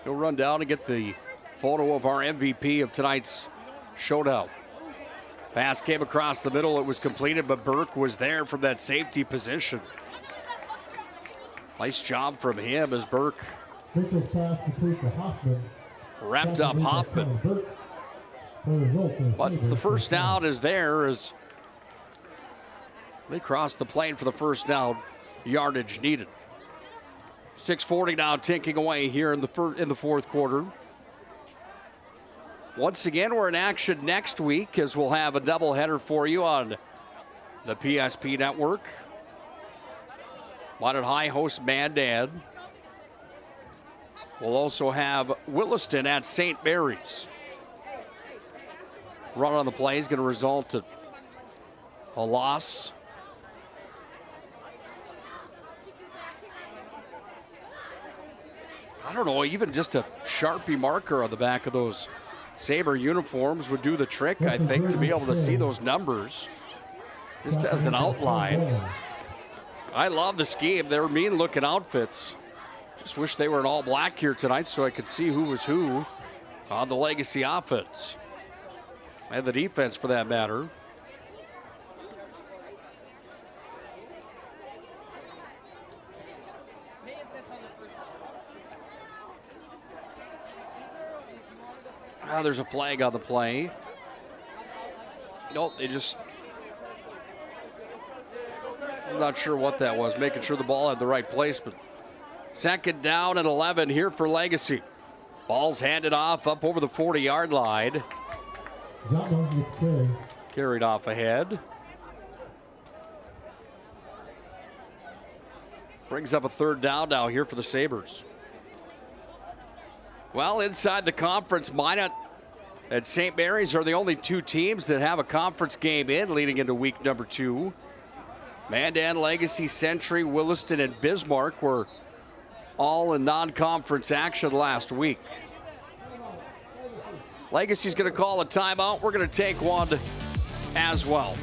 He'll run down and get the photo of our MVP of tonight's showdown. Pass came across the middle. It was completed, but Burke was there from that safety position. Nice job from him as Burke Mitchell's pass complete to Hoffman. wrapped up Hoffman. But the first down is there as they cross the plane for the first down yardage needed. 6:40 now ticking away here in the fourth quarter. Once again, we're in action next week as we'll have a doubleheader for you on the PSP network. Minot High hosts Mandan. We'll also have Williston at St. Mary's. Run on the play is going to result in a loss. I don't know, even just a Sharpie marker on the back of those Saber uniforms would do the trick, I think, to be able to see those numbers just as an outline. I love the scheme. They're mean-looking outfits. Just wish they were in all black here tonight so I could see who was who on the Legacy offense. And the defense, for that matter. There's a flag on the play. Nope, they just... I'm not sure what that was. Making sure the ball had the right placement. Second down at 11 here for Legacy. Ball's handed off up over the 40-yard line. Carried off ahead. Brings up a third down now here for the Sabers. Well, inside the conference, Minot and St. Mary's are the only 2 teams that have a conference game in leading into week number 2. Mandan, Legacy, Century, Williston, and Bismarck were all in non-conference action last week. Legacy's going to call a timeout. We're going to take one as well.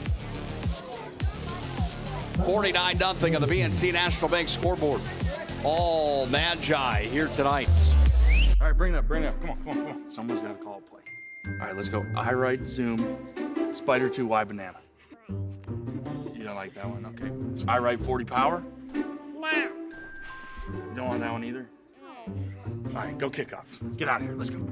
49-0 on the BNC National Bank scoreboard. All Magi here tonight. All right, bring it up. Come on. Someone's got to call a play. All right, let's go. I right, zoom, spider 2, Y banana. You don't like that one? Okay. I right 40 power? No. Don't want that one either? All right, go kickoff. Get out of here. Let's go.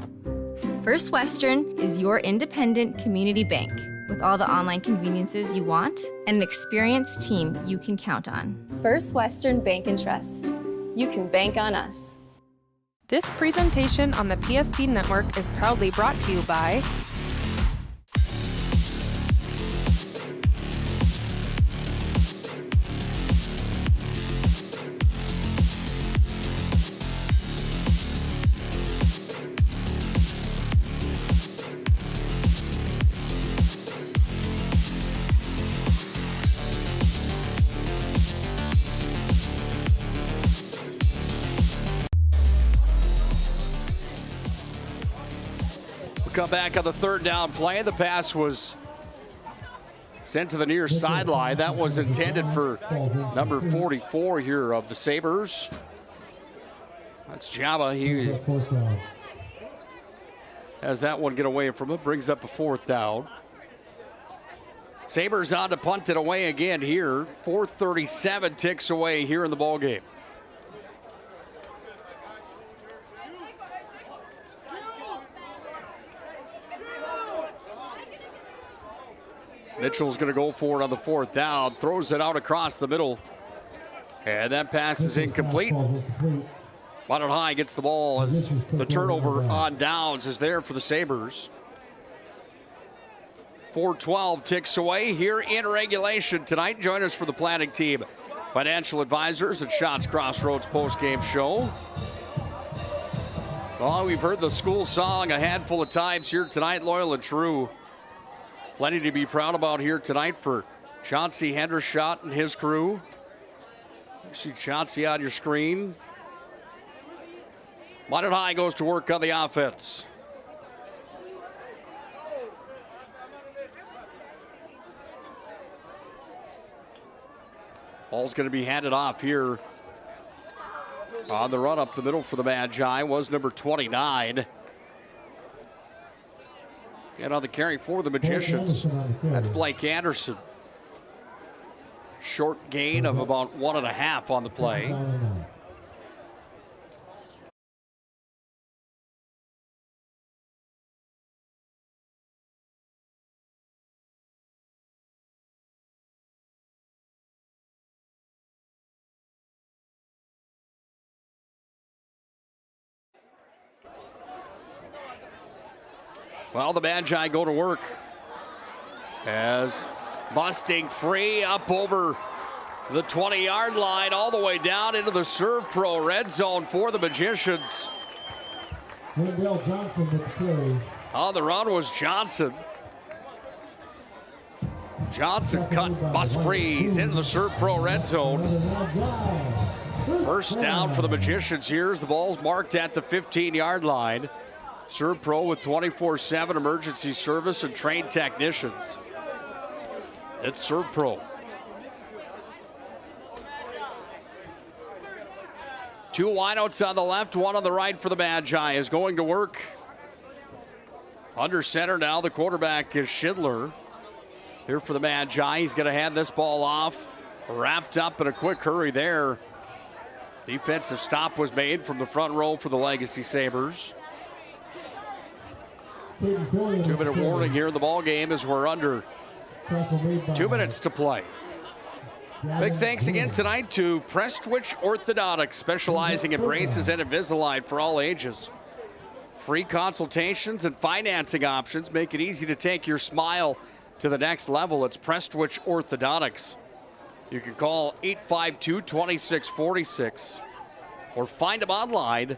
First Western is your independent community bank with all the online conveniences you want and an experienced team you can count on. First Western Bank and Trust. You can bank on us. This presentation on the PSP Network is proudly brought to you by come back on the third down play. The pass was sent to the near sideline. That was intended for number 44 here of the Sabers. That's Java. He has that one get away from him. Brings up a fourth down. Sabers on to punt it away again here. 4:37 ticks away here in the ball game. Mitchell's going to go for it on the fourth down. Throws it out across the middle. And that pass is incomplete. Minot High gets the ball as the turnover on downs is there for the Sabers. 4:12 ticks away here in regulation tonight. Join us for the planning team. Financial advisors at Schatz Crossroads postgame show. Well, we've heard the school song a handful of times here tonight, loyal and true. Plenty to be proud about here tonight for Chauncey Hendershot and his crew. You see Chauncey on your screen. Minot High goes to work on the offense. Ball's going to be handed off here. On the run up the middle for the Magi was number 29. And on the carry for the Magicians, that's Blake Anderson. Short gain of about 1.5 on the play. Well, the Magi go to work as Mustang free up over the 20-yard line all the way down into the Serve Pro red zone for the Magicians. Wendell Johnson with the carry. On the run was Johnson. Johnson cut bus freeze into the Serve Pro red zone. First down for the Magicians here as the ball's marked at the 15-yard line. Serve Pro with 24/7 emergency service and trained technicians. It's Serve Pro. Two wideouts on the left, one on the right for the Magi is going to work. Under center now, the quarterback is Schindler. Here for the Magi, he's going to hand this ball off. Wrapped up in a quick hurry there. Defensive stop was made from the front row for the Legacy Sabers. 2-minute warning here in the ball game as we're under 2 minutes to play. Big thanks again tonight to Prestwich Orthodontics, specializing in braces and Invisalign for all ages. Free consultations and financing options make it easy to take your smile to the next level. It's Prestwich Orthodontics. You can call 852-2646 or find them online,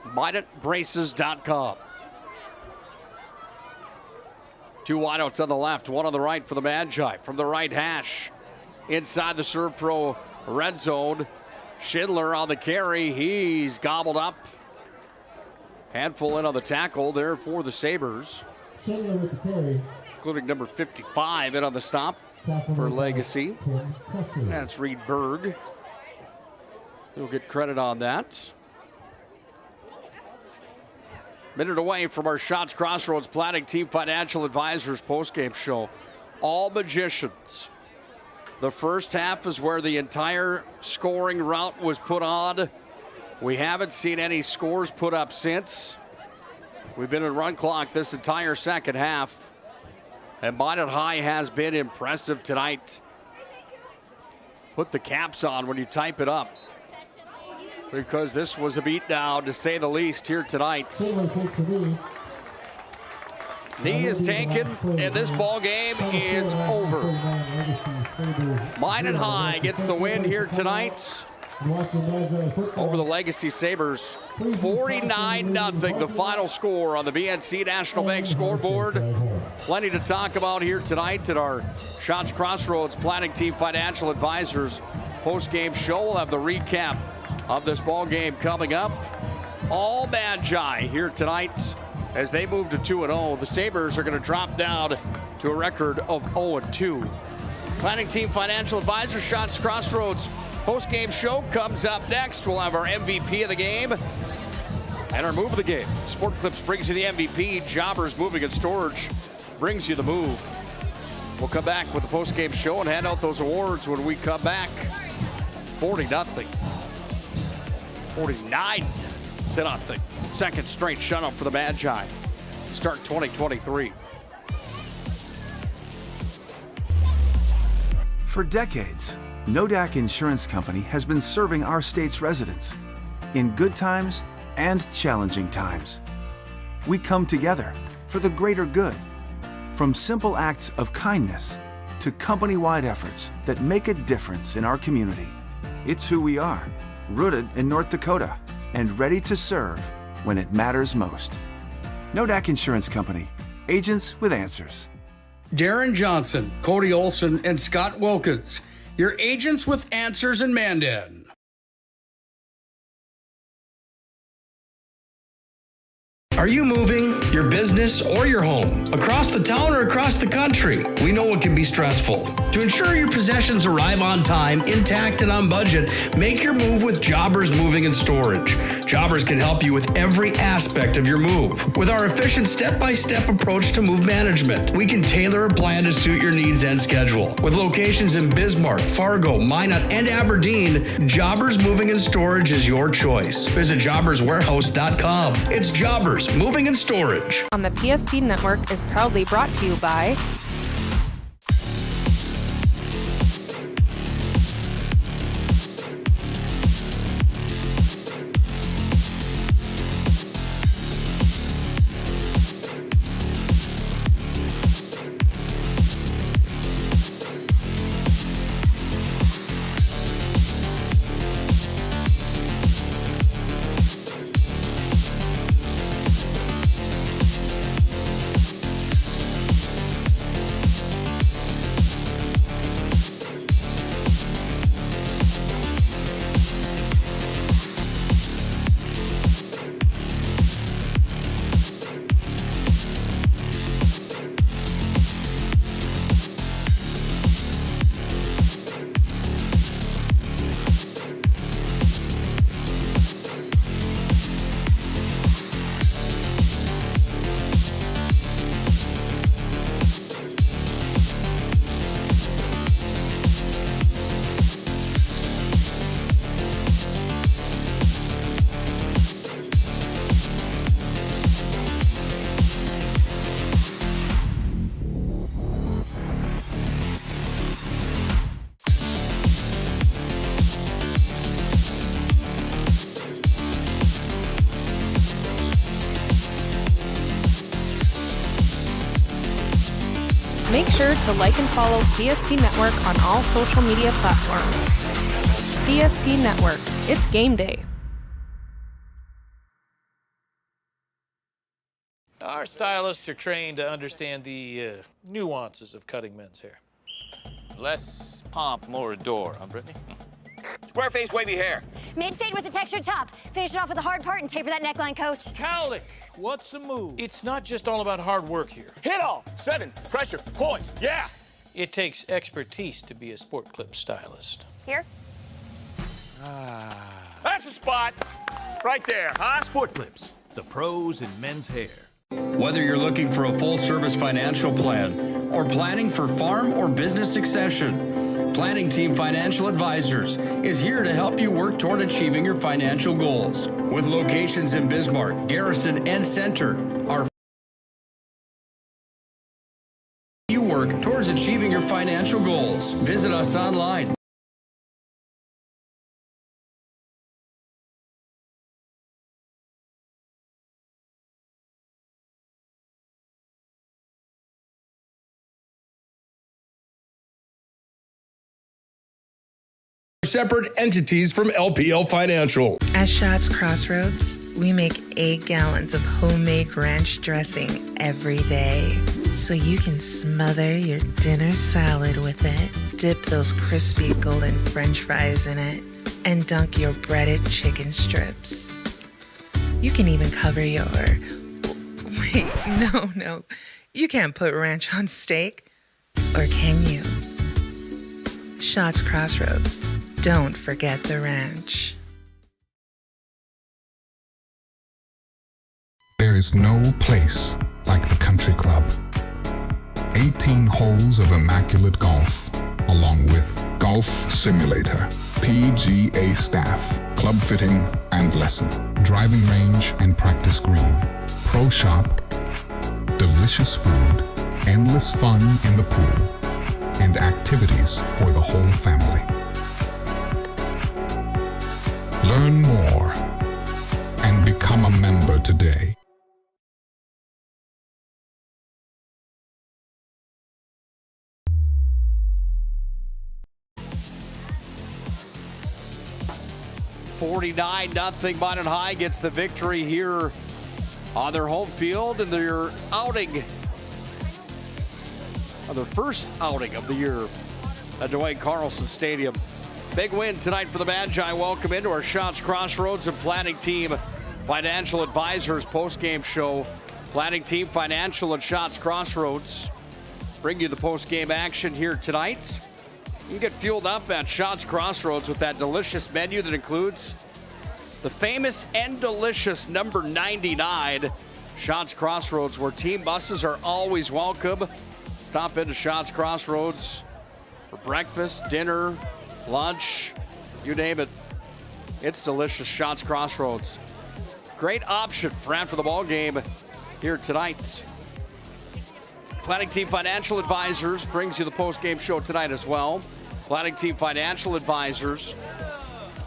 minotbraces.com. Two wideouts on the left, one on the right for the Magi. From the right hash, inside the Serve Pro red zone. Schindler on the carry. He's gobbled up. Handful in on the tackle there for the Sabers. Schindler with the carry. Including number 55 in on the stop for Legacy. That's Reed Berg. He'll get credit on that. Minute away from our Schatz Crossroads Planning Team Financial Advisors postgame show. All Magicians. The first half is where the entire scoring route was put on. We haven't seen any scores put up since. We've been in run clock this entire second half. And Minot High has been impressive tonight. Put the caps on when you type it up, because this was a beatdown, to say the least, here tonight. Knee is taken, and this ball game is over. Minot High gets the win here tonight over the Legacy Sabers. 49-0, the final score on the BNC National Bank scoreboard. Plenty to talk about here tonight at our Schatz Crossroads Planning Team Financial Advisors post-game show. We'll have the recap of this ball game coming up. All Magi here tonight as they move to 2-0. The Sabers are going to drop down to a record of 0-2. Planning Team Financial Advisor, Shots Crossroads post-game show comes up next. We'll have our MVP of the game and our move of the game. Sport Clips brings you the MVP. Jobbers Moving and Storage brings you the move. We'll come back with the post-game show and hand out those awards when we come back. 40-0. 49-0. Second straight shutout for the Magi. Start 2023. For decades, Nodak Insurance Company has been serving our state's residents in good times and challenging times. We come together for the greater good, from simple acts of kindness to company-wide efforts that make a difference in our community. It's who we are, rooted in North Dakota and ready to serve when it matters most. Nodak Insurance Company, agents with answers. Darren Johnson, Cody Olson, and Scott Wilkins, your agents with answers in Mandan. Are you moving your business or your home across the town or across the country? We know it can be stressful. To ensure your possessions arrive on time, intact, and on budget, make your move with Jobbers Moving and Storage. Jobbers can help you with every aspect of your move. With our efficient step-by-step approach to move management, we can tailor a plan to suit your needs and schedule. With locations in Bismarck, Fargo, Minot, and Aberdeen, Jobbers Moving and Storage is your choice. Visit jobberswarehouse.com. It's Jobbers Moving and Storage. On the PSP Network is proudly brought to you by Make sure to like and follow PSP Network on all social media platforms. PSP Network, it's game day. Our stylists are trained to understand the nuances of cutting men's hair. Less pomp, more adore, huh, Brittany? Square face, wavy hair. Mid-fade with a textured top. Finish it off with a hard part and taper that neckline, coach. Cowlick, what's the move? It's not just all about hard work here. Hit all. 7. Pressure. Points. Yeah. It takes expertise to be a Sport Clip stylist. Here? That's the spot. Right there, huh? Sport Clips, the pros in men's hair. Whether you're looking for a full-service financial plan or planning for farm or business succession, Planning Team Financial Advisors is here to help you work toward achieving your financial goals. With locations in Bismarck, Garrison, and Center, you work towards achieving your financial goals. Visit us online. Separate entities from LPL Financial. At Shots Crossroads, we make 8 gallons of homemade ranch dressing every day, so you can smother your dinner salad with it, dip those crispy golden French fries in it, and dunk your breaded chicken strips. You can even cover your, Wait, no. You can't put ranch on steak. Or can you? Shots Crossroads. Don't forget the ranch. There is no place like the Country Club. 18 holes of immaculate golf, along with golf simulator, PGA staff, club fitting and lesson, driving range and practice green, pro shop, delicious food, endless fun in the pool, and activities for the whole family. Learn more and become a member today. $49-0 Minot High gets the victory here on their home field in their outing, their first outing of the year at Duane Carlson Stadium. Big win tonight for the Magi. Welcome into our Shots Crossroads and Planning Team Financial Advisors postgame show. Planning Team Financial and Shots Crossroads bring you the postgame action here tonight. You can get fueled up at Shots Crossroads with that delicious menu that includes the famous and delicious number 99. Shots Crossroads, where team buses are always welcome. Stop into Shots Crossroads for breakfast, dinner, lunch, you name it. It's delicious. Shots Crossroads. Great option for after the ball game here tonight. Planning Team Financial Advisors brings you the post-game show tonight as well. Planning Team Financial Advisors,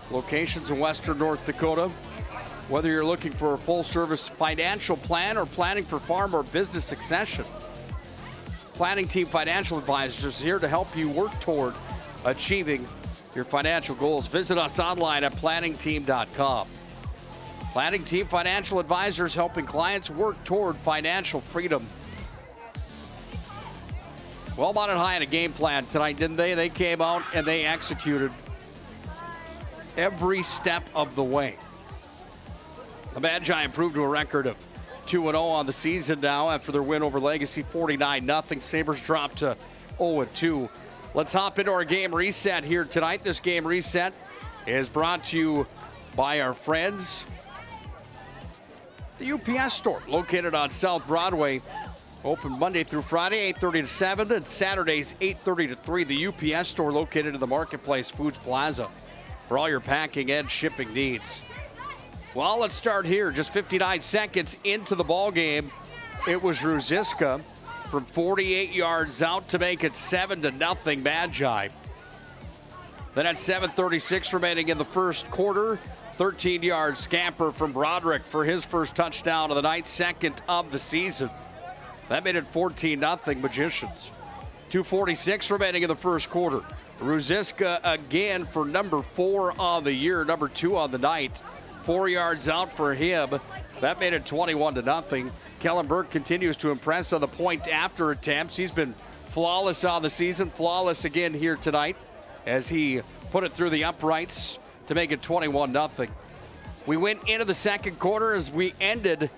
locations in western North Dakota. Whether you're looking for a full-service financial plan or planning for farm or business succession, Planning Team Financial Advisors is here to help you work toward achieving your financial goals. Visit us online at planningteam.com. Planning Team Financial Advisors, helping clients work toward financial freedom. Well, Minot High had a game plan tonight, didn't they? They came out and they executed every step of the way. The Magi improved to a record of 2-0 on the season now after their win over Legacy 49-0. Sabers dropped to 0-2. Let's hop into our game reset here tonight. This game reset is brought to you by our friends, the UPS store, located on South Broadway. Open Monday through Friday, 8:30 to 7, and Saturdays, 8:30 to 3. The UPS store located in the Marketplace Foods Plaza for all your packing and shipping needs. Well, let's start here. Just 59 seconds into the ball game, it was Ruziska from 48 yards out to make it 7-0 Magi. Then at 7:36 remaining in the first quarter, 13-yard scamper from Broderick for his first touchdown of the night, second of the season. That made it 14-0 Magicians. 2:46 remaining in the first quarter. Ruziska again for number 4 on the year, number 2 on the night. 4 yards out for him. That made it 21-0. Kellen Burke continues to impress on the point after attempts. He's been flawless on the season, flawless again here tonight as he put it through the uprights to make it 21-0. We went into the second quarter as we ended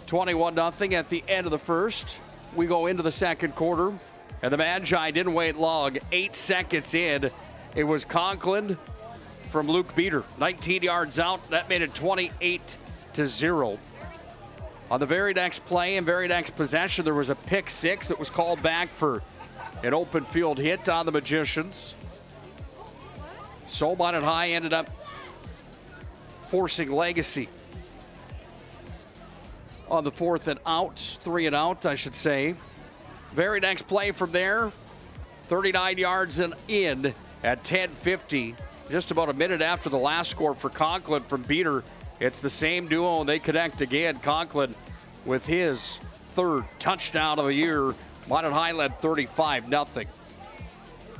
21-0 at the end of the first. We go into the second quarter, and the Magi didn't wait long. 8 seconds in, it was Conklin from Luke Beater. 19 yards out. That made it 28-0. On the very next play and very next possession, there was a pick six that was called back for an open field hit on the Magicians. So Minot High ended up forcing Legacy on the 4th and out, 3 and out, I should say. Very next play from there, 39 yards and in at 10:50. Just about a minute after the last score for Conklin from Beater. It's the same duo, and they connect again. Conklin with his third touchdown of the year. Minot High led 35-0.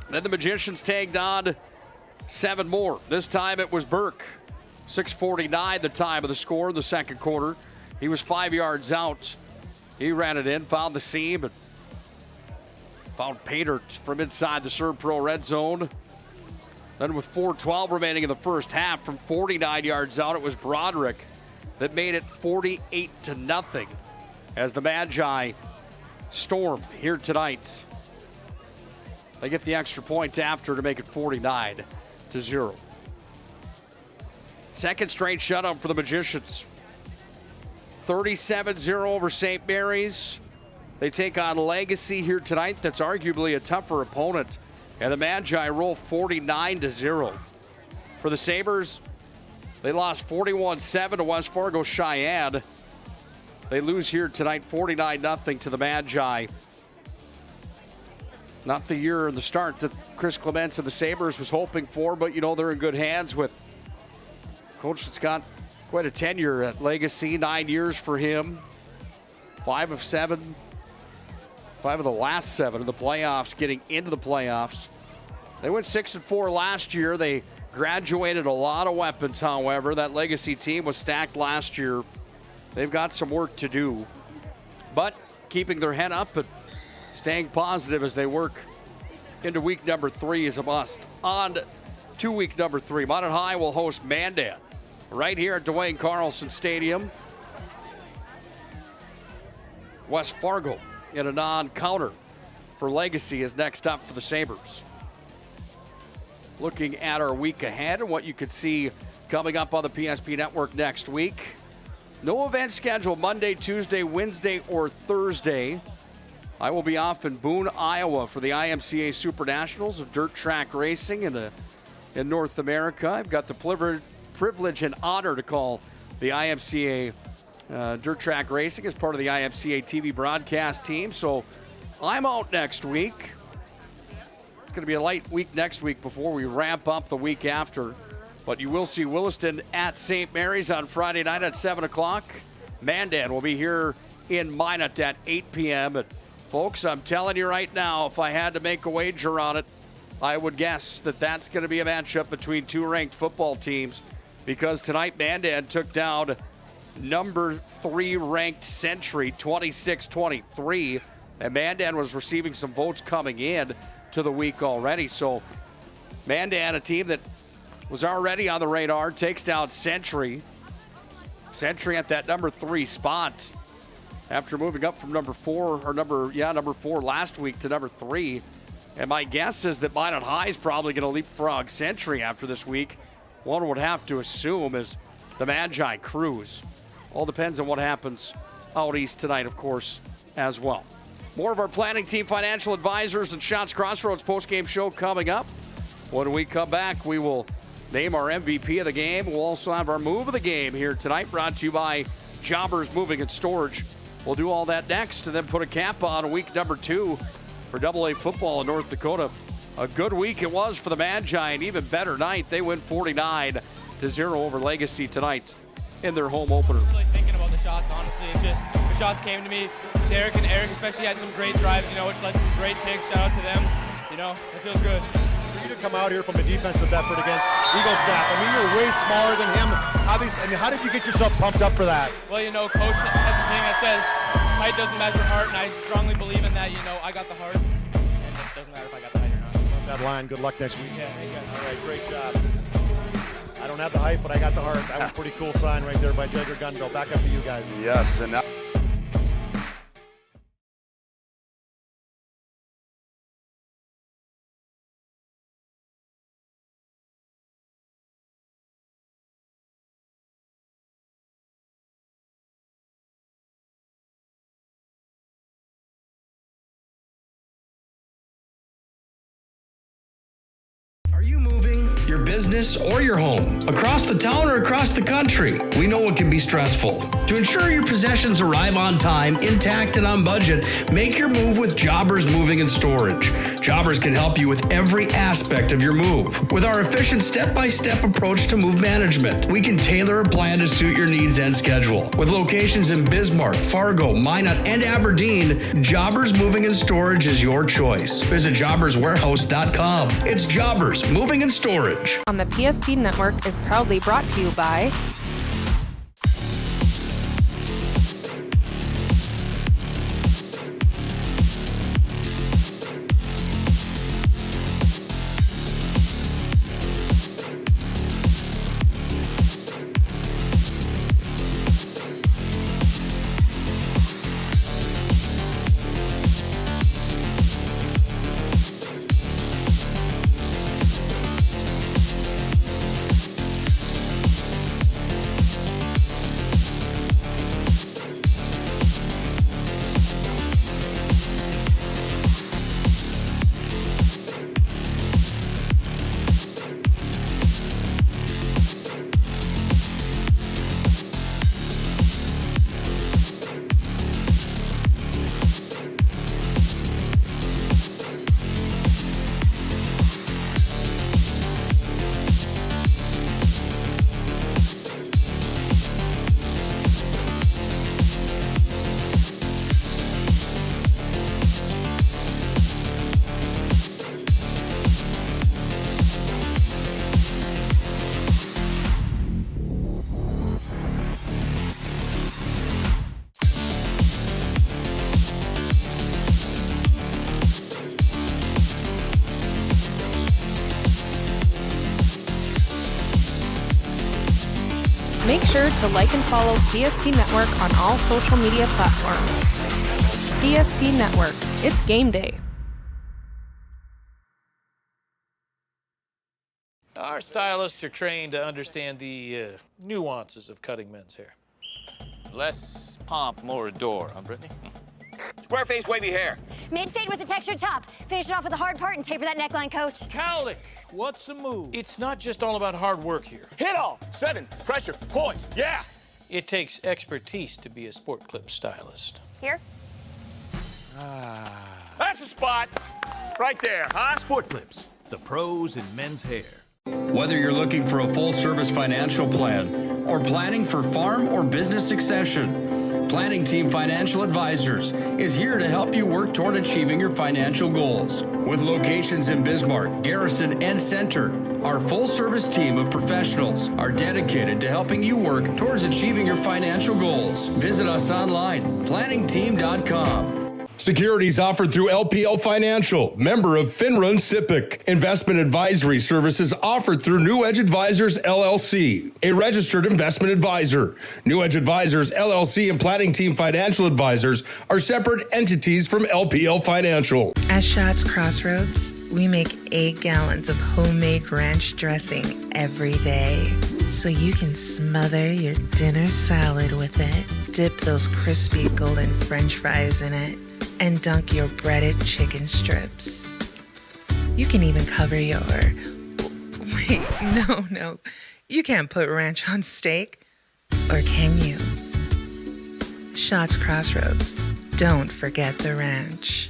Then the Magicians tagged on 7 more. This time it was Burke. 6:49 the time of the score in the second quarter. He was 5 yards out. He ran it in, found the seam, and found Pater from inside the Serve Pro red zone. Then with 4:12 remaining in the first half, from 49 yards out, it was Broderick that made it 48-0. as the Magi storm here tonight. They get the extra point after to make it 49-0. Second straight shutout for the Magicians. 37-0 over St. Mary's. They take on Legacy here tonight. That's arguably a tougher opponent. And the Magi roll 49-0. For the Sabers, they lost 41-7 to West Fargo Cheyenne. They lose here tonight 49-0 to the Magi. Not the year and the start that Chris Clements and the Sabers was hoping for, but they're in good hands with a coach that's got quite a tenure at Legacy, 9 years for him. 5 of the last 7 of the playoffs, getting into the playoffs. They went 6-4 last year. They graduated a lot of weapons, however. That Legacy team was stacked last year. They've got some work to do, but keeping their head up and staying positive as they work into week number 3 is a must. On to week number 3, Minot High will host Mandan right here at Duane Carlson Stadium. West Fargo in a non-counter for Legacy is next up for the Sabers. Looking at our week ahead and what you could see coming up on the PSP Network next week. No event scheduled Monday, Tuesday, Wednesday, or Thursday. I will be off in Boone, Iowa for the IMCA Super Nationals of dirt track racing in North America. I've got the privilege and honor to call the IMCA dirt track racing as part of the IMCA TV broadcast team. So I'm out next week. It's going to be a light week next week before we ramp up the week after. But you will see Williston at St. Mary's on Friday night at 7 o'clock. Mandan will be here in Minot at 8 p.m. And folks, I'm telling you right now, if I had to make a wager on it, I would guess that that's going to be a matchup between 2 ranked football teams, because tonight Mandan took down number 3 ranked Century 26-23, and Mandan was receiving some votes coming in to the week already. So Mandan, a team that was already on the radar, takes down Century. Century at that number 3 spot after moving up from number 4 last week to number 3. And my guess is that Minot High is probably going to leapfrog Century after this week. One would have to assume as the Magi cruise. All depends on what happens out east tonight, of course, as well. More of our planning team, financial advisors, and Shots Crossroads postgame show coming up. When we come back, we will name our MVP of the game. We'll also have our move of the game here tonight, brought to you by Jobbers Moving and Storage. We'll do all that next and then put a cap on week number 2 for AA football in North Dakota. A good week it was for the Magi, an even better night. They win 49-0 over Legacy tonight in their home opener. I was really thinking about the shots, honestly. It just, the shots came to me. Derek and Eric especially had some great drives, which led to some great kicks. Shout out to them. It feels good. For you to come out here from a defensive effort against Eagle staff, you're way smaller than him. Obviously, how did you get yourself pumped up for that? Well, Coach has a thing that says height doesn't measure heart, and I strongly believe in that. I got the heart, and it doesn't matter if I got the height or not. That line, good luck next week. Yeah, thank you. All right, great job. I don't have the height, but I got the heart. That was a pretty cool sign right there by Jagger Gunville. Back up to you guys. Yes, and now Are you moving your business or your home across the town or across the country? We know it can be stressful. To ensure your possessions arrive on time, intact, and on budget, make your move with Jobbers Moving and Storage. Jobbers can help you with every aspect of your move. With our efficient step-by-step approach to move management, we can tailor a plan to suit your needs and schedule. With locations in Bismarck, Fargo, Minot, and Aberdeen, Jobbers Moving and Storage is your choice. Visit jobberswarehouse.com. It's Jobbers Moving and Storage. On the PSP Network is proudly brought to you by Make sure to like and follow PSP Network on all social media platforms. PSP Network, it's game day. Our stylists are trained to understand the nuances of cutting men's hair. Less pomp, more adore, huh, Brittany? Square face, wavy hair. Mid-fade with a textured top. Finish it off with the hard part and taper that neckline, coach. Cowlick, what's the move? It's not just all about hard work here. Hit off. 7. Pressure. Point. Yeah. It takes expertise to be a sport clip stylist. Here? That's the spot. Right there, huh? Sport Clips, the pros in men's hair. Whether you're looking for a full-service financial plan or planning for farm or business succession, Planning Team Financial Advisors is here to help you work toward achieving your financial goals. With locations in Bismarck, Garrison, and Center, our full-service team of professionals are dedicated to helping you work towards achieving your financial goals. Visit us online, planningteam.com. Securities offered through LPL Financial, member of FINRA and SIPC. Investment advisory services offered through New Edge Advisors, LLC, a registered investment advisor. New Edge Advisors, LLC, and Planning Team Financial Advisors are separate entities from LPL Financial. At Shots Crossroads, we make 8 gallons of homemade ranch dressing every day, so you can smother your dinner salad with it, dip those crispy golden French fries in it, and dunk your breaded chicken strips. You can even cover your... Wait, no. You can't put ranch on steak. Or can you? Shots Crossroads. Don't forget the ranch.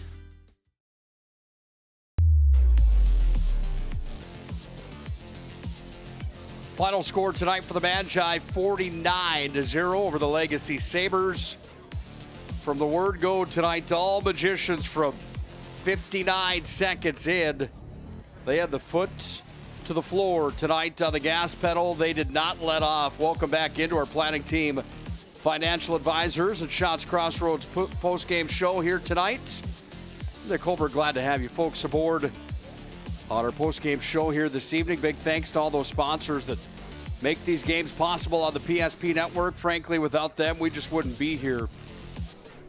Final score tonight for the Magi, 49-0 over the Legacy Sabers. From the word go tonight to all magicians from 59 seconds in. They had the foot to the floor tonight on the gas pedal. They did not let off. Welcome back into our Planning Team Financial Advisors and Shots Crossroads post-game show here tonight. Nick Holberg, glad to have you folks aboard on our post-game show here this evening. Big thanks to all those sponsors that make these games possible on the PSP Network. Frankly, without them, we just wouldn't be here.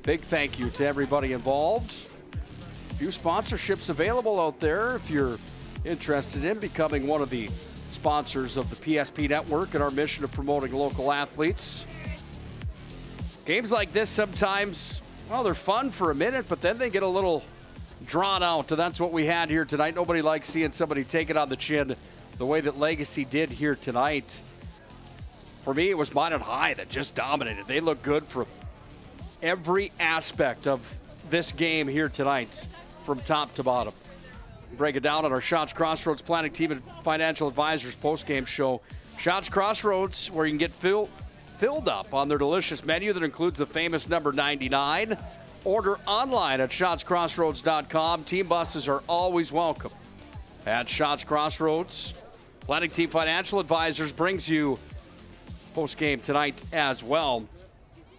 Big thank you to everybody involved. A few sponsorships available out there if you're interested in becoming one of the sponsors of the PSP Network and our mission of promoting local athletes. Games like this sometimes, well, they're fun for a minute, but then they get a little drawn out, and that's what we had here tonight. Nobody likes seeing somebody take it on the chin the way that Legacy did here tonight. For me, it was Minot High that just dominated. They look good for every aspect of this game here tonight from top to bottom. Break it down on our Shots Crossroads Planning Team and Financial Advisors post-game show. Shots Crossroads, where you can get filled up on their delicious menu that includes the famous number 99. Order online at shotscrossroads.com. Team buses are always welcome at Shots Crossroads. Planning Team Financial Advisors brings you post-game tonight as well.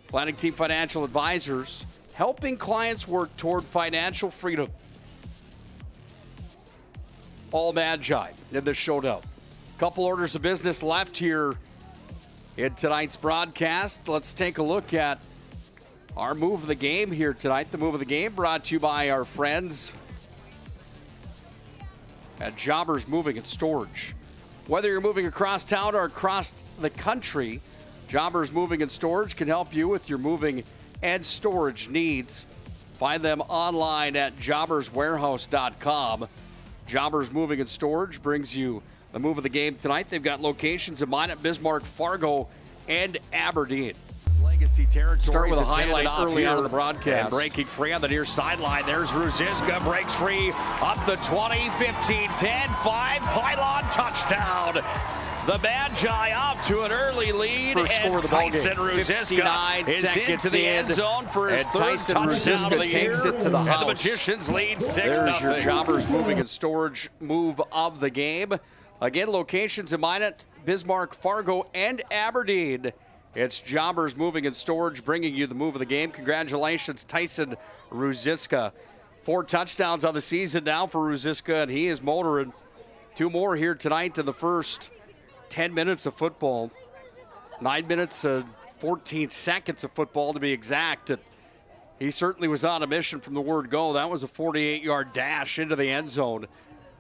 Planning Team Financial Advisors, helping clients work toward financial freedom. All Magi in this showdown. Couple orders of business left here in tonight's broadcast. Let's take a look at our move of the game here tonight. The move of the game brought to you by our friends at Jobbers Moving and Storage. Whether you're moving across town or across the country, Jobbers Moving and Storage can help you with your moving and storage needs. Find them online at jobberswarehouse.com. Jobbers Moving and Storage brings you the move of the game tonight. They've got locations in Minot, Bismarck, Fargo, and Aberdeen. Legacy territory. Start with a highlight early on in the broadcast. And breaking free on the near sideline. There's Ruziska, breaks free up the 20, 15, 10, 5, pylon touchdown. The Magi off to an early lead, and Tyson Ruziska is into the end zone for his third touchdown of the year. Takes it to the house. And the Magicians lead 6-0. There's your Jobbers Moving and Storage move of the game. Again, locations in Minot, Bismarck, Fargo, and Aberdeen. It's Jobbers Moving and Storage bringing you the move of the game. Congratulations, Tyson Ruziska. 4 touchdowns on the season now for Ruziska, and he is motoring. 2 more here tonight in the first 10 minutes of football. 9 minutes, 14 seconds of football to be exact. And he certainly was on a mission from the word go. That was a 48-yard dash into the end zone.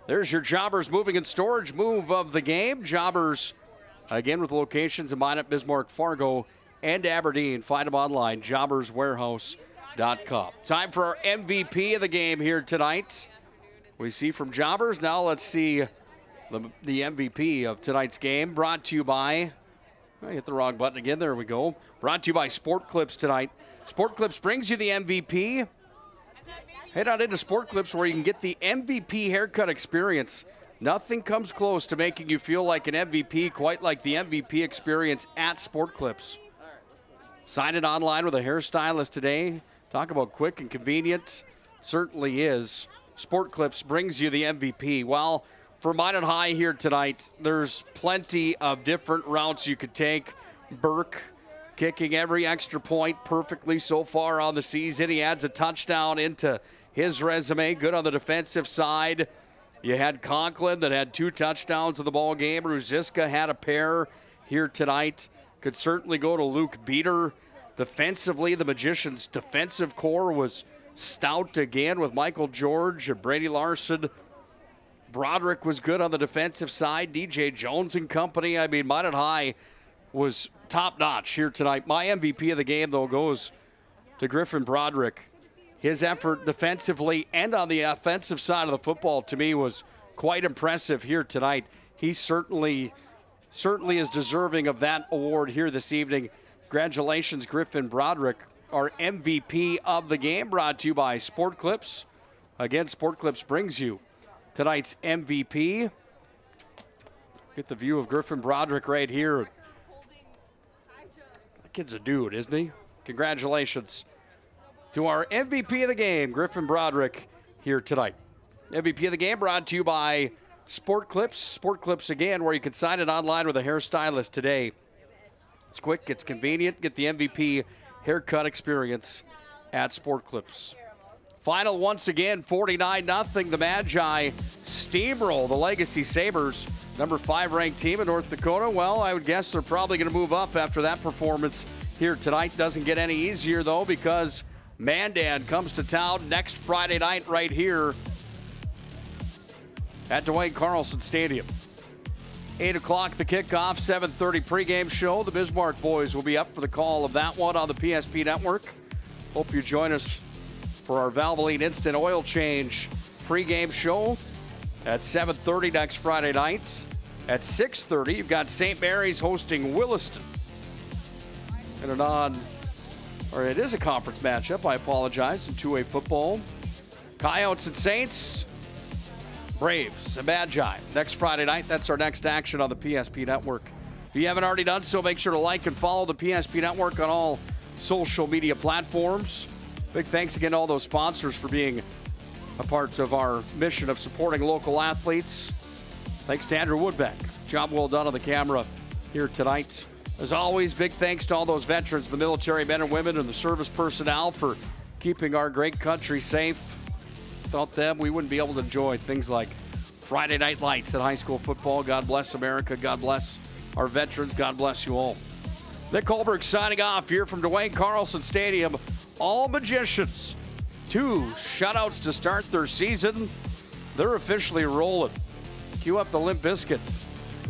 There's your Jobbers Moving and Storage move of the game. Jobbers, again, with locations in Minot, Bismarck, Fargo, and Aberdeen. Find them online, jobberswarehouse.com. Time for our MVP of the game here tonight. We see from Jobbers. Now let's see the MVP of tonight's game. Brought to you by, I hit the wrong button again. There we go. Brought to you by Sport Clips tonight. Sport Clips brings you the MVP. Head on into Sport Clips where you can get the MVP haircut experience. Nothing comes close to making you feel like an MVP quite like the MVP experience at Sport Clips. Sign it online with a hairstylist today. Talk about quick and convenient. Certainly is. Sport Clips brings you the MVP. Well, for Minot High here tonight, there's plenty of different routes you could take. Burke kicking every extra point perfectly so far on the season. He adds a touchdown into his resume. Good on the defensive side. You had Conklin that had 2 touchdowns in the ball game. Ruziska had a pair here tonight. Could certainly go to Luke Beater. Defensively, the Magicians' defensive core was stout again with Michael George and Brady Larson. Broderick was good on the defensive side. DJ Jones and company. I mean, Minot High was top-notch here tonight. My MVP of the game, though, goes to Griffin Broderick. His effort defensively and on the offensive side of the football, to me, was quite impressive here tonight. He certainly is deserving of that award here this evening. Congratulations, Griffin Broderick, our MVP of the game, brought to you by Sport Clips. Again, Sport Clips brings you tonight's MVP. Get the view of Griffin Broderick right here. That kid's a dude, isn't he? Congratulations to our MVP of the game, Griffin Broderick, here tonight. MVP of the game brought to you by Sport Clips. Sport Clips, again, where you can sign it online with a hairstylist today. It's quick, it's convenient. Get the MVP haircut experience at Sport Clips. Final once again, 49-0. The Magi steamroll the Legacy Sabers, number 5 ranked team in North Dakota. Well, I would guess they're probably going to move up after that performance here tonight. Doesn't get any easier, though, because Mandan comes to town next Friday night right here at Duane Carlson Stadium. 8 o'clock the kickoff, 7:30 pregame show. The Bismarck boys will be up for the call of that one on the PSP network. Hope you join us for our Valvoline Instant Oil Change pregame show at 7:30 next Friday night. At 6:30, you've got St. Mary's hosting Williston. And it is a conference matchup, I apologize, in 2A football. Coyotes and Saints, Braves and Magi. Next Friday night, that's our next action on the PSP network. If you haven't already done so, make sure to like and follow the PSP network on all social media platforms. Big thanks again to all those sponsors for being a part of our mission of supporting local athletes. Thanks to Andrew Woodbeck. Job well done on the camera here tonight. As always, big thanks to all those veterans, the military men and women, and the service personnel for keeping our great country safe. Without them, we wouldn't be able to enjoy things like Friday Night Lights in high school football. God bless America. God bless our veterans. God bless you all. Nick Holberg signing off here from Duane Carlson Stadium. All Magicians, 2 shutouts to start their season. They're officially rolling. Cue up the Limp Bizkit,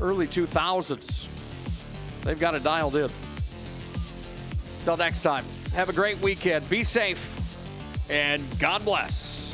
early 2000s. They've got it dialed in. Until next time, have a great weekend. Be safe, and God bless.